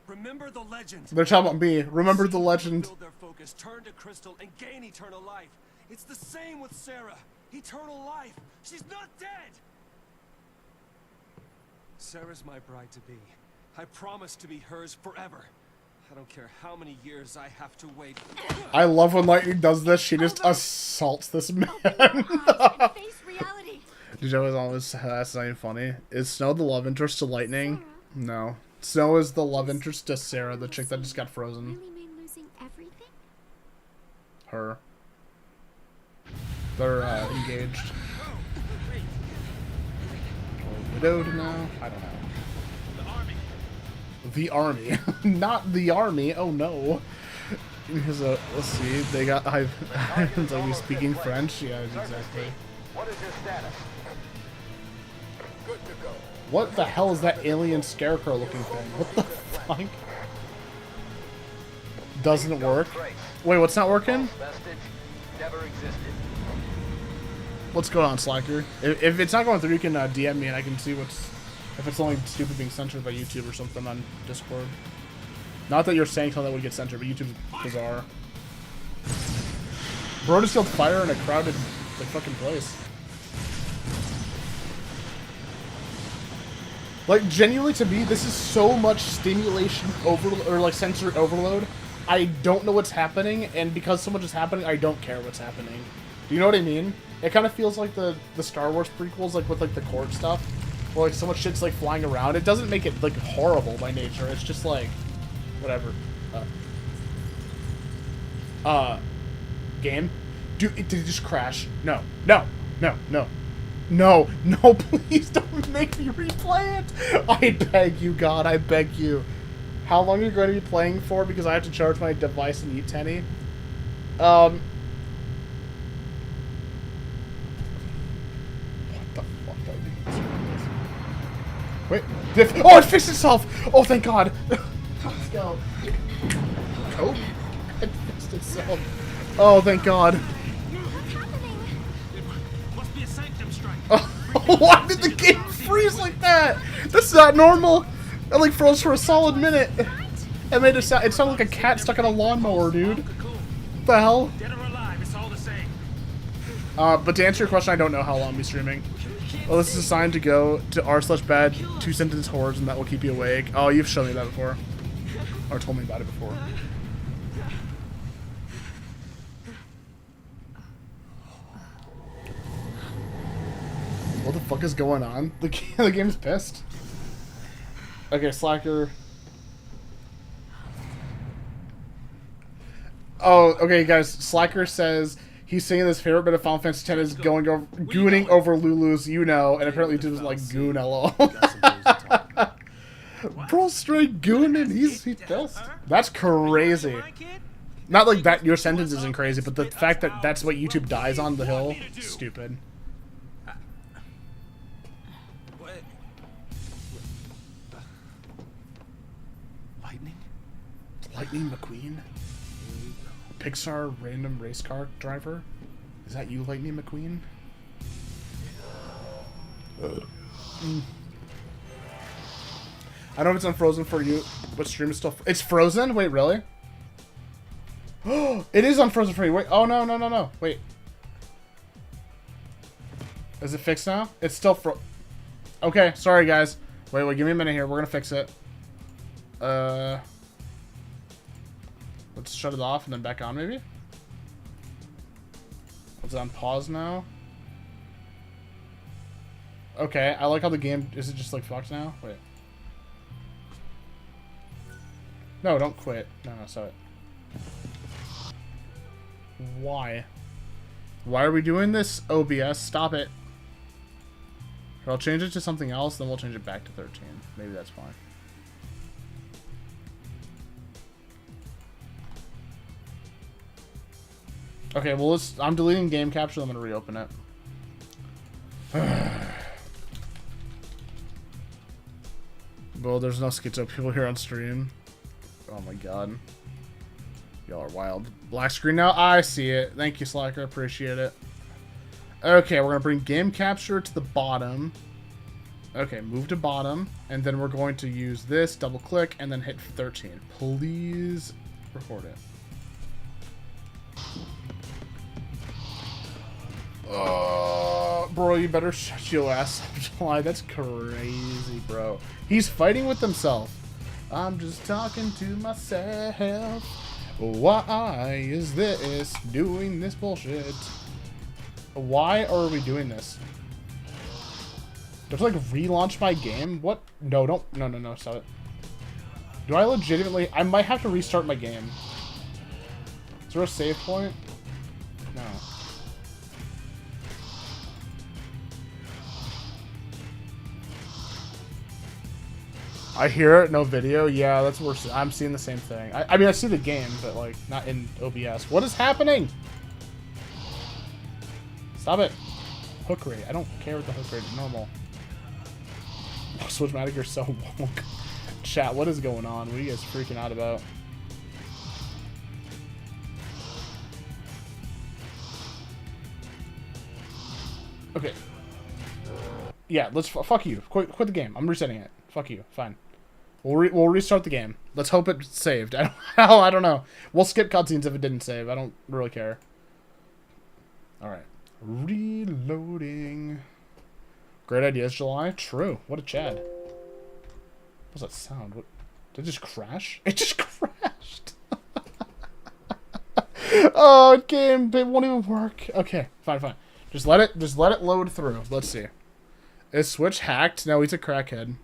Remember the legend. They're talking about me. Remember the legend. Build their focus, turn to Crystal, and gain eternal life. It's the same with Sarah. Eternal life. She's not dead. Sarah's my bride to be. I promise to be hers forever. I don't care how many years I have to wait. I love when Lightning does this. She just assaults this man. Face reality. Did you always that's not even funny? Is Snow the love interest to Lightning? No. Snow is the love interest to Sarah, the chick that just got frozen. Really mean losing everything? Her. They're engaged. Or widowed now? I don't know. The army. Not the army. Oh no. Here's a, let's see. They got it's like he's speaking French. Yeah, exactly. What is your status? Good to go. What the hell is that alien scarecrow looking thing? What the fuck? Doesn't work. Wait, what's not working? Vestige never existed. What's going on, Slacker? If it's not going through, you can DM me and I can see what's... If it's only stupid being censored by YouTube or something on Discord. Not that you're saying something that would get censored, but YouTube's bizarre. Bro just killed fire in a crowded like, fucking place. Like, genuinely to me, this is so much stimulation or like sensory overload. I don't know what's happening, and because so much is happening, I don't care what's happening. Do you know what I mean? It kind of feels like the Star Wars prequels, like with like the Korg stuff. Where like so much shit's like flying around. It doesn't make it like horrible by nature. It's just like whatever. Game? Dude, did it just crash? No. No. No. No. No. No, please don't make me replay it. I beg you, God, I beg you. How long are you going to be playing for? Because I have to charge my device and eat Tenny. Wait. Oh, it fixed itself! Oh, thank God! Let's go. Oh, it fixed itself. Oh, thank God. What's happening? It must be a sanctum strike. Oh, why did the game freeze like that? That's not normal. It like froze for a solid minute. It made it sound. It sounded like a cat stuck in a lawnmower, dude. What the hell? Dead or alive, it's all the same. But to answer your question, I don't know how long I'll be streaming. Well, this is assigned to go to r/bad 2-sentence horrors, and that will keep you awake. Oh, you've shown me that before. Or told me about it before. What the fuck is going on? The game's pissed. Okay, Slacker. Oh, okay, guys. Slacker says... He's saying his favorite bit of Final Fantasy X is gooning over Lulu's, you know, and apparently dude was like goon LOL. Bro, straight gooning, he's pissed. That's crazy. Not like that your sentence isn't crazy, but the fact that that's what YouTube dies on the hill, stupid. Lightning? Lightning McQueen? Pixar random race car driver? Is that you, Lightning McQueen? I know if it's unfrozen for you, but stream is still... It's frozen? Wait, really? Oh, it is unfrozen for you. Wait, oh, no, no, no, no. Wait. Is it fixed now? It's still Okay, sorry, guys. Wait, give me a minute here. We're gonna fix it. Let's shut it off and then back on, maybe? Is it on pause now? Okay, I like how the game... Is it just, like, fucked now? Wait. No, don't quit. No, stop it. Why? Why are we doing this? OBS, stop it. Or I'll change it to something else, then we'll change it back to 13. Maybe that's fine. Okay, well, I'm deleting game capture. I'm going to reopen it. Well, there's no schizo people here on stream. Oh my god. Y'all are wild. Black screen now? I see it. Thank you, Slacker. Appreciate it. Okay, we're going to bring game capture to the bottom. Okay, move to bottom. And then we're going to use this, double click, and then hit 13. Please record it. Bro, you better shut your ass up, July. That's crazy, bro. He's fighting with himself. I'm just talking to myself. Why is this doing this bullshit? Why are we doing this? Do I have to, like, relaunch my game? What? No, don't. No, stop it. Do I legitimately... I might have to restart my game. Is there a save point? No. I hear it, no video. Yeah, that's worse. I'm seeing the same thing. I mean, I see the game, but, like, not in OBS. What is happening? Stop it. Hook rate. I don't care what the hook rate is. Normal. Oh, Switchmatic, you're so woke. Chat, what is going on? What are you guys freaking out about? Okay. Yeah, let's... Fuck you. Quit the game. I'm resetting it. Fuck you. Fine. We'll restart the game. Let's hope it saved. I don't know. We'll skip cutscenes if it didn't save. I don't really care. Alright. Reloading. Great ideas, July. True. What a Chad. What's that sound? What? Did it just crash? It just crashed. Oh, game. It won't even work. Okay. Fine. Just let it load through. Let's see. Is Switch hacked? No, he's a crackhead.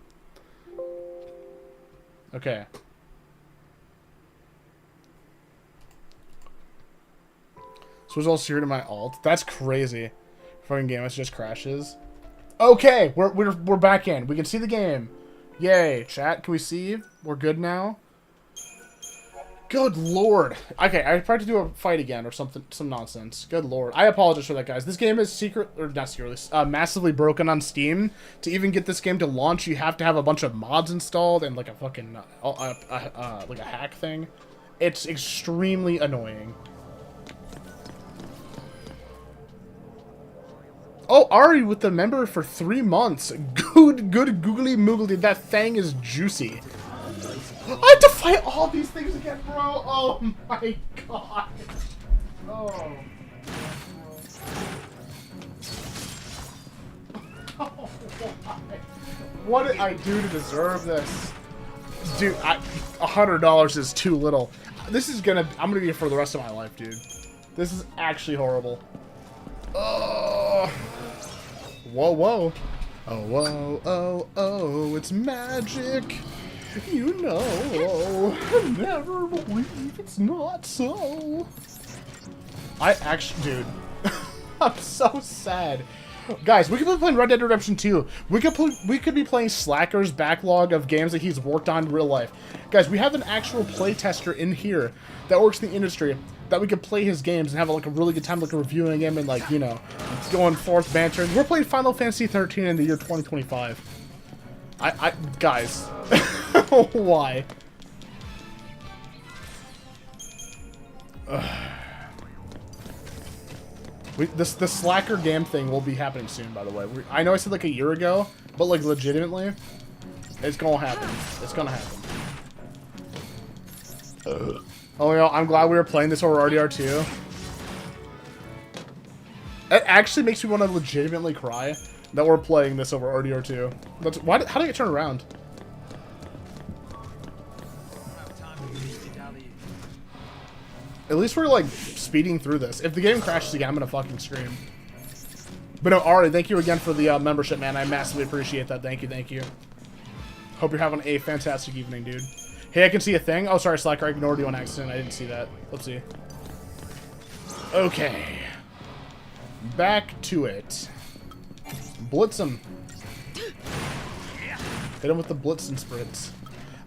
Okay. Switch all secret to my alt. That's crazy. Fucking game, it just crashes. Okay, we're back in. We can see the game. Yay, chat. Can we see? We're good now. Good lord. Okay, I tried to do a fight again or something, some nonsense. Good lord. I apologize for that, guys. This game is massively broken on Steam. To even get this game to launch, you have to have a bunch of mods installed and like a fucking like a hack thing. It's extremely annoying. Oh, Ari with the member for 3 months. Good googly moogly. That thing is juicy. I have to fight all these things again, bro. Oh my god. Oh. Oh, what did I do to deserve this? Dude, $100 is too little. This is gonna... I'm gonna be here for the rest of my life, dude. This is actually horrible. Oh. Whoa. Oh, whoa, it's magic. You know, never believe it's not so. I actually, dude, I'm so sad. Guys, we could be playing Red Dead Redemption 2. We could be playing Slacker's backlog of games that he's worked on in real life. Guys, we have an actual playtester in here that works in the industry that we could play his games and have like a really good time like reviewing him and like, you know, going forth bantering. We're playing Final Fantasy XIII in the year 2025. Guys, why? The Slacker game thing will be happening soon, by the way. I know I said like a year ago, but like legitimately, it's gonna happen. It's gonna happen. Oh, yeah, I'm glad we were playing this over RDR2. It actually makes me want to legitimately cry that we're playing this over RDR2. That's why. How did I get turned around? At least we're like speeding through this. If the game crashes again, I'm gonna fucking scream. But no, Ari, thank you again for the membership, man. I massively appreciate that. Thank you. Hope you're having a fantastic evening, dude. Hey, I can see a thing. Oh, sorry, Slacker. I ignored you on accident. I didn't see that. Let's see. Okay. Back to it. Blitz him. Hit him with the blitz and spritz.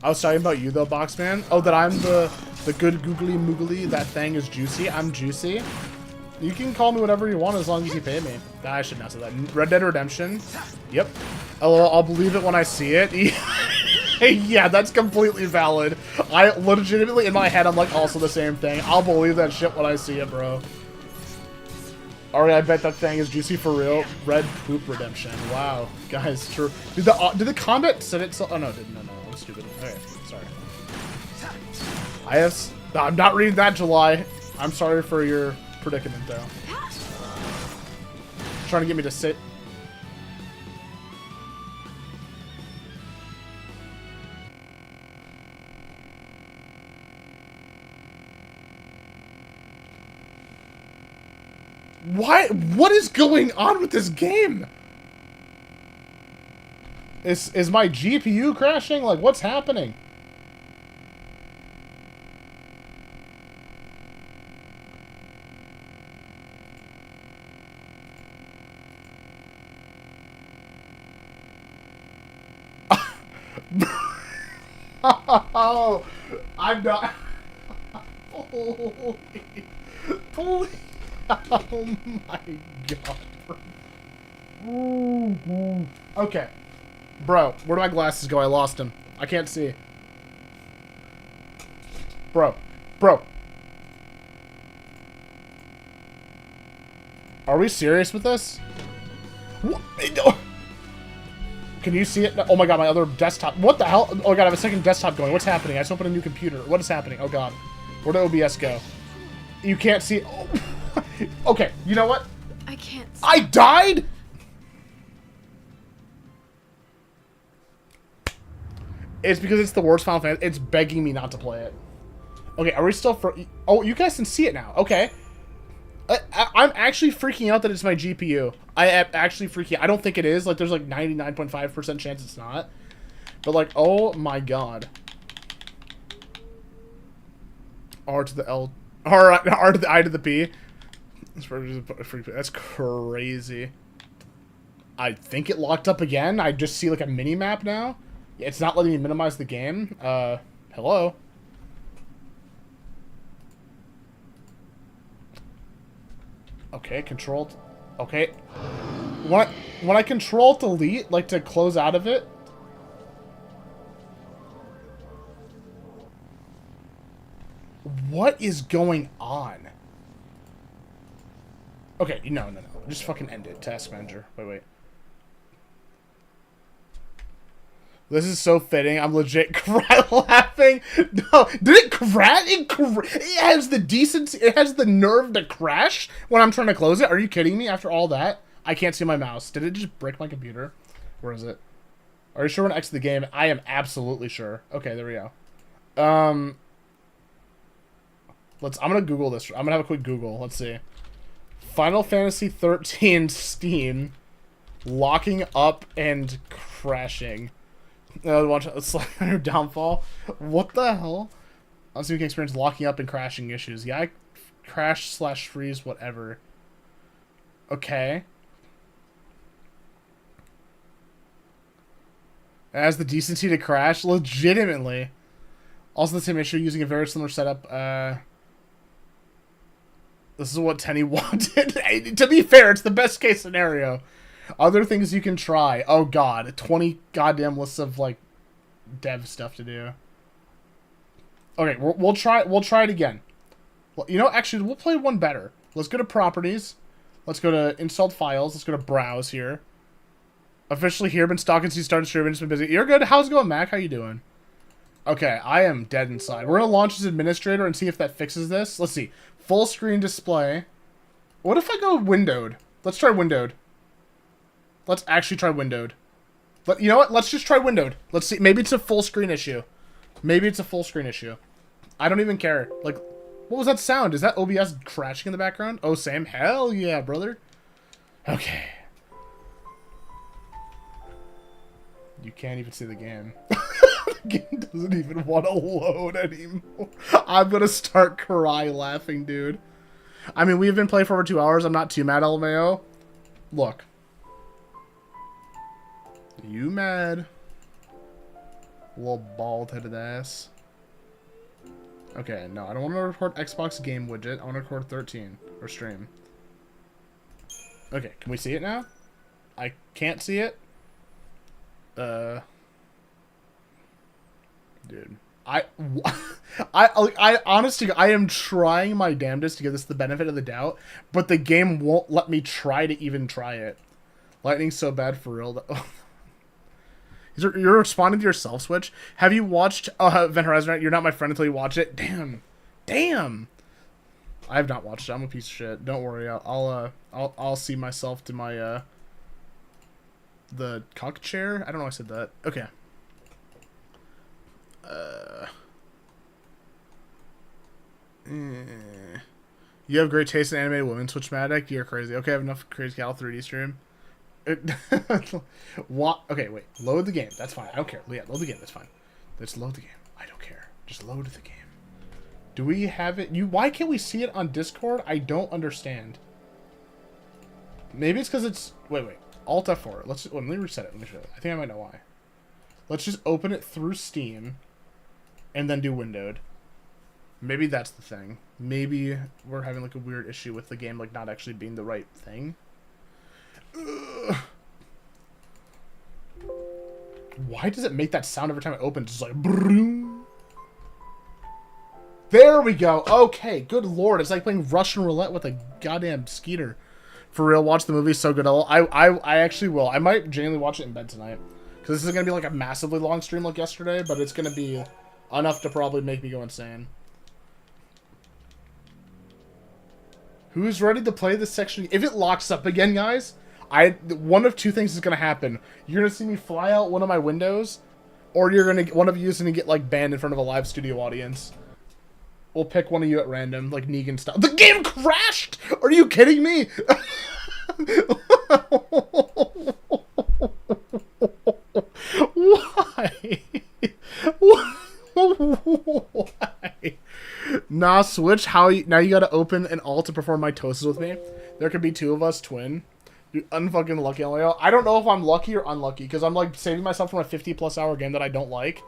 I was talking about you though, Boxman. Oh, that I'm the good googly moogly. That thing is juicy. I'm juicy. You can call me whatever you want as long as you pay me. I should not say that. Red Dead Redemption. Yep. I'll believe it when I see it. Yeah, that's completely valid. I legitimately, in my head, I'm like also the same thing. I'll believe that shit when I see it, bro. Alright, I bet that thing is juicy for real. Red Poop Redemption. Wow. Guys, true. Did the combat set itself? Oh, no, it didn't. No, I'm stupid. Okay, sorry. I'm not reading that, July. I'm sorry for your predicament, though. Trying to get me to sit. Why? What is going on with this game? Is my GPU crashing? Like, what's happening? Oh, I'm not. Holy. Oh my god. Okay. Bro, where do my glasses go? I lost them. I can't see. Bro. Are we serious with this? What? Can you see it? Oh my god, my other desktop. What the hell? Oh my god, I have a second desktop going. What's happening? I just opened a new computer. What is happening? Oh god. Where did OBS go? You can't see. Oh. Okay, you know what? I can't see. I died? It's because it's the worst Final Fantasy. It's begging me not to play it. Okay, are we still for? Oh, you guys can see it now. Okay. I'm actually freaking out that it's my GPU. I am actually freaking out. I don't think it is. Like, there's like 99.5% chance it's not. But like, oh my god. R to the L. R to the I to the P. That's crazy. I think it locked up again. I just see like a mini map now. It's not letting me minimize the game. Hello. Okay, control. Okay. When I control delete, like to close out of it. What is going on? Okay, no. Just fucking end it. Task manager. Wait. This is so fitting. I'm legit cry laughing. No, did it crash? It has the decency. It has the nerve to crash when I'm trying to close it. Are you kidding me? After all that, I can't see my mouse. Did it just break my computer? Where is it? Are you sure when I exit the game? I am absolutely sure. Okay, there we go. I'm gonna Google this. I'm gonna have a quick Google. Let's see. Final Fantasy XIII Steam locking up and crashing. Watch Slayer downfall. What the hell? I'll see if we can experience locking up and crashing issues. Yeah, crash / freeze, whatever. Okay. It has the decency to crash, legitimately. Also the same issue using a very similar setup. This is what Tenny wanted. To be fair, it's the best case scenario. Other things you can try. Oh god, 20 goddamn lists of like dev stuff to do. Okay, we'll try it again. Well, you know, actually, we'll play one better. Let's go to properties. Let's go to installed files. Let's go to browse here. Officially here, been stalking since you started streaming. Just been busy. You're good. How's it going, Mac? How you doing? Okay, I am dead inside. We're gonna launch as administrator and see if that fixes this. Let's see. Full screen display. What if I go windowed? Let's try windowed. Let's actually try windowed. You know what? Let's just try windowed. Let's see. Maybe it's a full screen issue. Maybe it's a full screen issue. I don't even care. Like, what was that sound? Is that OBS crashing in the background? Oh, Sam. Hell yeah, brother. Okay. You can't even see the game. The game doesn't even want to load anymore. I'm gonna start cry laughing, dude. I mean, we've been playing for over 2 hours. I'm not too mad, LMAO. Look. You mad? Little bald-headed ass. Okay, no, I don't want to record Xbox game widget. I want to record 13 or stream. Okay, can we see it now? I can't see it. Dude, I honestly, I am trying my damnedest to give this the benefit of the doubt, but the game won't let me try to even try it. Lightning's so bad for real. That, you're responding to yourself, Switch. Have you watched Event Horizon? You're not my friend until you watch it. Damn. I have not watched it. I'm a piece of shit. Don't worry. I'll see myself to my the cock chair. I don't know why I said that. Okay. You have great taste in animated women, Switchmatic. You're crazy. Okay, I have enough Crazy Cal 3D stream. What? Okay, wait. Load the game. That's fine. I don't care. Yeah, load the game. That's fine. Let's load the game. I don't care. Just load the game. Do we have it? Why can't we see it on Discord? I don't understand. Maybe it's because it's... Wait. Alt F4. Let me reset it. Let me show you. I think I might know why. Let's just open it through Steam and then do windowed. Maybe that's the thing. Maybe we're having like a weird issue with the game like not actually being the right thing. Ugh. Why does it make that sound every time it opens? It's like broom. There we go. Okay, good lord. It's like playing Russian roulette with a goddamn skeeter. For real, watch the movie. So good. I actually will. I might genuinely watch it in bed tonight. Because this is going to be like a massively long stream like yesterday, but it's going to be enough to probably make me go insane. Who's ready to play this section? If it locks up again, guys, one of two things is going to happen. You're going to see me fly out one of my windows, or one of you is going to get like banned in front of a live studio audience. We'll pick one of you at random, like Negan style. The game crashed! Are you kidding me? Why? Why? Nah, Switch, now you gotta open an alt to perform mitosis with me. There could be two of us, twin. You unfucking lucky, Leo. I don't know if I'm lucky or unlucky, because I'm like saving myself from a 50+ hour game that I don't like.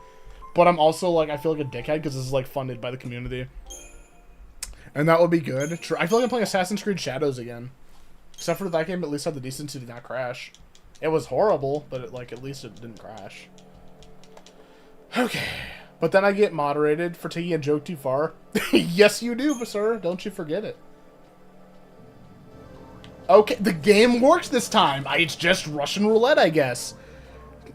But I'm also like, I feel like a dickhead because this is like funded by the community. And that would be good. I feel like I'm playing Assassin's Creed Shadows again. Except for that game at least had the decency to not crash. It was horrible, but at least it didn't crash. Okay. But then I get moderated for taking a joke too far. Yes, you do, sir. Don't you forget it. Okay, the game works this time. It's just Russian roulette, I guess.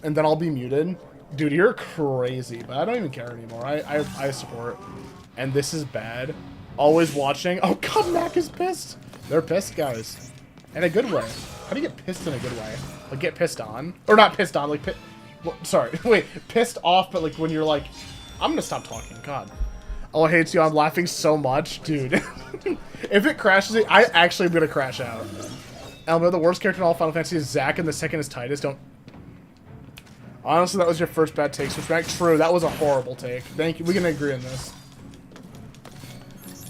And then I'll be muted. Dude, you're crazy, but I don't even care anymore. I support. And this is bad. Always watching. Oh god, Mac is pissed. They're pissed, guys. In a good way. How do you get pissed in a good way? Like, get pissed on? Or not pissed on, like, sorry. Wait, pissed off, but like when you're like, I'm gonna stop talking, god. Oh, I hate you, I'm laughing so much. Dude. If it crashes, I actually am gonna crash out. Elmo, the worst character in all Final Fantasy is Zack, and the second is Titus. Don't... Honestly, that was your first bad take, Switchback. True, that was a horrible take. Thank you. We can agree on this.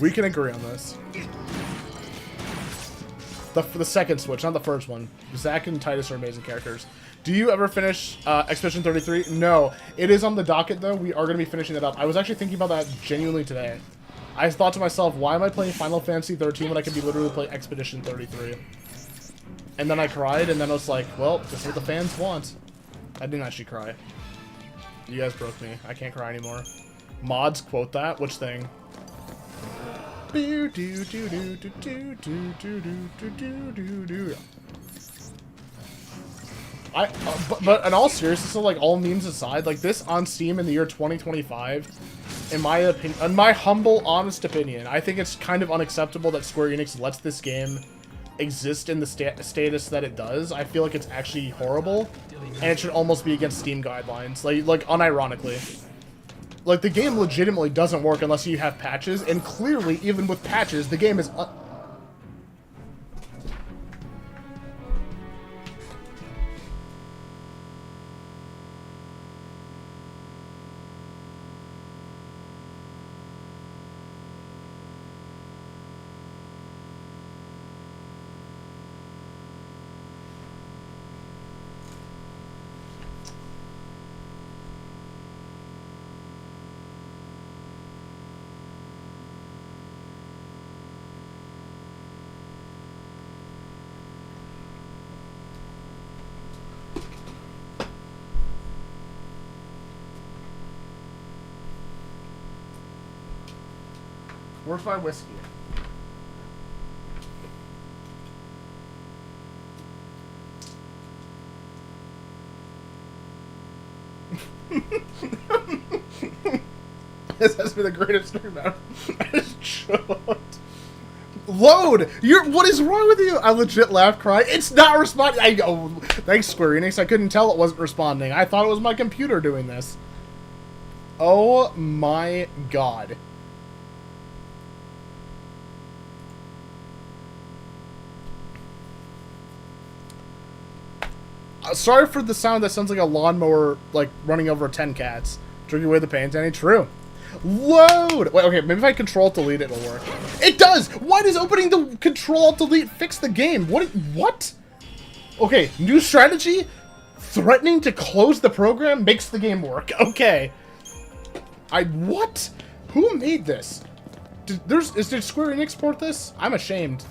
We can agree on this. The second Switch, not the first one. Zack and Titus are amazing characters. Do you ever finish Expedition 33? No. It is on the docket, though. We are going to be finishing it up. I was actually thinking about that genuinely today. I thought to myself, why am I playing Final Fantasy XIII when I could be literally playing Expedition 33? And then I cried, and then I was like, well, this is what the fans want. I didn't actually cry. You guys broke me. I can't cry anymore. Mods quote that? Which thing? But in all seriousness, so like all memes aside, like this on Steam in the year 2025, in my opinion, in my humble, honest opinion, I think it's kind of unacceptable that Square Enix lets this game exist in the status that it does. I feel like it's actually horrible, and it should almost be against Steam guidelines, like unironically. Like, the game legitimately doesn't work unless you have patches, and clearly, even with patches, the game is... Where's my whiskey? This has been the greatest stream ever. I just choked. Load! What is wrong with you? I legit laughed, cry. It's not responding. Thanks, Square Enix. I couldn't tell it wasn't responding. I thought it was my computer doing this. Oh my god. Sorry for the sound that sounds like a lawnmower, like, running over 10 cats. Drinking away the pain, Tenny. True. Load! Wait, okay, maybe if I Control-Delete it, it'll work. It does! Why does opening the Control-Delete fix the game? What? Okay, new strategy? Threatening to close the program makes the game work. Okay. What? Who made this? Did Square Enix port this? I'm ashamed.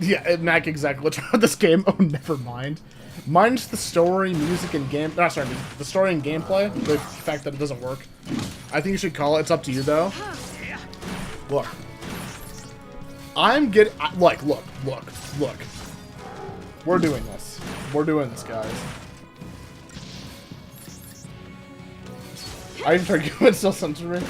Yeah, Mac, exactly. What's wrong with this game? Oh, never mind. Mine's the story, music, and game. No, sorry, the story and gameplay. The fact that it doesn't work. I think you should call it. It's up to you, though. Look. I'm getting. Look. We're doing this. We're doing this, guys. I even tried to still censor me.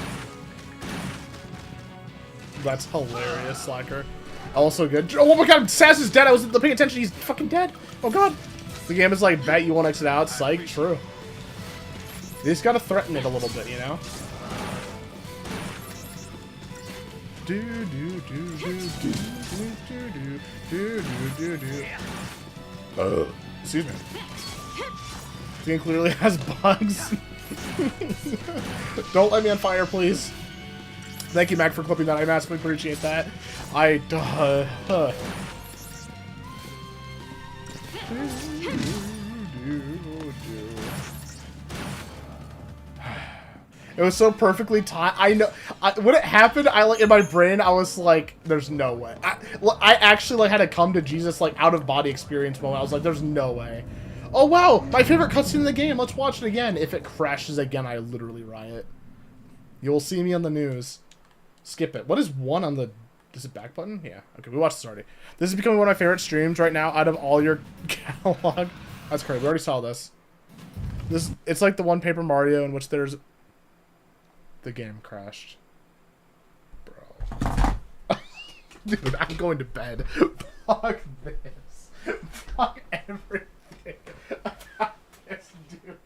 That's hilarious, Slacker. Also good. Oh my god, Sass is dead. I wasn't paying attention. He's fucking dead. Oh god. The game is like, bet you won't exit out. Psych. True. You just gotta threaten it a little bit, you know? Excuse me. The game clearly has bugs. Don't let me on fire, please. Thank you, Mac, for clipping that. I massively appreciate that. It was so perfectly timed. I know. When it happened, in my brain, I was like, "There's no way." I actually had a come to Jesus out of body experience moment. I was like, "There's no way." Oh wow, my favorite cutscene in the game. Let's watch it again. If it crashes again, I literally riot. You will see me on the news. Skip it. What is one on the... Is it back button? Yeah. Okay, we watched this already. This is becoming one of my favorite streams right now out of all your catalog. That's crazy. We already saw this. It's like the one Paper Mario in which there's... The game crashed. Bro. Dude, I'm going to bed. Fuck this. Fuck everything about this, dude.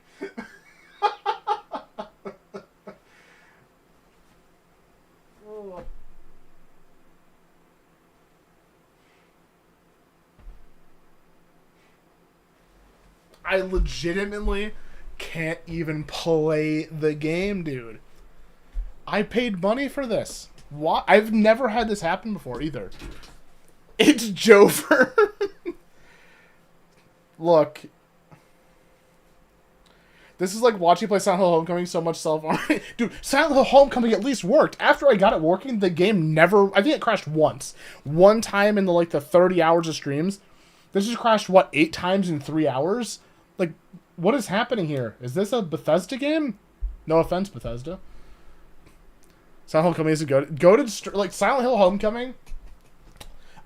I legitimately can't even play the game, dude. I paid money for this. Why? I've never had this happen before, either. It's Jover. Look. This is like watching play Silent Hill Homecoming so much self-harm. Dude, Silent Hill Homecoming at least worked. After I got it working, the game never... I think it crashed once. One time in the 30 hours of streams. This has crashed, what, 8 times in 3 hours? Like, what is happening here? Is this a Bethesda game? No offense, Bethesda. Silent Hill Homecoming is a goated... Silent Hill Homecoming,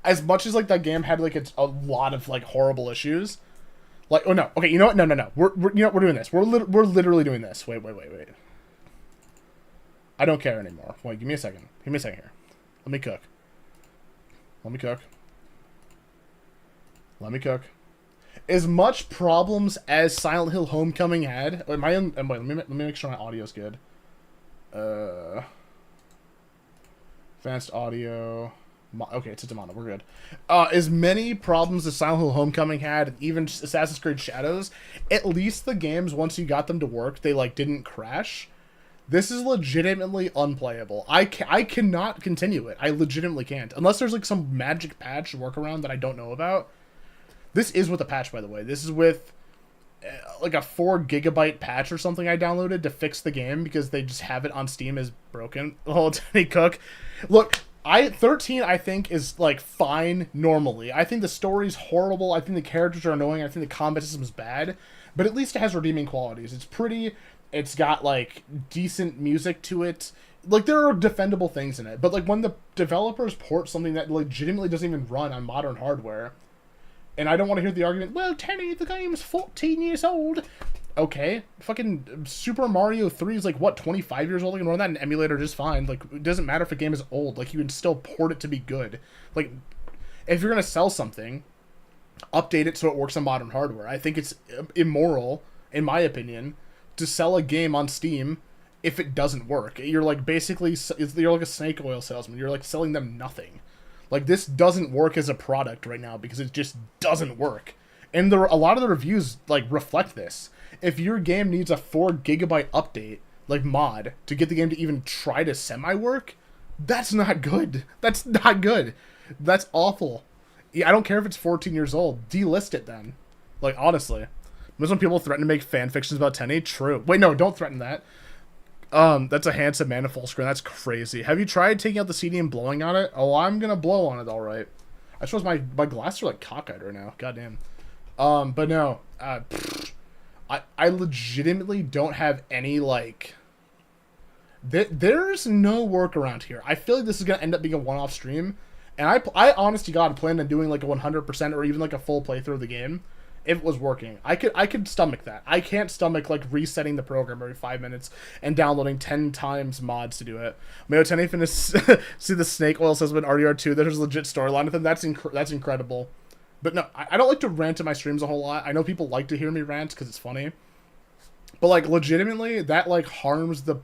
as much as, that game had, a lot of, horrible issues... oh, no. Okay, you know what? No. We're doing this. We're literally doing this. Wait. I don't care anymore. Wait, give me a second. Give me a second here. Let me cook. As much problems as Silent Hill Homecoming had... Wait, let me make sure my audio's good. Advanced audio... Okay, it's a Demona. We're good. As many problems as Silent Hill Homecoming had, even Assassin's Creed Shadows, at least the games, once you got them to work, they, didn't crash. This is legitimately unplayable. I cannot continue it. I legitimately can't. Unless there's, some magic patch workaround that I don't know about. This is with a patch, by the way. This is with, a 4 GB patch or something I downloaded to fix the game because they just have it on Steam as broken. Oh, Tenny Cook. Look... 13, I think, is, fine normally. I think the story's horrible. I think the characters are annoying. I think the combat system is bad. But at least it has redeeming qualities. It's pretty. It's got, decent music to it. like, there are defendable things in it, but like when the developers port something that legitimately doesn't even run on modern hardware, and I don't want to hear the argument, well, Tenny, the game's 14 years old. Okay, fucking Super Mario 3 is like, what, 25 years old? You can run that in an emulator just fine. Like, it doesn't matter if a game is old. Like, you can still port it to be good. Like, if you're going to sell something, update it so it works on modern hardware. I think it's immoral, in my opinion, to sell a game on Steam if it doesn't work. You're like, basically, you're like a snake oil salesman. You're like selling them nothing. Like, this doesn't work as a product right now because it just doesn't work. And a lot of the reviews, like, reflect this. If your game needs a 4 GB update, like, mod, to get the game to even try to semi-work, that's not good. That's not good. That's awful. Yeah, I don't care if it's 14 years old. Delist it then. Like, honestly. There's when people threaten to make fan fictions about Tenny. True. Wait, no, don't threaten that. That's a handsome man in full screen. That's crazy. Have you tried taking out the CD and blowing on it? Oh, I'm gonna blow on it, alright. I suppose my glasses are, like, cockeyed right now. Goddamn. But no. I legitimately don't have any, like... There's no workaround here. I feel like this is gonna end up being a one-off stream. And I honest to God, plan on doing, like, a 100% or even, like, a full playthrough of the game. If it was working. I could stomach that. I can't stomach, like, resetting the program every 5 minutes and downloading 10 times mods to do it. Mayo Tenny finished see the snake oil salesman RDR2. There's a legit storyline with him. That's incredible. But no, I don't like to rant in my streams a whole lot. I know people like to hear me rant because it's funny. But, like, legitimately, that, like, harms the...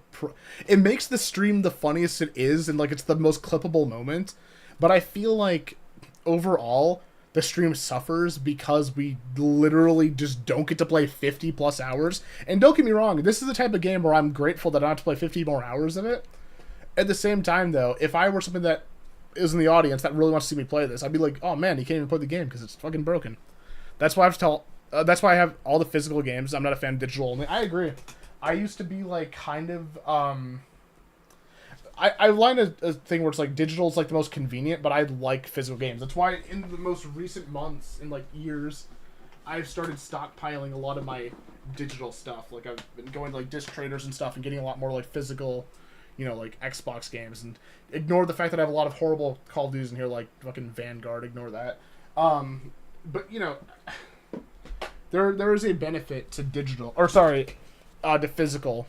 It makes the stream the funniest it is, and, like, it's the most clippable moment. But I feel like, overall, the stream suffers because we literally just don't get to play 50-plus hours. And don't get me wrong, this is the type of game where I'm grateful that I don't have to play 50 more hours of it. At the same time, though, if I were something that is in the audience that really wants to see me play this, I'd be like, oh man, you can't even play the game because it's fucking broken. That's why I have to tell... that's why I have all the physical games. I'm not a fan of digital only. I agree. I used to be, like, kind of... I line a thing where it's like digital is like the most convenient, but I like physical games. That's why in the most recent months, in like years, I've started stockpiling a lot of my digital stuff. Like I've been going to like disc traders and stuff and getting a lot more like physical, you know, like Xbox games. And ignore the fact that I have a lot of horrible Call of Duties in here, like fucking Vanguard. Ignore that. But you know, there is a benefit to digital, or sorry, to physical,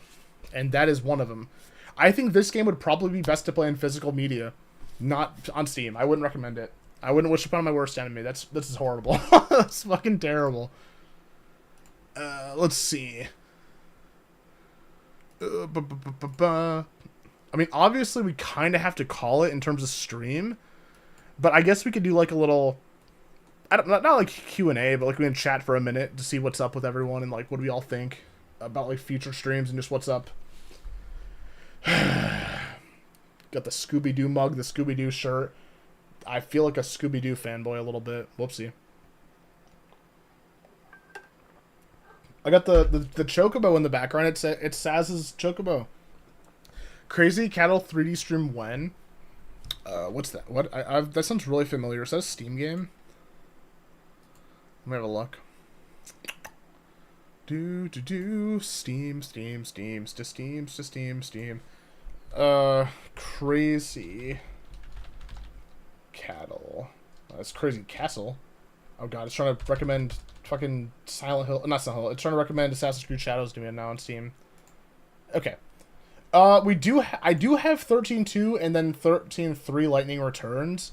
and that is one of them. I think this game would probably be best to play in physical media, not on Steam. I wouldn't recommend it. I wouldn't wish upon my worst enemy. This is horrible. It's fucking terrible. Let's see. I mean, obviously we kind of have to call it in terms of stream, but I guess we could do like a little, not like Q&A, but like we can chat for a minute to see what's up with everyone and like what do we all think about like future streams and just what's up. Got the Scooby-Doo mug, the Scooby-Doo shirt. I feel like a Scooby-Doo fanboy a little bit. Whoopsie. I got the Chocobo in the background. It's Saz's Chocobo. Crazy Cattle 3D stream when? What's that? What? That sounds really familiar. Is that a Steam game? Let me have a look. Steam. Crazy Cattle. That's Crazy Castle. Oh god, it's trying to recommend fucking Silent Hill. Not Silent Hill. It's trying to recommend Assassin's Creed Shadows to me now on Steam. Okay. I do have 13.2 and then 13.3 Lightning Returns,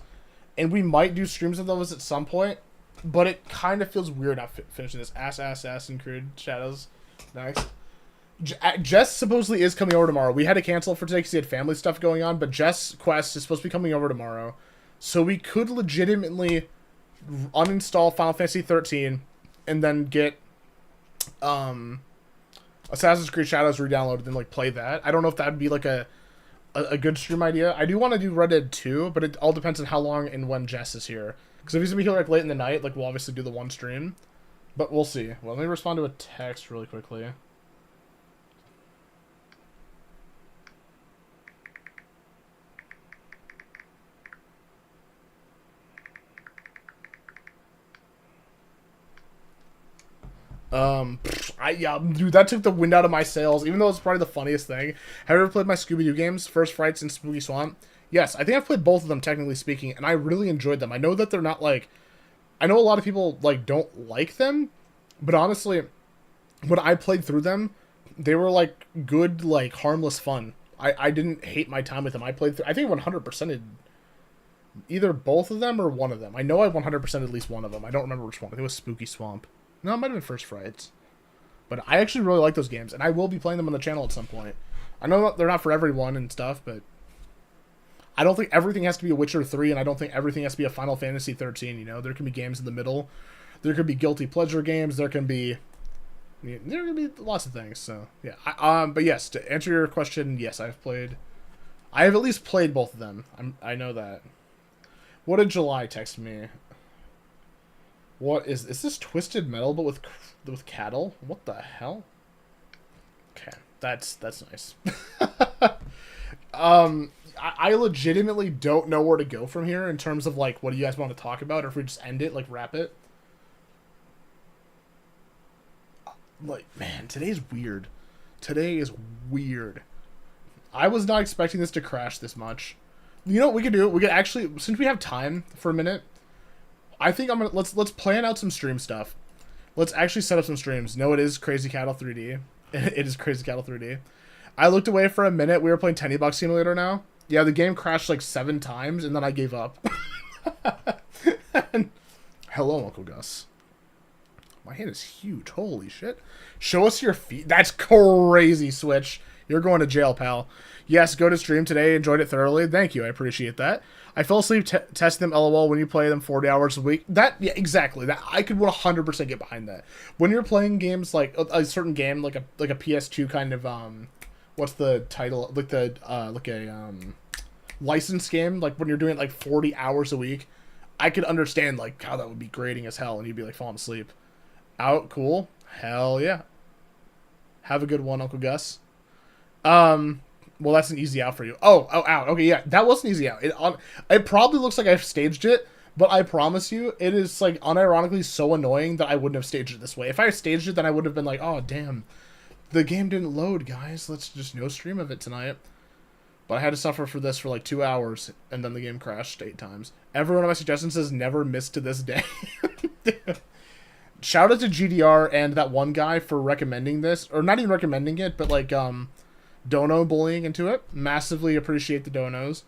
and we might do streams of those at some point. But it kind of feels weird not finishing this. Assassin's Creed Shadows. Nice. Jess supposedly is coming over tomorrow. We had to cancel for today because he had family stuff going on, but Jess Quest is supposed to be coming over tomorrow. So we could legitimately uninstall Final Fantasy XIII and then get Assassin's Creed Shadows re-downloaded and like play that. I don't know if that would be like a good stream idea. I do want to do Red Dead 2, but it all depends on how long and when Jess is here. Because if he's going to be here like late in the night, like we'll obviously do the one stream. But we'll see. Well, let me respond to a text really quickly. Yeah, dude, that took the wind out of my sails, even though it's probably the funniest thing. Have you ever played my Scooby-Doo games, First Frights and Spooky Swamp? Yes, I think I've played both of them, technically speaking, and I really enjoyed them. I know that they're not, like... I know a lot of people, like, don't like them, but honestly, when I played through them, they were, like, good, like, harmless fun. I didn't hate my time with them. I played through... I think I 100%'ed either both of them or one of them. I know I 100%'ed at least one of them. I don't remember which one. I think it was Spooky Swamp. No, it might have been First Frights. But I actually really like those games, and I will be playing them on the channel at some point. I know they're not for everyone and stuff, but I don't think everything has to be a Witcher 3, and I don't think everything has to be a Final Fantasy XIII, you know? There can be games in the middle. There could be guilty pleasure games. There can be lots of things, so, yeah. But yes, to answer your question, yes, I have at least played both of them. I know that. What did July text me? What is this Twisted Metal, but with cattle? What the hell? Okay, that's nice. I legitimately don't know where to go from here in terms of, like, what do you guys want to talk about, or if we just end it, like, wrap it. Like, man, today's weird. Today is weird. I was not expecting this to crash this much. You know what we could do? We could actually, since we have time for a minute, I think I'm gonna let's plan out some stream stuff. Let's actually set up some streams. No, it is Crazy Cattle 3D. It is Crazy Cattle 3D. I looked away for a minute. We were playing TenneyBox Simulator now. Yeah, the game crashed like 7 times, and then I gave up. And, hello, Uncle Gus. My hand is huge. Holy shit. Show us your feet. That's crazy, Switch. You're going to jail, pal. Yes, go to stream today. Enjoyed it thoroughly. Thank you. I appreciate that. I fell asleep testing them, LOL, when you play them 40 hours a week. Yeah, exactly. That I could 100% get behind that. When you're playing games like a certain game, like a PS2 kind of, what's the title? Like a licensed game, like when you're doing it like 40 hours a week, I could understand like how that would be grating as hell and you'd be like falling asleep. Out, cool. Hell yeah. Have a good one, Uncle Gus. Well, that's an easy out for you. Oh, out. Okay, yeah, that was an easy out. It probably looks like I've staged it, but I promise you, it is, like, unironically so annoying that I wouldn't have staged it this way. If I had staged it, then I would have been like, oh, damn. The game didn't load, guys. Let's just no stream of it tonight. But I had to suffer for this for, like, 2 hours, and then the game crashed 8 times. Every one of my suggestions has never missed to this day. Shout out to GDR and that one guy for recommending this. Or not even recommending it, but, like, dono bullying into it. Massively appreciate the donos.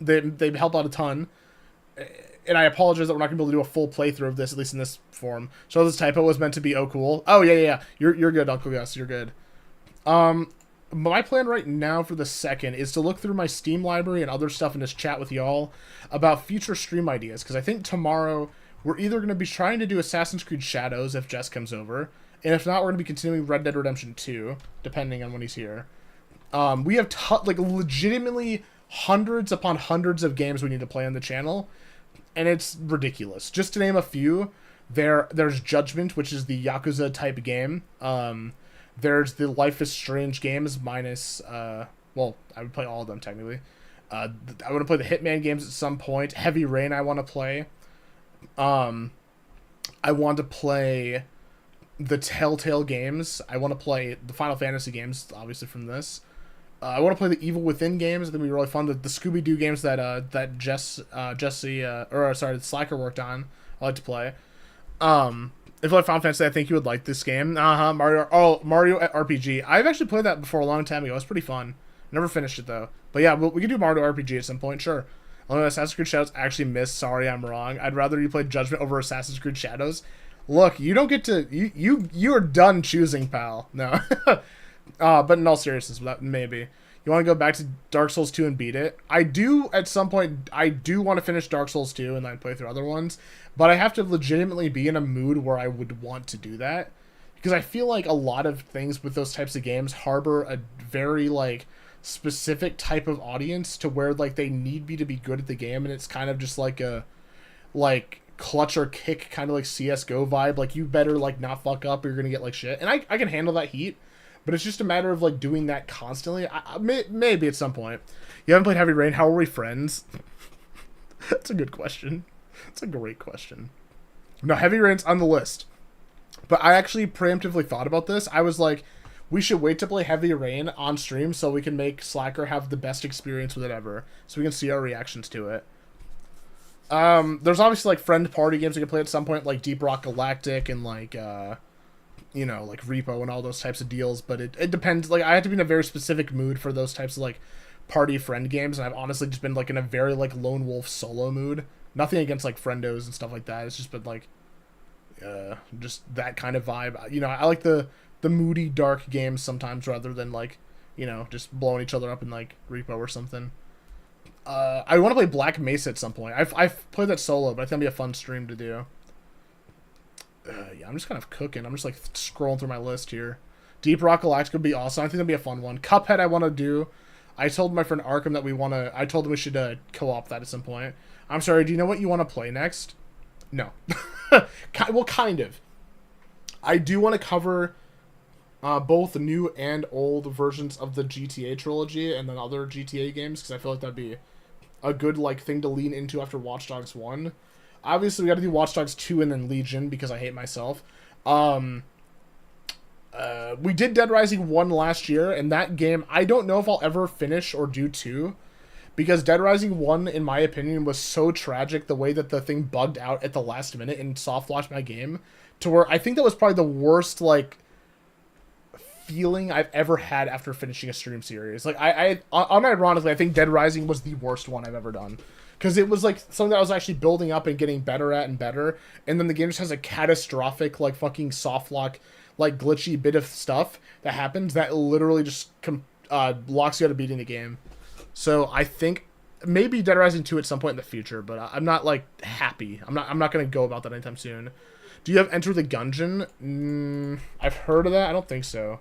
They help out a ton. And I apologize that we're not going to be able to do a full playthrough of this, at least in this form. So this typo was meant to be oh cool. Oh, yeah. You're good, Uncle Gus. You're good. My plan right now for the second is to look through my Steam library and other stuff and just chat with y'all about future stream ideas. Because I think tomorrow we're either going to be trying to do Assassin's Creed Shadows if Jess comes over. And if not, we're going to be continuing Red Dead Redemption 2, depending on when he's here. We have, like, legitimately hundreds upon hundreds of games we need to play on the channel. And it's ridiculous. Just to name a few, there's Judgment, which is the Yakuza-type game. There's the Life is Strange games, minus... well, I would play all of them, technically. I want to play the Hitman games at some point. Heavy Rain I want to play. I want to play the Telltale games. I want to play the Final Fantasy games, obviously from this. I want to play the Evil Within games. I think it'd be really fun. The Scooby-Doo games that Slacker worked on. I like to play. If you like Final Fantasy, I think you would like this game. Mario RPG. I've actually played that before a long time ago. It was pretty fun. Never finished it though. But yeah, we can do Mario RPG at some point. Sure. Although Assassin's Creed Shadows actually missed. Sorry, I'm wrong. I'd rather you play Judgment over Assassin's Creed Shadows. Look, you don't get to... You are done choosing, pal. No. But in all seriousness, maybe. You want to go back to Dark Souls 2 and beat it? I do, at some point, I do want to finish Dark Souls 2 and then play through other ones. But I have to legitimately be in a mood where I would want to do that. Because I feel like a lot of things with those types of games harbor a very, like, specific type of audience to where, like, they need me to be good at the game. And it's kind of just like a... like... clutch or kick kind of like CSGO vibe. Like, you better like not fuck up or you're gonna get like shit. And I can handle that heat, but it's just a matter of like doing that constantly. Maybe at some point. You haven't played Heavy Rain. How are we friends? That's a good question. It's a great question. No, Heavy Rain's on the list. But I actually preemptively thought about this. I was like, we should wait to play Heavy Rain on stream so we can make Slacker have the best experience with it ever. So we can see our reactions to it. There's obviously, like, friend party games we can play at some point, like Deep Rock Galactic and, like, you know, like Repo and all those types of deals. But it depends. Like, I have to be in a very specific mood for those types of, like, party friend games. And I've honestly just been, like, in a very, like, lone wolf solo mood. Nothing against, like, friendos and stuff like that. It's just been, like, just that kind of vibe. You know, I like the moody, dark games sometimes rather than, like, you know, just blowing each other up in, like, Repo or something. I want to play Black Mesa at some point. I've played that solo, but I think it'd be a fun stream to do. Yeah, I'm just kind of cooking. I'm just, like, scrolling through my list here. Deep Rock Galactic would be awesome. I think that'd be a fun one. Cuphead I want to do. I told my friend Arkham that I told him we should co-op that at some point. I'm sorry, do you know what you want to play next? No. Well, kind of. I do want to cover both new and old versions of the GTA trilogy and then other GTA games, because I feel like that'd be a good, like, thing to lean into after Watch Dogs 1. Obviously, we got to do Watch Dogs 2 and then Legion, because I hate myself. We did Dead Rising 1 last year, and that game, I don't know if I'll ever finish or do 2, because Dead Rising 1, in my opinion, was so tragic the way that the thing bugged out at the last minute and soft-launched my game, to where I think that was probably the worst, like, feeling I've ever had after finishing a stream series. Like, unironically, I think Dead Rising was the worst one I've ever done. Because it was, like, something that I was actually building up and getting better at and better, and then the game just has a catastrophic, like, fucking softlock, like, glitchy bit of stuff that happens that literally just locks you out of beating the game. So I think maybe Dead Rising 2 at some point in the future, but I'm not, like, happy. I'm not going to go about that anytime soon. Do you have Enter the Gungeon? I've heard of that. I don't think so.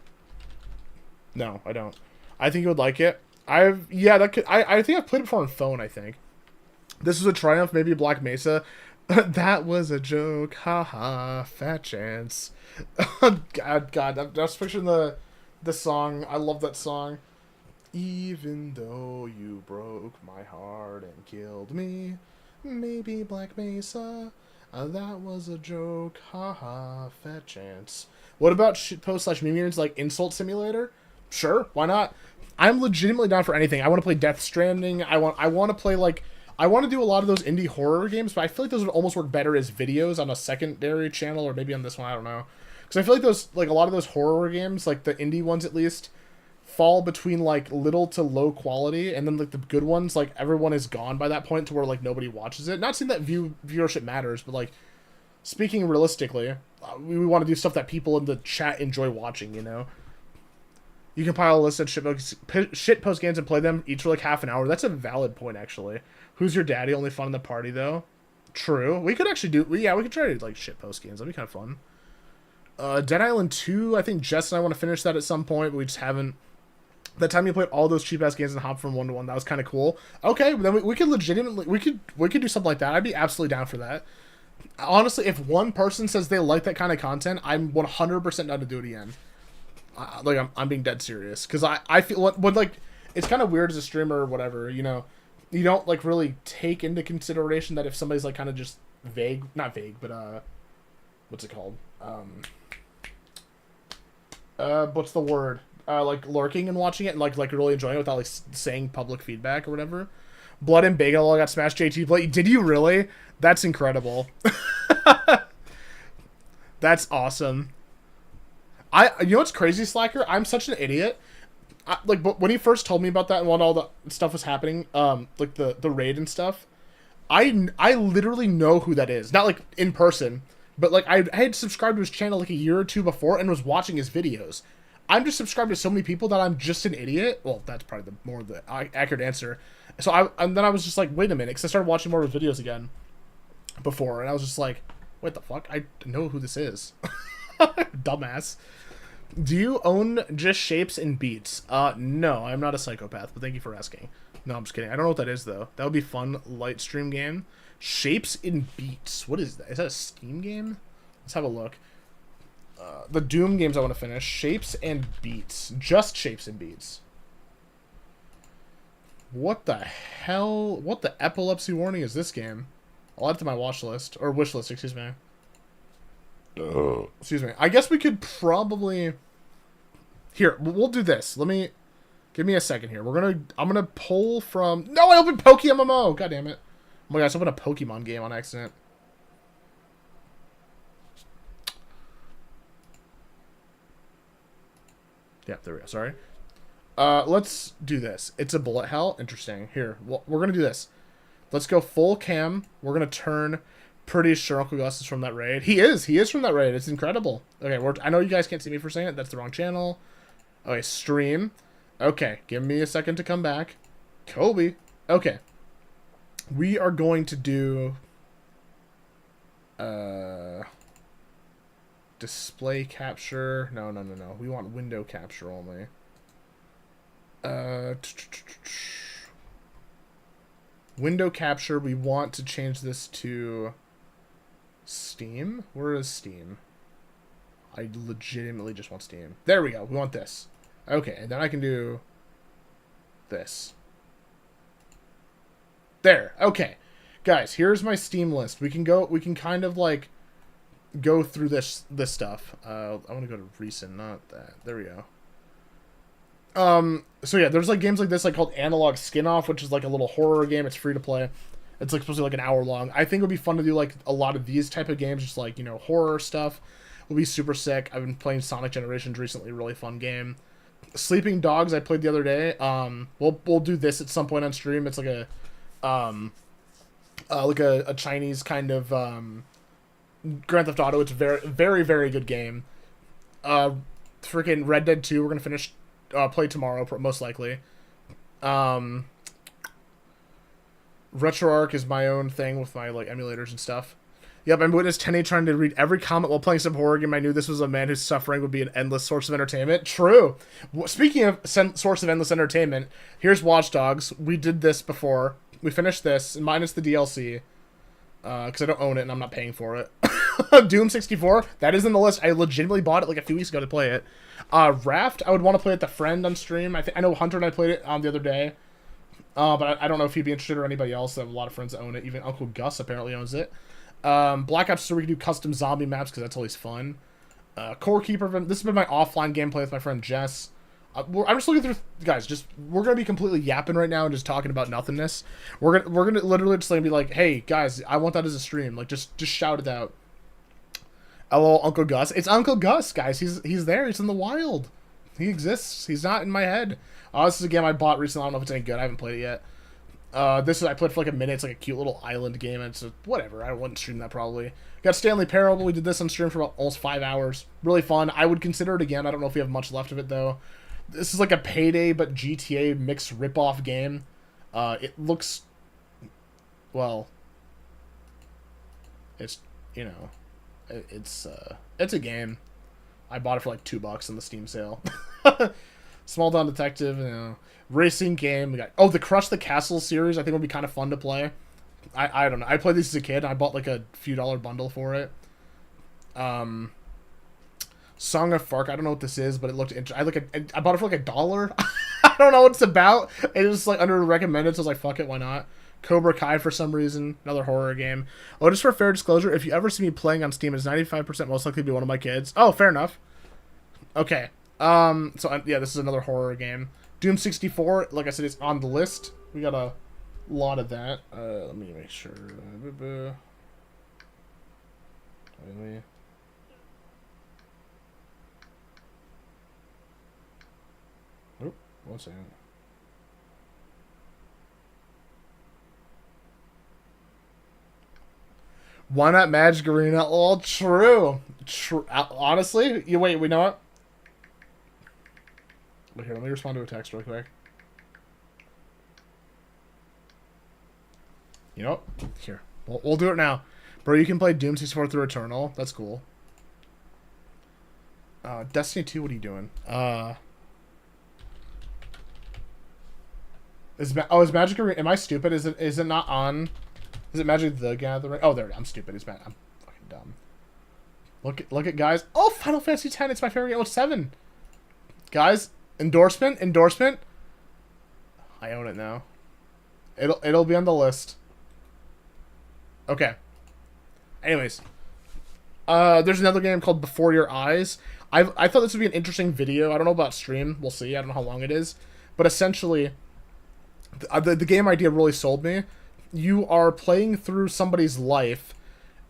No, I don't. I think you would like it. I think I've played it before on phone, I think. This is a Triumph, maybe Black Mesa. That was a joke. Haha, fat chance. God, I'm just picturing the song. I love that song. Even though you broke my heart and killed me, maybe Black Mesa. That was a joke. Haha, fat chance. What about shitpost/meme like Insult Simulator? Sure, why not? I'm legitimately down for anything. I want to play Death Stranding. I want to play, like, I want to do a lot of those indie horror games, but I feel like those would almost work better as videos on a secondary channel, or maybe on this one, I don't know. Because I feel like those, like, a lot of those horror games, like the indie ones at least, fall between, like, little to low quality, and then, like, the good ones, like, everyone is gone by that point to where, like, nobody watches it. Not saying that viewership matters, but, like, speaking realistically, we want to do stuff that people in the chat enjoy watching, you know? You compile a list of shitpost games and play them each for, like, half an hour. That's a valid point, actually. Who's Your Daddy? Only fun in the party, though. True. We could actually do... Yeah, we could try to do, like, shitpost games. That'd be kind of fun. Dead Island 2, I think Jess and I want to finish that at some point, but we just haven't. That time you played all those cheap-ass games and hopped from one to one, that was kind of cool. Okay, then we could legitimately... We could do something like that. I'd be absolutely down for that. Honestly, if one person says they like that kind of content, I'm 100% down to do it again. Like, I'm being dead serious. Because I feel... What, like, it's kind of weird as a streamer or whatever, you know... You don't, like, really take into consideration that if somebody's, like, kind of just vague... Not vague, but, what's it called? What's the word? Like, lurking and watching it and, like really enjoying it without, like, saying public feedback or whatever. Blood and Bagel got smashed JT play. Did you really? That's incredible. That's awesome. You know what's crazy, Slacker? I'm such an idiot. But when he first told me about that and when all the stuff was happening, like the raid and stuff, I literally know who that is. Not, like, in person, but, like, I had subscribed to his channel, like, a year or two before and was watching his videos. I'm just subscribed to so many people that I'm just an idiot. Well, that's probably the accurate answer. So and then I was just like, wait a minute, because I started watching more of his videos again before, and I was just like, what the fuck? I know who this is. Dumbass. Do you own just Shapes and Beats? No, I'm not a psychopath, but thank you for asking. No, I'm just kidding. I don't know what that is, though. That would be a fun light stream game. Shapes and Beats. What is that? Is that a Steam game? Let's have a look. The Doom games I want to finish. Shapes and Beats. Just Shapes and Beats. What the hell? What the epilepsy warning is this game? I'll add it to my watch list. Or wish list, excuse me. Excuse me. I guess we could probably... Here, we'll do this. Give me a second here. I'm gonna pull from... No, I opened PokeMMO! God damn it. Oh my gosh, I opened a Pokemon game on accident. Yeah, there we go. Sorry. Let's do this. It's a bullet hell. Interesting. Here, we're gonna do this. Let's go full cam. We're gonna turn... Pretty sure Uncle Gus is from that raid. He is from that raid. It's incredible. Okay, I know you guys can't see me for saying it. That's the wrong channel. Okay, stream. Okay, give me a second to come back. Kobe. Okay. We are going to do... display capture. No. We want window capture only. Window capture, we want to change this to... Steam? Where is Steam? I legitimately just want Steam. There we go. We want this. Okay, and then I can do this. There. Okay. Guys, here's my Steam list. We can kind of like go through this stuff. I want to go to recent, not that. There we go. So yeah, there's like games like this like called Analog Skin Off, which is like a little horror game. It's free to play. It's like supposed to be like an hour long. I think it would be fun to do like a lot of these type of games, just like, you know, horror stuff. Will be super sick. I've been playing Sonic Generations recently, really fun game. Sleeping Dogs I played the other day. We'll do this at some point on stream. It's like a Chinese kind of Grand Theft Auto. It's a very, very, very good game. Freaking Red Dead 2 we're gonna finish play tomorrow most likely. RetroArch is my own thing with my like emulators and stuff. Yep, I'm witness Tenny trying to read every comment while playing some horror game. I knew this was a man whose suffering would be an endless source of entertainment. True. Speaking of source of endless entertainment, here's Watch Dogs. We did this before. We finished this, minus the DLC. Because I don't own it and I'm not paying for it. Doom 64, that is in the list. I legitimately bought it like a few weeks ago to play it. Raft, I would want to play it with a friend on stream. I know Hunter and I played it the other day. But I don't know if he'd be interested or anybody else. I have a lot of friends that own it. Even Uncle Gus apparently owns it. Black Ops 3, we can do custom zombie maps because that's always fun. Core Keeper, this has been my offline gameplay with my friend Jess. I'm just looking through, guys, we're going to be completely yapping right now and just talking about nothingness. We're gonna literally just be like, hey, guys, I want that as a stream. Like, just shout it out. LOL, Uncle Gus. It's Uncle Gus, guys. He's there. He's in the wild. He exists. He's not in my head. This is a game I bought recently. I don't know if it's any good. I haven't played it yet. I played for like a minute. It's like a cute little island game. It's whatever. I wouldn't stream that probably. Got Stanley Parable. We did this on stream for about almost 5 hours. Really fun. I would consider it again. I don't know if we have much left of it though. This is like a Payday but GTA mixed rip-off game. It looks, well, it's, you know, it's a game. I bought it for like $2 in the Steam sale. Small Town Detective, you know, racing game. We got the Crush the Castle series. I think would be kind of fun to play. I don't know. I played these as a kid. I bought like a few dollar bundle for it. Song of Fark. I don't know what this is, but it looked interesting. I bought it for like $1. I don't know what it's about. It was like under recommended, so I was like, fuck it, why not? Cobra Kai for some reason, another horror game. Oh, just for fair disclosure, if you ever see me playing on Steam, it's 95% most likely to be one of my kids. Oh, fair enough. Okay. Yeah, this is another horror game. Doom 64, like I said, it's on the list. We got a lot of that. Let me make sure. Oh, 1 second. Why not Magic Arena? All true. Honestly, wait, we know what? Wait, here, let me respond to a text real quick. You know what? Here, we'll do it now. Bro, you can play Doom 64 through Eternal. That's cool. Destiny 2, what are you doing? Is Magic Arena... Am I stupid? Is it not on... Is it Magic the Gathering? Oh, there. I'm stupid. I'm fucking dumb. Look at guys. Oh, Final Fantasy X. It's my favorite game. Oh, 7. Guys, endorsement. I own it now. It'll be on the list. Okay. Anyways, There's another game called Before Your Eyes. I thought this would be an interesting video. I don't know about stream. We'll see. I don't know how long it is. But essentially, the game idea really sold me. You are playing through somebody's life,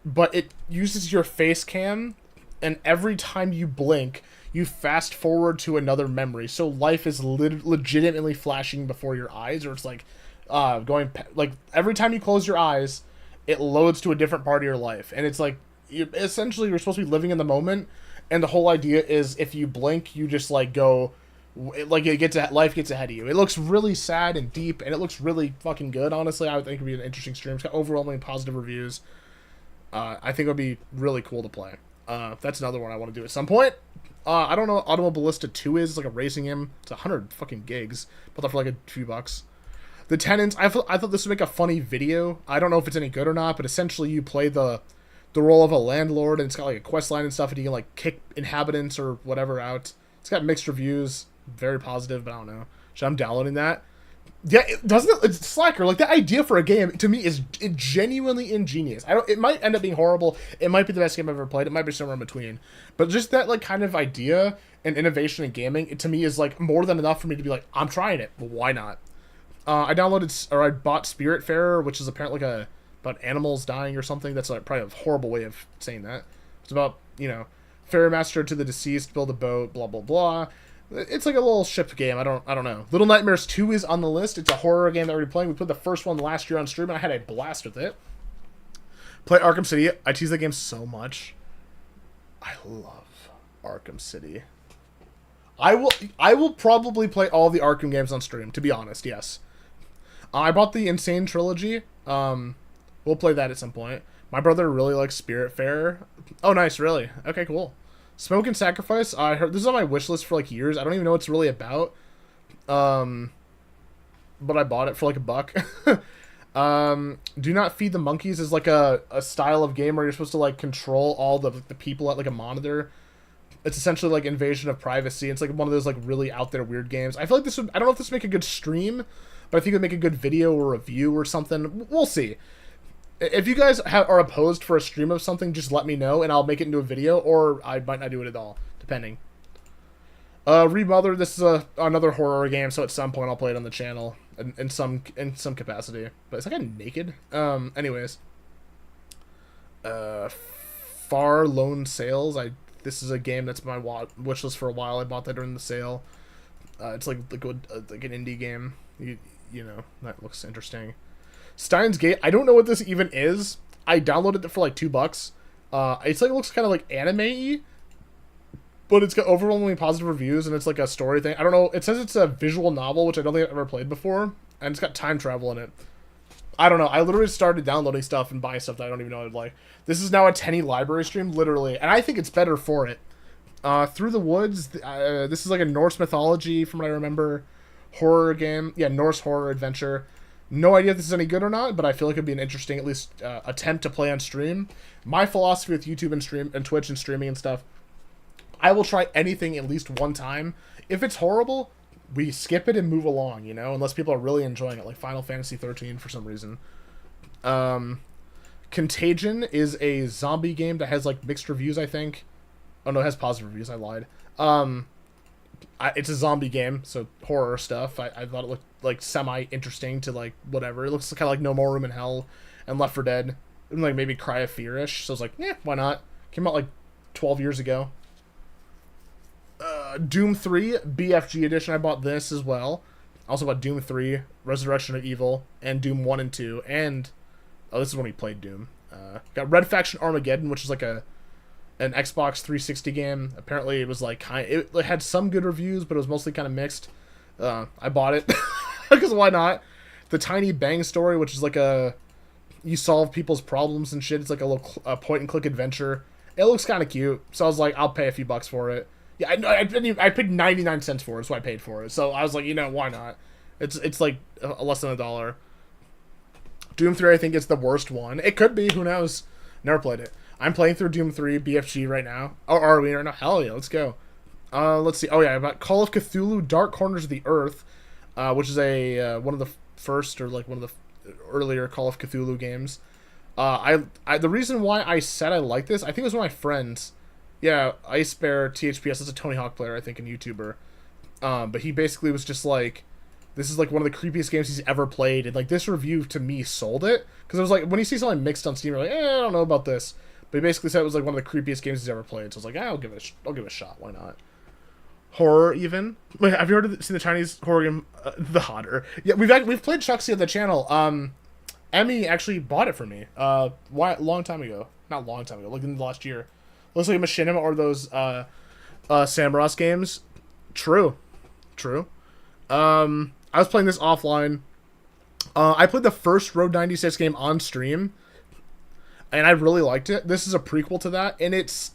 but it uses your face cam, and every time you blink, you fast forward to another memory. So life is legitimately flashing before your eyes, or it's like like every time you close your eyes, it loads to a different part of your life, and it's like essentially you're supposed to be living in the moment. And the whole idea is if you blink, you just like go, like life gets ahead of you. It looks really sad and deep, and it looks really fucking good. Honestly, I would think it'd be an interesting stream. It's got overwhelmingly positive reviews. I think it would be really cool to play. That's another one I want to do at some point. I don't know what Automobilista 2 is. It's like a racing game. It's 100 fucking gigs. Bought that for like a few bucks. The Tenants, I thought this would make a funny video. I don't know if it's any good or not, but essentially you play the role of a landlord, and it's got like a quest line and stuff, and you can like kick inhabitants or whatever out. It's got mixed reviews, very positive, but I don't know. So I'm downloading that. Yeah, it's Slacker. Like, that idea for a game to me is genuinely ingenious. It might end up being horrible. It might be the best game I've ever played. It might be somewhere in between. But just that like kind of idea and innovation in gaming, it to me is like more than enough for me to be like, I'm trying it. Well, why not? I bought Spiritfarer, which is apparently like about animals dying or something. That's like probably a horrible way of saying that. It's about, ferrymaster to the deceased, build a boat, blah blah blah. It's like a little ship game. I don't know. Little Nightmares 2 is on the list. It's a horror game that we're playing. We put the first one last year on stream, and I had a blast with it. Play Arkham City. I tease that game so much. I love Arkham City. I will probably play all the Arkham games on stream, to be honest. Yes. I bought the Insane Trilogy. We'll play that at some point. My brother really likes Spiritfarer. Oh, nice, really? Okay, cool. Smoke and Sacrifice. I heard this is on my wish list for like years. I don't even know what it's really about. But I bought it for like $1. Do Not Feed the Monkeys is like a style of game where you're supposed to like control all the people at like a monitor. It's essentially like Invasion of Privacy. It's like one of those like really out there weird games. I feel like I don't know if this would make a good stream, but I think it would make a good video or review or something. We'll see. If you guys are opposed for a stream of something, just let me know, and I'll make it into a video, or I might not do it at all, depending. Remother, this is another horror game, so at some point I'll play it on the channel, in some capacity. But it's like a naked. Anyways. Far Lone Sales. This is a game that's my wish list for a while. I bought that during the sale. It's like an indie game. You know, that looks interesting. Steins Gate, I don't know what this even is. I downloaded it for like $2. It's like, it looks kind of like anime-y, but it's got overwhelmingly positive reviews, and it's like a story thing. I don't know. It says it's a visual novel, which I don't think I've ever played before, and it's got time travel in it. I don't know. I literally started downloading stuff and buying stuff that I don't even know I'd like. This is now a Tenny library stream, literally, and I think it's better for it. Through the Woods, this is like a Norse mythology, from what I remember, horror game. Yeah, Norse horror adventure. No idea if this is any good or not, but I feel like it'd be an interesting, at least, attempt to play on stream. My philosophy with YouTube and Twitch and streaming and stuff, I will try anything at least one time. If it's horrible, we skip it and move along, unless people are really enjoying it, like Final Fantasy XIII for some reason. Contagion is a zombie game that has, like, mixed reviews, I think. Oh, no, it has positive reviews. I lied. It's a zombie game, so horror stuff. I thought it looked like semi-interesting to like whatever. It looks kind of like No More Room in Hell and Left 4 Dead, and like maybe Cry of Fear-ish. So I was like, yeah, why not? Came out like 12 years ago. Doom 3 BFG edition. I bought this as well. I also bought Doom 3 Resurrection of Evil and Doom 1 and 2, and this is when we played Doom. Got Red Faction Armageddon, which is like an Xbox 360 game. Apparently it was like it had some good reviews, but it was mostly kind of mixed. I bought it because why not? The Tiny Bang Story, which is like you solve people's problems and shit. It's like a little point and click adventure. It looks kind of cute, so I was like, I'll pay a few bucks for it. Yeah, I paid 99 cents for it, so I paid for it. So I was like, why not? It's like less than $1. Doom 3, I think it's the worst one. It could be, who knows? Never played it. I'm playing through Doom 3 BFG right now. Oh, are we right now? Hell yeah, let's go. Let's see. Oh yeah, about Call of Cthulhu: Dark Corners of the Earth, which is one of the first, or like one of the earlier Call of Cthulhu games. The reason why I said I like this, I think it was one of my friends. Yeah, Ice Bear THPS. That's a Tony Hawk player, I think, and YouTuber. But he basically was just like, this is like one of the creepiest games he's ever played, and like this review to me sold it, because it was like when you see something mixed on Steam, you're like, I don't know about this. But he basically said it was like one of the creepiest games he's ever played. So I was like, I'll give it a shot. Why not? Horror even. Wait, have you seen the Chinese horror game, The Hotter? Yeah, we've played Chucksy on the channel. Emmy actually bought it for me. Long time ago. Not long time ago. Like in the last year. Looks like a Machinima or those Samros games. True. I was playing this offline. I played the first Road 96 game on stream, and I really liked it. This is a prequel to that, and it's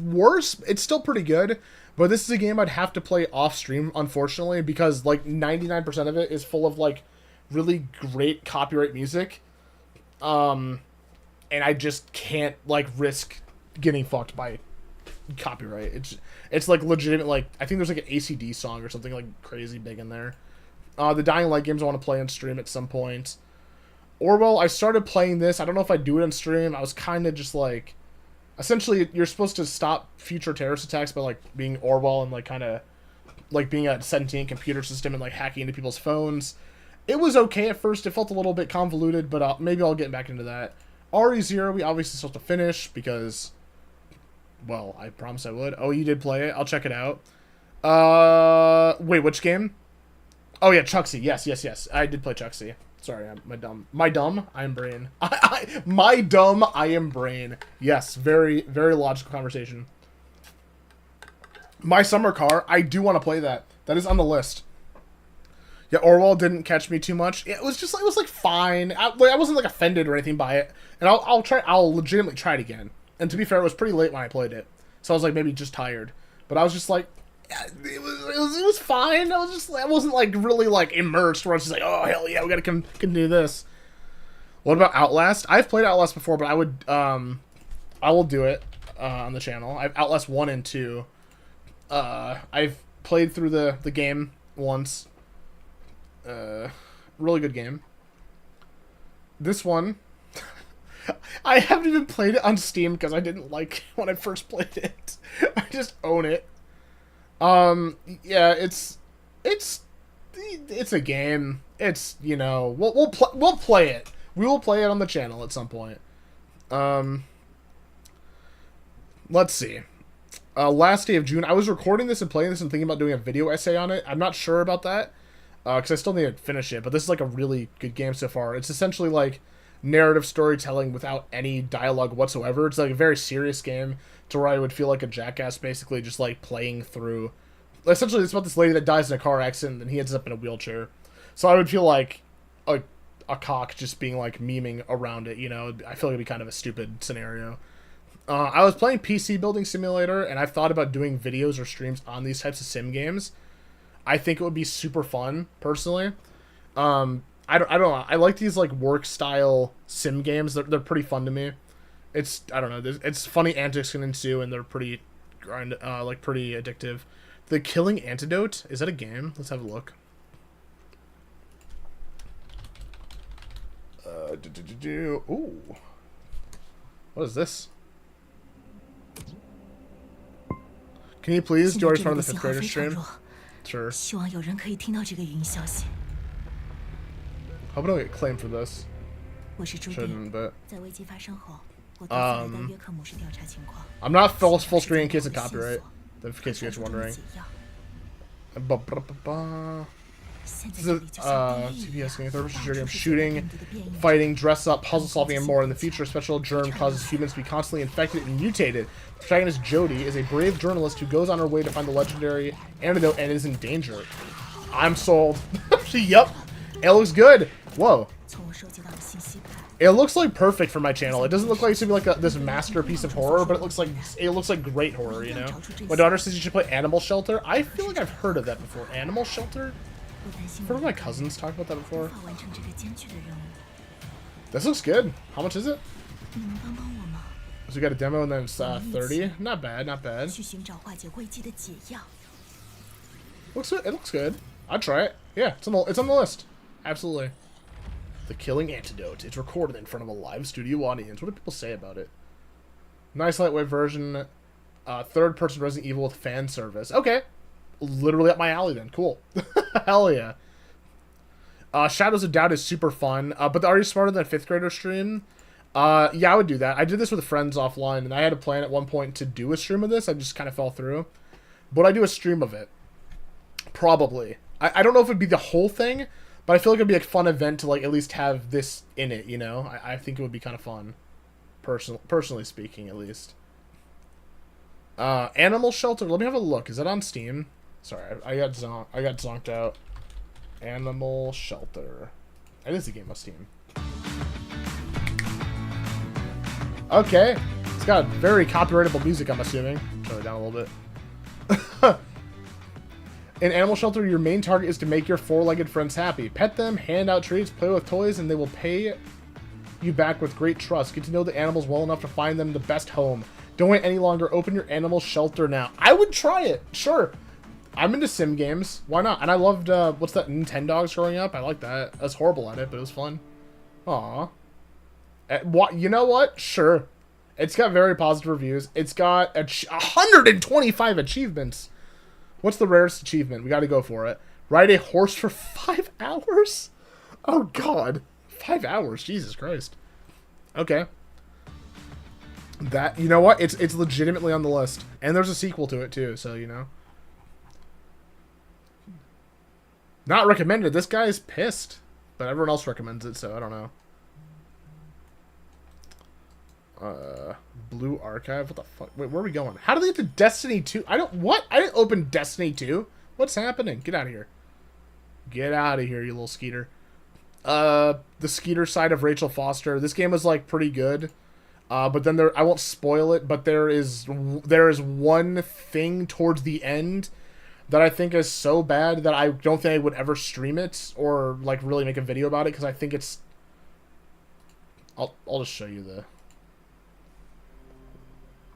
worse. It's still pretty good, but this is a game I'd have to play off stream, unfortunately, because like 99% of it is full of like really great copyright music, and I just can't like risk getting fucked by copyright. It's like legitimate. Like I think there's like an ACD song or something like crazy big in there. The Dying Light games I want to play on stream at some point. Orwell, I started playing this. I don't know if I do it on stream. I was kind of just like, essentially, you're supposed to stop future terrorist attacks by like being Orwell and like kind of like being a sentient computer system and like hacking into people's phones. It was okay at first. It felt a little bit convoluted, but maybe I'll get back into that. RE0, we obviously still have to finish because, well, I promised I would. Oh, you did play it. I'll check it out. Wait, which game? Oh yeah, Chucksy. Yes. I did play Chucksy. Sorry, my dumb. I am brain. My dumb. I am brain. Yes, very logical conversation. My Summer Car. I do want to play that. That is on the list. Yeah, Orwell didn't catch me too much. It was like fine. I wasn't like offended or anything by it. And I'll legitimately try it again. And to be fair, it was pretty late when I played it, so I was like maybe just tired. But I was just like, it was fine. I wasn't like really like immersed where I was just like, oh hell yeah, we gotta continue this. What about Outlast? I've played Outlast before, but I will do it on the channel. I've Outlast 1 and 2. I've played through the game once. Really good game. This one, I haven't even played it on Steam because I didn't like when I first played it. I just own it. Yeah, it's a game. It's, you know, we'll play it. We will play it on the channel at some point. Let's see. Last day of June. I was recording this and playing this and thinking about doing a video essay on it. I'm not sure about that, because I still need to finish it, but this is like a really good game so far. It's essentially like narrative storytelling without any dialogue whatsoever. It's like a very serious game to where I would feel like a jackass basically just like playing through. Essentially, it's about this lady that dies in a car accident and he ends up in a wheelchair. So I would feel like a cock just being like memeing around it, you know. I feel like it'd be kind of a stupid scenario. I was playing PC Building Simulator, and I've thought about doing videos or streams on these types of sim games. I think it would be super fun, personally. I don't know. I like these like work style sim games. They're pretty fun to me. It's, I don't know. It's funny antics can ensue, and they're pretty pretty addictive. The Killing Antidote, is that a game? Let's have a look. Ooh. What is this? Can you please do our start of the 5th grader stream? Sure. Hope I don't get claimed for this. Shouldn't, but I'm not full screen in case of copyright. In case you guys are wondering. This is a CPS game, third-person shooter game, shooting, fighting, dress up, puzzle solving, and more. In the future, a special germ causes humans to be constantly infected and mutated. The protagonist Jodie is a brave journalist who goes on her way to find the legendary antidote and is in danger. I'm sold. Yup. It looks good. Whoa. It looks like perfect for my channel. It doesn't look like it's gonna be like this masterpiece of horror, but it looks like great horror, you know? My daughter says you should play Animal Shelter. I feel like I've heard of that before. Animal Shelter? I've heard of my cousins talk about that before. This looks good. How much is it? So we got a demo and then it's 30. Not bad, not bad. Looks good. It looks good. I'd try it. Yeah, it's on the list. Absolutely. The Killing Antidote. It's recorded in front of a live studio audience. What do people say about it? Nice lightweight version. Third-person Resident Evil with fan service. Okay. Literally up my alley then. Cool. Hell yeah. Shadows of Doubt is super fun. But are you smarter than a 5th grader stream? Yeah, I would do that. I did this with friends offline, and I had a plan at one point to do a stream of this. I just kind of fell through. But I do a stream of it. Probably. I don't know if it'd be the whole thing, but I feel like it'd be a fun event to like at least have this in it, you know? I think it would be kind of fun. Personally speaking, at least. Animal Shelter. Let me have a look. Is that on Steam? Sorry, I got zonked out. Animal Shelter. It is a game on Steam. Okay. It's got very copyrightable music, I'm assuming. Turn it down a little bit. In Animal Shelter, your main target is to make your 4-legged friends happy. Pet them, hand out treats, play with toys, and they will pay you back with great trust. Get to know the animals well enough to find them the best home. Don't wait any longer. Open your Animal Shelter now. I would try it. Sure. I'm into sim games. Why not? And I loved, what's that, Nintendogs growing up? I like that. I was horrible at it, but it was fun. Aw. You know what? Sure. It's got very positive reviews. It's got 125 achievements. What's the rarest achievement? We got to go for it. Ride a horse for 5 hours? Oh, God. 5 hours? Jesus Christ. Okay. That, you know what? It's legitimately on the list. And there's a sequel to it, too, so, you know. Not recommended. This guy's pissed. But everyone else recommends it, so I don't know. Blue Archive? What the fuck? Wait, where are we going? How do they get to Destiny 2? What? I didn't open Destiny 2. What's happening? Get out of here. Get out of here, you little skeeter. The Skeeter side of Rachel Foster. This game was, like, pretty good. But then I won't spoil it, but there is one thing towards the end that I think is so bad that I don't think I would ever stream it or, like, really make a video about it, because I think it's... I'll just show you the...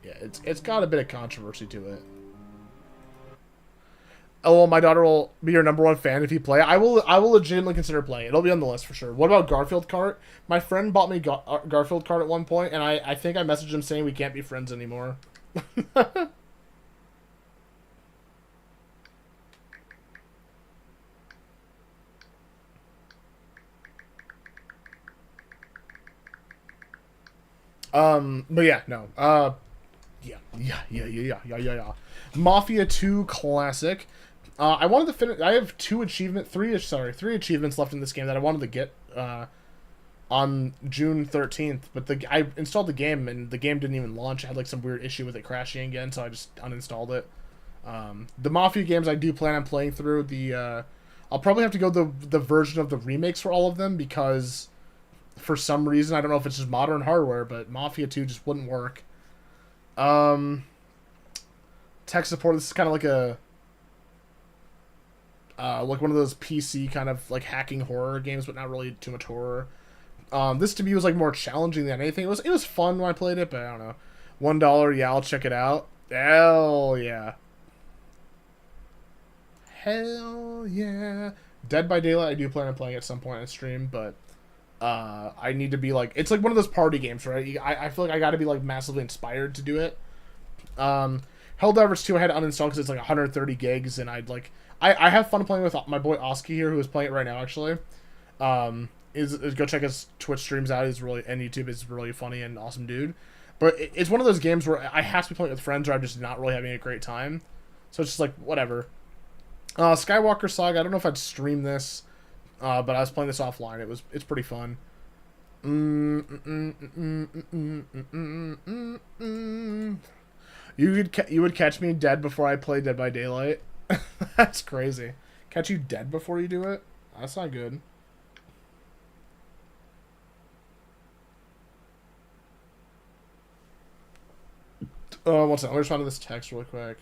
Yeah, it's got a bit of controversy to it. Oh, well, my daughter will be your #1 fan if you play. I will legitimately consider playing it. It'll be on the list for sure. What about Garfield Kart? My friend bought me Garfield Kart at one point, and I think I messaged him saying we can't be friends anymore. But yeah, no. Yeah. Mafia 2 Classic. I wanted to finish. I have three achievements left in this game that I wanted to get on June 13th. But I installed the game and the game didn't even launch. I had like some weird issue with it crashing again, so I just uninstalled it. The Mafia games I do plan on playing through. I'll probably have to go the version of the remakes for all of them because for some reason, I don't know if it's just modern hardware, but Mafia 2 just wouldn't work. Tech support. This is kind of like like one of those PC kind of like hacking horror games, but not really too much horror. This to me was like more challenging than anything. It was fun when I played it, but I don't know. $1, yeah, I'll check it out. Hell yeah. Hell yeah. Dead by Daylight, I do plan on playing at some point on stream, but I need to be like, it's like one of those party games, right? I feel like I gotta be like massively inspired to do it. Helldivers 2 I had to uninstall because it's like 130 gigs, and I have fun playing with my boy Oski here, who is playing it right now actually. Go check his Twitch streams out. He's really, and YouTube is really funny and awesome dude. But it's one of those games where I have to be playing with friends, or I'm just not really having a great time. So it's just like whatever. Skywalker Saga. I don't know if I'd stream this. But I was playing this offline. It's pretty fun. You would catch me dead before I play Dead by Daylight. That's crazy. Catch you dead before you do it? That's not good. One second. Let me respond to this text really quick.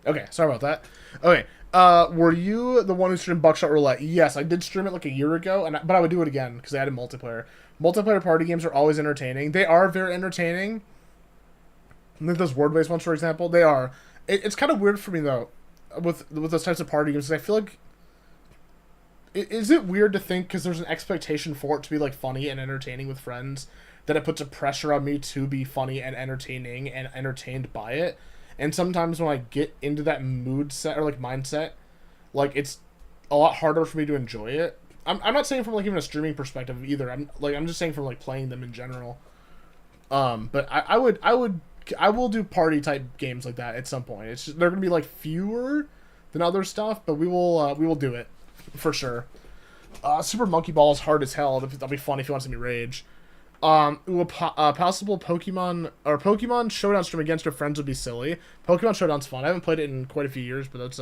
Okay, sorry about that. Okay, were you the one who streamed Buckshot Roulette? Yes, I did stream it like a year ago, but I would do it again because I added multiplayer. Multiplayer party games are always entertaining. They are very entertaining. Like those word-based ones, for example, they are. It's kind of weird for me though, with those types of party games. I feel like, is it weird to think because there's an expectation for it to be like funny and entertaining with friends, that it puts a pressure on me to be funny and entertaining and entertained by it. And sometimes when I get into that mood set or like mindset, like it's a lot harder for me to enjoy it. I'm not saying from like even a streaming perspective either. I'm just saying from like playing them in general. But I will do party type games like that at some point. It's just, they're gonna be like fewer than other stuff, but we will do it for sure. Super Monkey Ball is hard as hell. That'll be fun if you want to see me rage. Possible Pokemon Showdown stream against your friends would be silly. Pokemon Showdown's fun. I haven't played it in quite a few years, but that's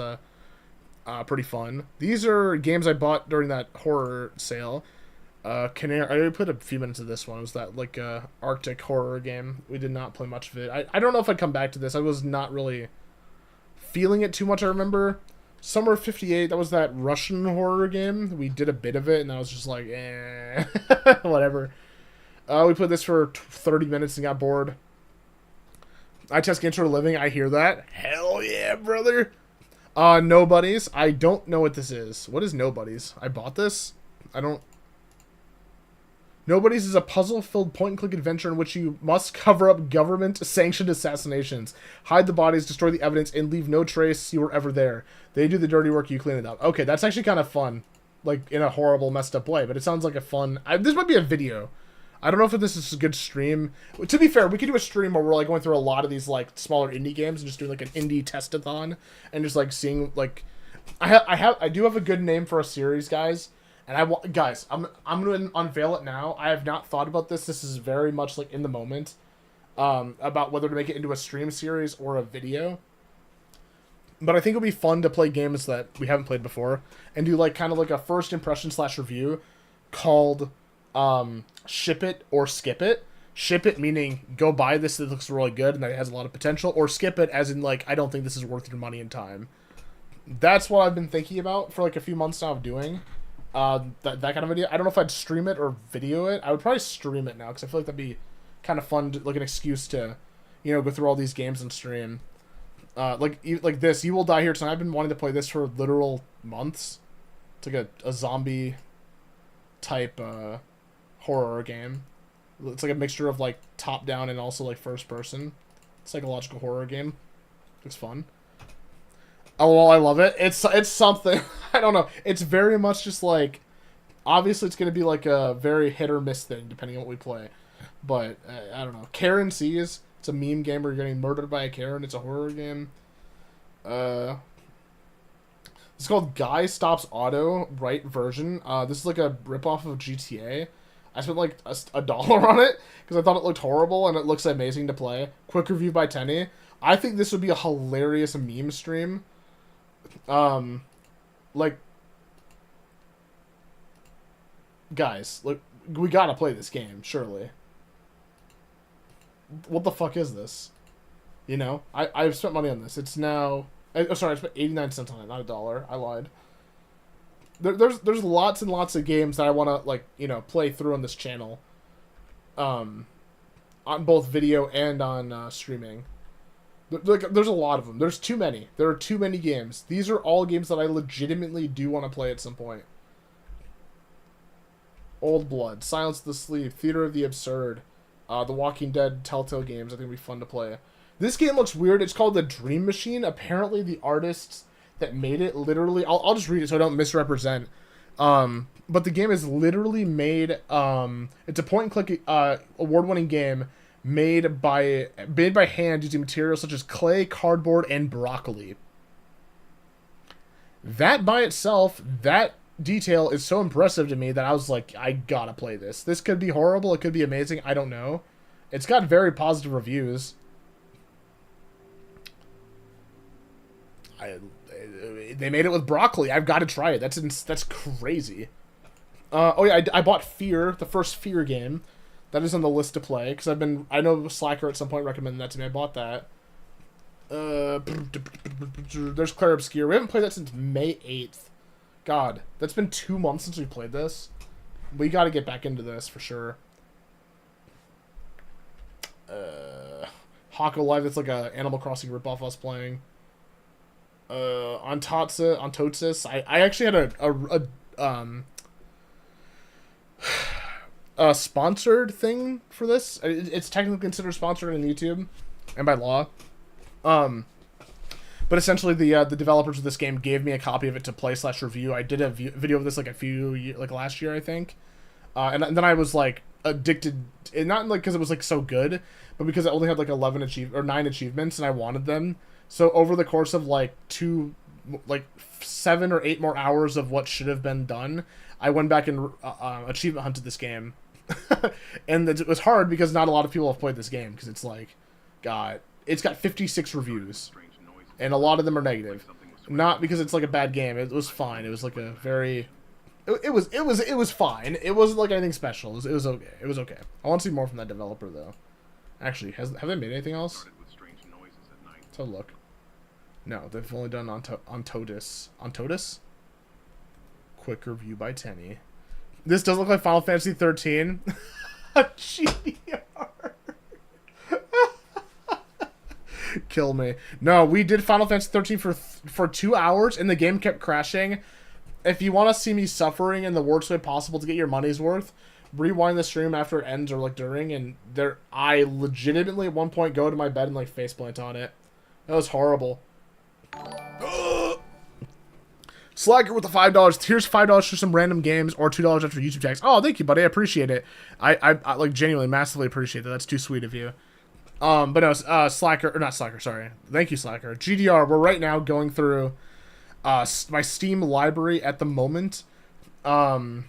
pretty fun. These are games I bought during that horror sale. Canary. I already played a few minutes of this one. It was that like Arctic horror game. We did not play much of it. I don't know if I'd come back to this. I was not really feeling it too much. I remember Summer 58. That was that Russian horror game. We did a bit of it, and I was just like, whatever. We played this for 30 minutes and got bored. I test games for a living. I hear that. Hell yeah, brother. Nobodies. I don't know what this is. What is Nobodies? I bought this? I don't... Nobodies is a puzzle-filled point-and-click adventure in which you must cover up government-sanctioned assassinations, hide the bodies, destroy the evidence, and leave no trace you were ever there. They do the dirty work, you clean it up. Okay, that's actually kind of fun. Like, in a horrible, messed-up way, but it sounds like a fun... this might be a video. I don't know if this is a good stream. To be fair, we could do a stream where we're like going through a lot of these like smaller indie games and just doing like an indie testathon and just like seeing like I do have a good name for a series, guys. And I'm going to unveil it now. I have not thought about this. This is very much like in the moment about whether to make it into a stream series or a video. But I think it'll be fun to play games that we haven't played before and do like kind of like a first impression / review called Ship It or Skip It. Ship it meaning go buy this, it looks really good and that it has a lot of potential, or skip it as in like I don't think this is worth your money and time. That's what I've been thinking about for like a few months now of doing that kind of video. I don't know if I'd stream it or video it. I would probably stream it now because I feel like that'd be kind of fun, like an excuse to, you know, go through all these games and stream. Like this, You Will Die Here Tonight. I've been wanting to play this for literal months. It's like a zombie type horror game. It's like a mixture of like top down and also like first person psychological horror game. Looks fun. Oh well, I love it. It's something. I don't know. It's very much just like, obviously it's gonna be like a very hit or miss thing depending on what we play. But I don't know. Karen Sees. It's a meme game where you're getting murdered by a Karen. It's a horror game. It's called Guy Stops Auto, right version. This is like a ripoff of GTA. I spent like $1 on it because I thought it looked horrible and it looks amazing to play. Quick review by Tenny. I think this would be a hilarious meme stream. Like, guys, look, we gotta play this game, surely. What the fuck is this? You know, I've spent money on this. It's now... sorry, I spent 89 cents on it, not $1. I lied. There's lots and lots of games that I want to, like, you know, play through on this channel. On both video and on streaming. There's a lot of them. There's too many. There are too many games. These are all games that I legitimately do want to play at some point. Old Blood, Silence of the Sleep, Theater of the Absurd, The Walking Dead Telltale games. I think it'll be fun to play. This game looks weird. It's called The Dream Machine. Apparently the artists that made it literally... I'll just read it so I don't misrepresent. But the game is literally made... it's a point-and-click award-winning game made by hand using materials such as clay, cardboard, and broccoli. That by itself, that detail is so impressive to me that I was like, I gotta play this. This could be horrible. It could be amazing. I don't know. It's got very positive reviews. They made it with broccoli. I've got to try it. That's crazy. Oh yeah, I bought Fear, the first Fear game. That is on the list to play because I know Slacker at some point recommended that to me. I bought that. There's Claire Obscure. We haven't played that since May 8th. God, that's been 2 months since we played this. We got to get back into this for sure. Hako Live, that's like a Animal Crossing ripoff I was playing. On Totsis, I actually had a sponsored thing for this. It's technically considered sponsored on YouTube and by law. But essentially the developers of this game gave me a copy of it to play / review. I did a video of this like last year, I think. And then I was like addicted, and not like because it was like so good, but because it only had like 9 achievements and I wanted them. So over the course of like 7 or 8 more hours of what should have been done, I went back and achievement hunted this game. And it was hard because not a lot of people have played this game, because it's like, God, it's got 56 reviews, and a lot of them are negative. Not because it's like a bad game. It was fine. It was like a very, it was fine. It wasn't like anything special. It was okay. It was okay. I want to see more from that developer though. Actually, have they made anything else? Let's have a look. No, they've only done on Totus. On Totus? Quick review by Tenny. This does look like Final Fantasy XIII. GDR. Kill me. No, we did Final Fantasy XIII for 2 hours, and the game kept crashing. If you want to see me suffering in the worst way possible to get your money's worth, rewind the stream after it ends or like during, and I legitimately at one point go to my bed and like faceplant on it. That was horrible. Slacker with the $5. Here's $5 for some random games, or $2 after YouTube tags. Oh, thank you, buddy. I appreciate it. I like genuinely massively appreciate that. That's too sweet of you. But no, Slacker, or not Slacker, sorry. Thank you, Slacker. GDR, we're right now going through my Steam library at the moment to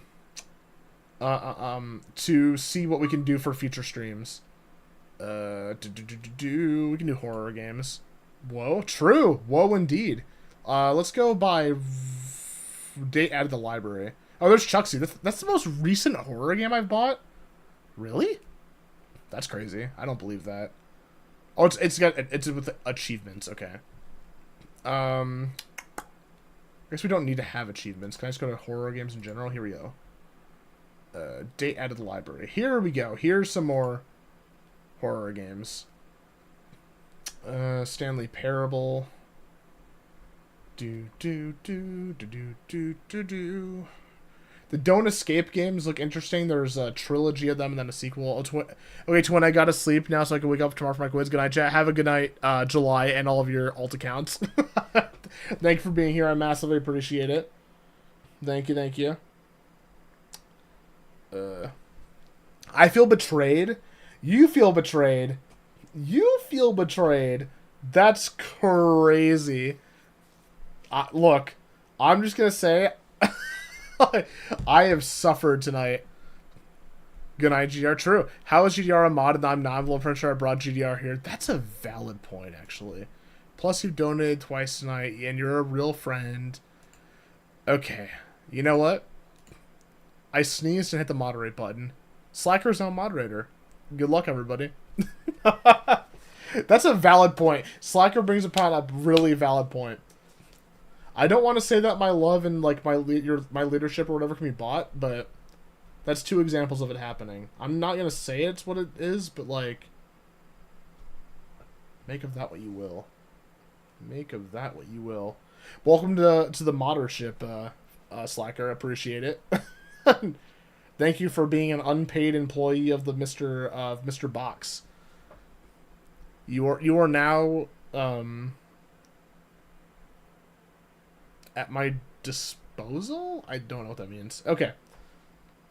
see what we can do for future streams. We can do horror games. Whoa, true. Whoa, indeed. Let's go by date added to the library. Oh, there's Chucksy. That's the most recent horror game I've bought? Really? That's crazy. I don't believe that. Oh, it's with achievements. Okay. I guess we don't need to have achievements. Can I just go to horror games in general? Here we go. Date added to the library. Here we go. Here's some more horror games. Stanley Parable. The Don't Escape games look interesting. There's a trilogy of them and then a sequel. Okay, to when I gotta sleep now so I can wake up tomorrow for my quiz. Good night, chat. Have a good night, July, and all of your alt accounts. Thank you for being here. I massively appreciate it. Thank you, thank you. I feel betrayed. You feel betrayed. You feel betrayed. That's crazy. Look, I'm just gonna say, I have suffered tonight. Good night, GDR. True. How is GDR a mod and I'm not? I'm pretty sure I brought GDR here. That's a valid point, actually. Plus, you donated twice tonight, and you're a real friend. Okay. You know what? I sneezed and hit the moderate button. Slacker's now moderator. Good luck, everybody. That's a valid point. Slacker brings upon a really valid point. I don't want to say that my love and like my leadership or whatever can be bought, but that's 2 examples of it happening. I'm not gonna say it's what it is, but like, make of that what you will. Make of that what you will. Welcome to the moddership, Slacker. Appreciate it. Thank you for being an unpaid employee of the Mr. Box. You are now at my disposal? I don't know what that means. Okay.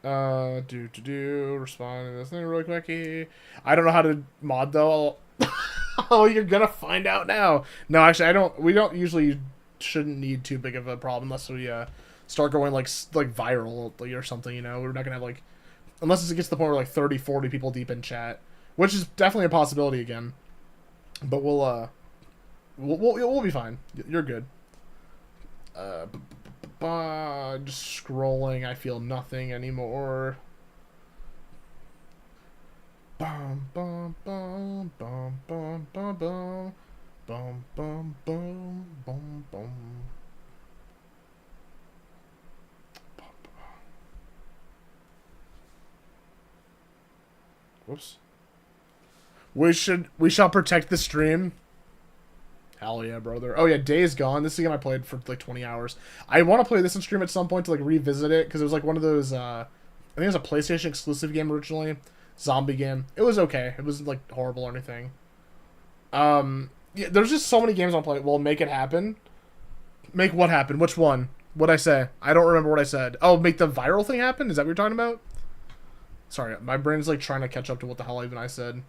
Respond to this thing really quick. I don't know how to mod though. Oh, you're gonna find out now. No, actually, we don't usually shouldn't need too big of a problem unless we start going like viral or something, you know. We're not gonna have like, unless it gets to the point where like 30, 40 people deep in chat, which is definitely a possibility again. But we'll be fine. You're good. Just scrolling. I feel nothing anymore. Bum bum bum bum bum bum bum. Boom, boom, boom, boom, boom. Whoops. We shall protect the stream. Hell yeah, brother. Oh yeah, Days Gone. This is a game I played for like 20 hours. I want to play this on stream at some point to like revisit it because it was like one of those. I think it was a PlayStation exclusive game originally, zombie game. It was okay. It wasn't like horrible or anything. Yeah, there's just so many games I want to play. Well, make it happen. Make what happen? Which one? What'd I say? I don't remember what I said. Oh, make the viral thing happen? Is that what you're talking about? Sorry, my brain's like trying to catch up to what the hell even I said.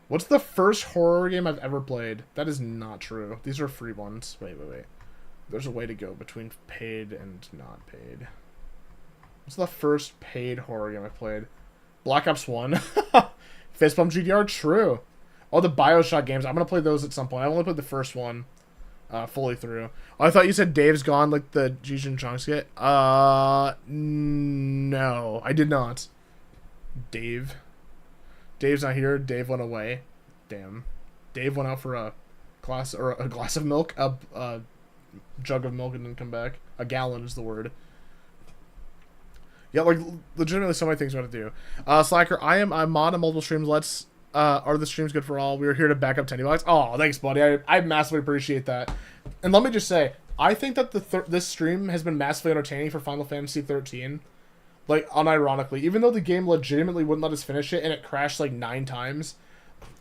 What's the first horror game I've ever played? That is not true. These are free ones. Wait. There's a way to go between paid and not paid. What's the first paid horror game I played? Black Ops 1. Fistbump GDR, true. All the Bioshock games, I'm going to play those at some point. I only played the first one fully through. Oh, I thought you said Dave's Gone, like the Jijin Chong skit. No, I did not. Dave's not here. Dave went away. Damn. Dave went out for a glass of milk, a jug of milk, and then come back. A gallon is the word. Yeah, like legitimately, so many things we want to do. Slacker, I'm on multiple streams. Are the streams good for all? We are here to back up TenneyBox. Oh, thanks, buddy. I massively appreciate that. And let me just say, I think that this stream has been massively entertaining for Final Fantasy XIII. Like, unironically, even though the game legitimately wouldn't let us finish it and it crashed like 9 times,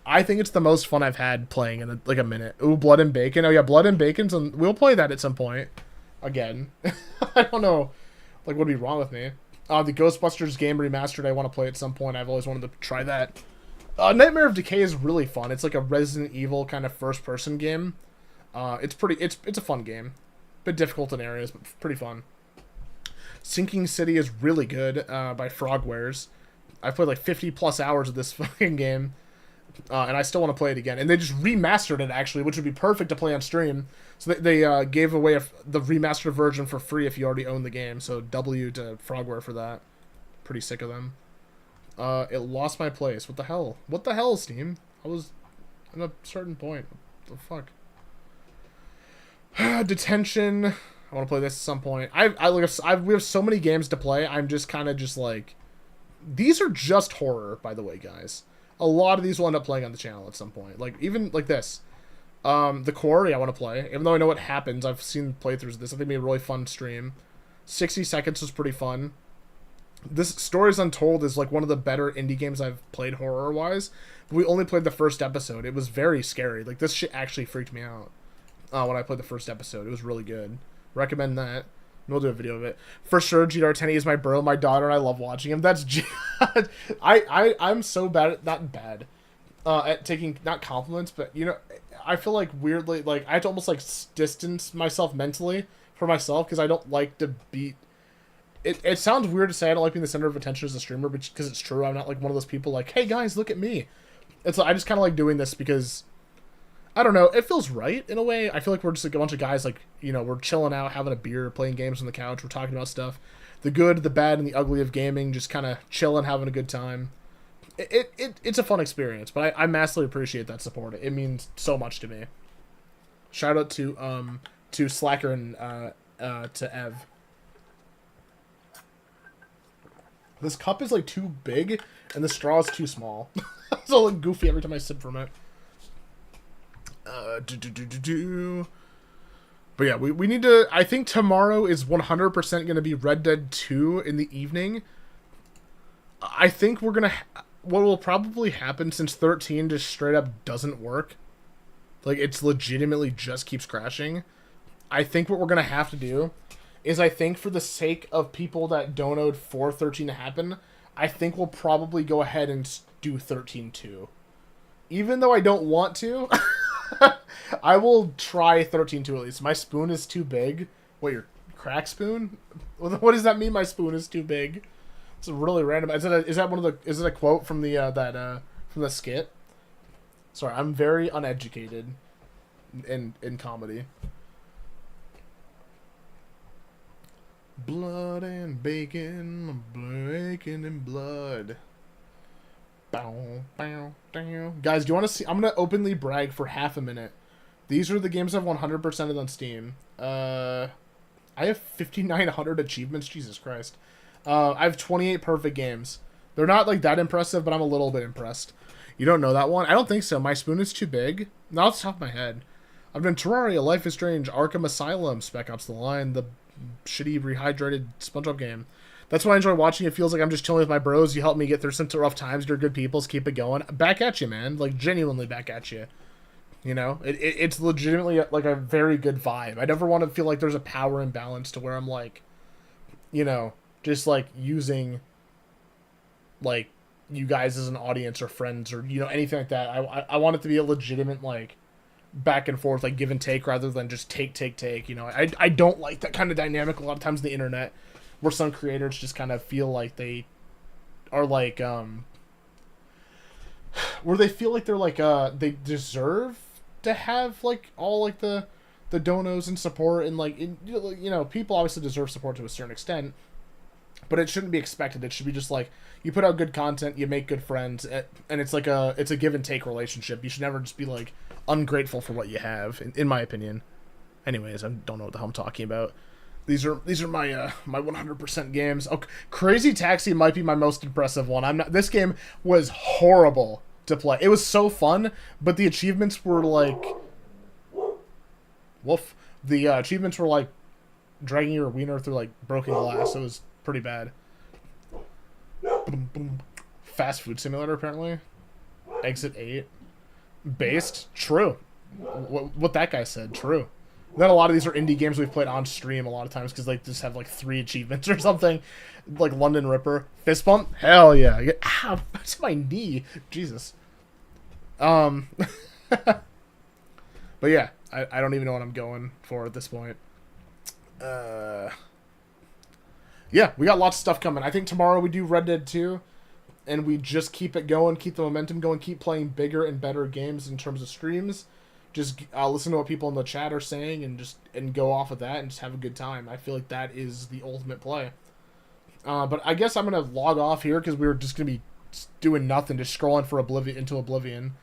I think it's the most fun I've had playing in like a minute. Ooh, Blood and Bacon. Oh yeah, Blood and Bacon's, and we'll play that at some point. Again. I don't know, like, what'd be wrong with me. The Ghostbusters game remastered, I want to play at some point. I've always wanted to try that. Nightmare of Decay is really fun. It's like a Resident Evil kind of first-person game. It's a fun game. Bit difficult in areas, but pretty fun. Sinking City is really good by Frogwares. I've played like 50 plus hours of this fucking game, and I still want to play it again. And they just remastered it, actually, which would be perfect to play on stream. So they gave away the remastered version for free if you already own the game. So W to Frogware for that. Pretty sick of them. It lost my place. What the hell? What the hell, Steam? I was at a certain point. What the fuck? Detention. I want to play this at some point. We have so many games to play. I'm just kind of just like, these are just horror, by the way, guys. A lot of these will end up playing on the channel at some point. Like, even like this. The Quarry I want to play. Even though I know what happens, I've seen playthroughs of this. I think it'd be a really fun stream. 60 Seconds was pretty fun. This Stories Untold is like one of the better indie games I've played horror-wise. We only played the first episode. It was very scary. Like, this shit actually freaked me out when I played the first episode. It was really good. Recommend that. We'll do a video of it. For sure, GR Tenney is my bro, my daughter, and I love watching him. That's I'm so bad at taking, not compliments, but, you know, I feel like weirdly, like, I have to almost, like, distance myself mentally for myself, because I don't like to be... It sounds weird to say I don't like being the center of attention as a streamer, but because it's true. I'm not, like, one of those people like, hey, guys, look at me. It's like, I just kind of like doing this because... I don't know, it feels right, in a way. I feel like we're just like a bunch of guys, like, you know, we're chilling out, having a beer, playing games on the couch, we're talking about stuff. The good, the bad, and the ugly of gaming, just kind of chilling, having a good time. It's a fun experience, but I massively appreciate that support. It means so much to me. Shout out to Slacker and to Ev. This cup is, like, too big, and the straw is too small. It's all, like, goofy every time I sip from it. But yeah, we need to... I think tomorrow is 100% going to be Red Dead 2 in the evening. I think we're going to... What will probably happen, since 13 just straight up doesn't work, like, it's legitimately just keeps crashing, I think what we're going to have to do is, I think for the sake of people that donoed for 13 to happen, I think we'll probably go ahead and do 13 too. Even though I don't want to... I will try 13-2 at least. My spoon is too big. Wait, your crack spoon? What does that mean? My spoon is too big. It's really random. Is it a quote from the from the skit? Sorry, I'm very uneducated in comedy. Blood and bacon and blood. Guys, do you want to see? I'm gonna openly brag for half a minute. These are the games I've 100%ed on Steam. I have 5,900 achievements. Jesus Christ. I have 28 perfect games. They're not like that impressive, but I'm a little bit impressed. You don't know that one? I don't think so. My spoon is too big. Not off the top of my head. I've done Terraria, Life is Strange, Arkham Asylum, Spec Ops: The Line, the shitty rehydrated SpongeBob game. That's why I enjoy watching. It feels like I'm just chilling with my bros. You help me get through some rough times. You're good people. So keep it going. Back at you, man. Like, genuinely back at you. You know? It's legitimately, like, a very good vibe. I never want to feel like there's a power imbalance to where I'm, like, you know, just, like, using, like, you guys as an audience or friends or, you know, anything like that. I want it to be a legitimate, like, back and forth, like, give and take rather than just take, you know? I don't like that kind of dynamic a lot of times on the internet, where some creators just kind of feel like they are like, where they feel like they're like, they deserve to have like all like the donos and support and like, you know, people obviously deserve support to a certain extent, but it shouldn't be expected. It should be just like, you put out good content, you make good friends, and it's like it's a give and take relationship. You should never just be like ungrateful for what you have, in my opinion. Anyways, I don't know what the hell I'm talking about. These are my my 100% games. Oh, Crazy Taxi might be my most impressive one. This game was horrible to play. It was so fun, but the achievements were like, woof. The achievements were like dragging your wiener through like broken glass. It was pretty bad. Fast Food Simulator apparently. Exit 8. Based. True. What that guy said. True. Then a lot of these are indie games we've played on stream a lot of times because they just have like 3 achievements or something. Like London Ripper. Fist bump? Hell yeah. Ow, that's my knee. Jesus. But yeah, I don't even know what I'm going for at this point. Yeah, we got lots of stuff coming. I think tomorrow we do Red Dead 2. And we just keep it going, keep the momentum going, keep playing bigger and better games in terms of streams. Just listen to what people in the chat are saying and go off of that and just have a good time. I feel like that is the ultimate play. But I guess I'm going to log off here because we were just going to be doing nothing, just scrolling for into Oblivion.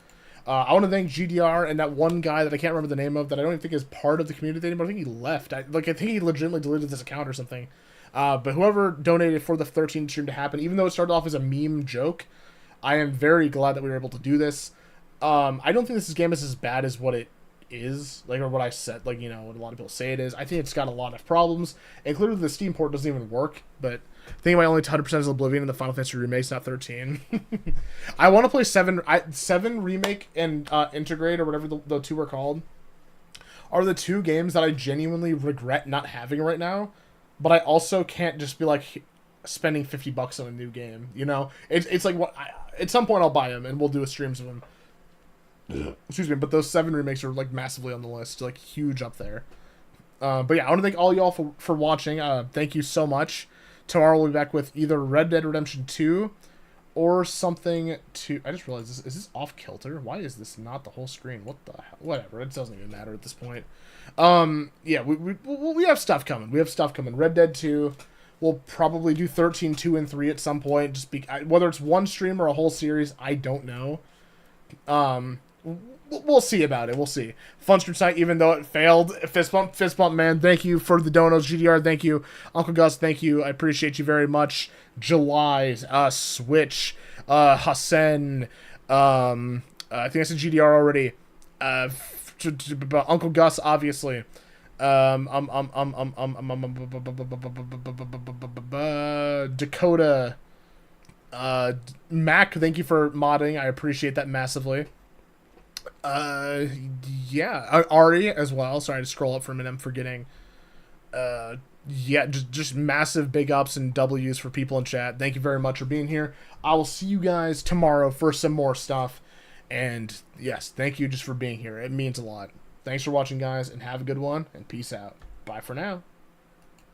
I want to thank GDR and that one guy that I can't remember the name of that I don't even think is part of the community anymore. I think he left. I think he legitimately deleted this account or something. But whoever donated for the 13th stream to happen, even though it started off as a meme joke, I am very glad that we were able to do this. I don't think this game is as bad as what it is, like, or what I said, like, you know, what a lot of people say it is. I think it's got a lot of problems, including the Steam port doesn't even work, but I think my only 100% is Oblivion and the Final Fantasy remake's not 13. I want to play 7 Remake and Integrate, or whatever the 2 are called, are the 2 games that I genuinely regret not having right now, but I also can't just be, like, spending $50 on a new game, you know? It's like, at some point I'll buy them, and we'll do streams of them. Excuse me, but those 7 remakes are like massively on the list, like huge up there. But yeah, I want to thank all y'all for watching. Thank you so much. Tomorrow we'll be back with either Red Dead Redemption 2 or something to... I just realized, is this off kilter? Why is this not the whole screen? What the hell? Whatever, it doesn't even matter at this point. Yeah, we have stuff coming. We have stuff coming. Red Dead 2. We'll probably do 13, 2, and 3 at some point. Just whether it's one stream or a whole series, I don't know. We'll see about it. We'll see. Funstream site, even though it failed. Fist bump, man. Thank you for the donos. GDR, thank you. Uncle Gus, thank you. I appreciate you very much. July, Switch, Hassen, I think I said GDR already. Uncle Gus, obviously. Dakota, Mac, thank you for modding. I appreciate that massively. Yeah, Ari as well. Sorry to scroll up for a minute. I'm forgetting. Yeah, just massive big ups and W's for people in chat. Thank you very much for being here. I will see you guys tomorrow for some more stuff. And yes, thank you just for being here. It means a lot. Thanks for watching, guys, and have a good one. And peace out. Bye for now.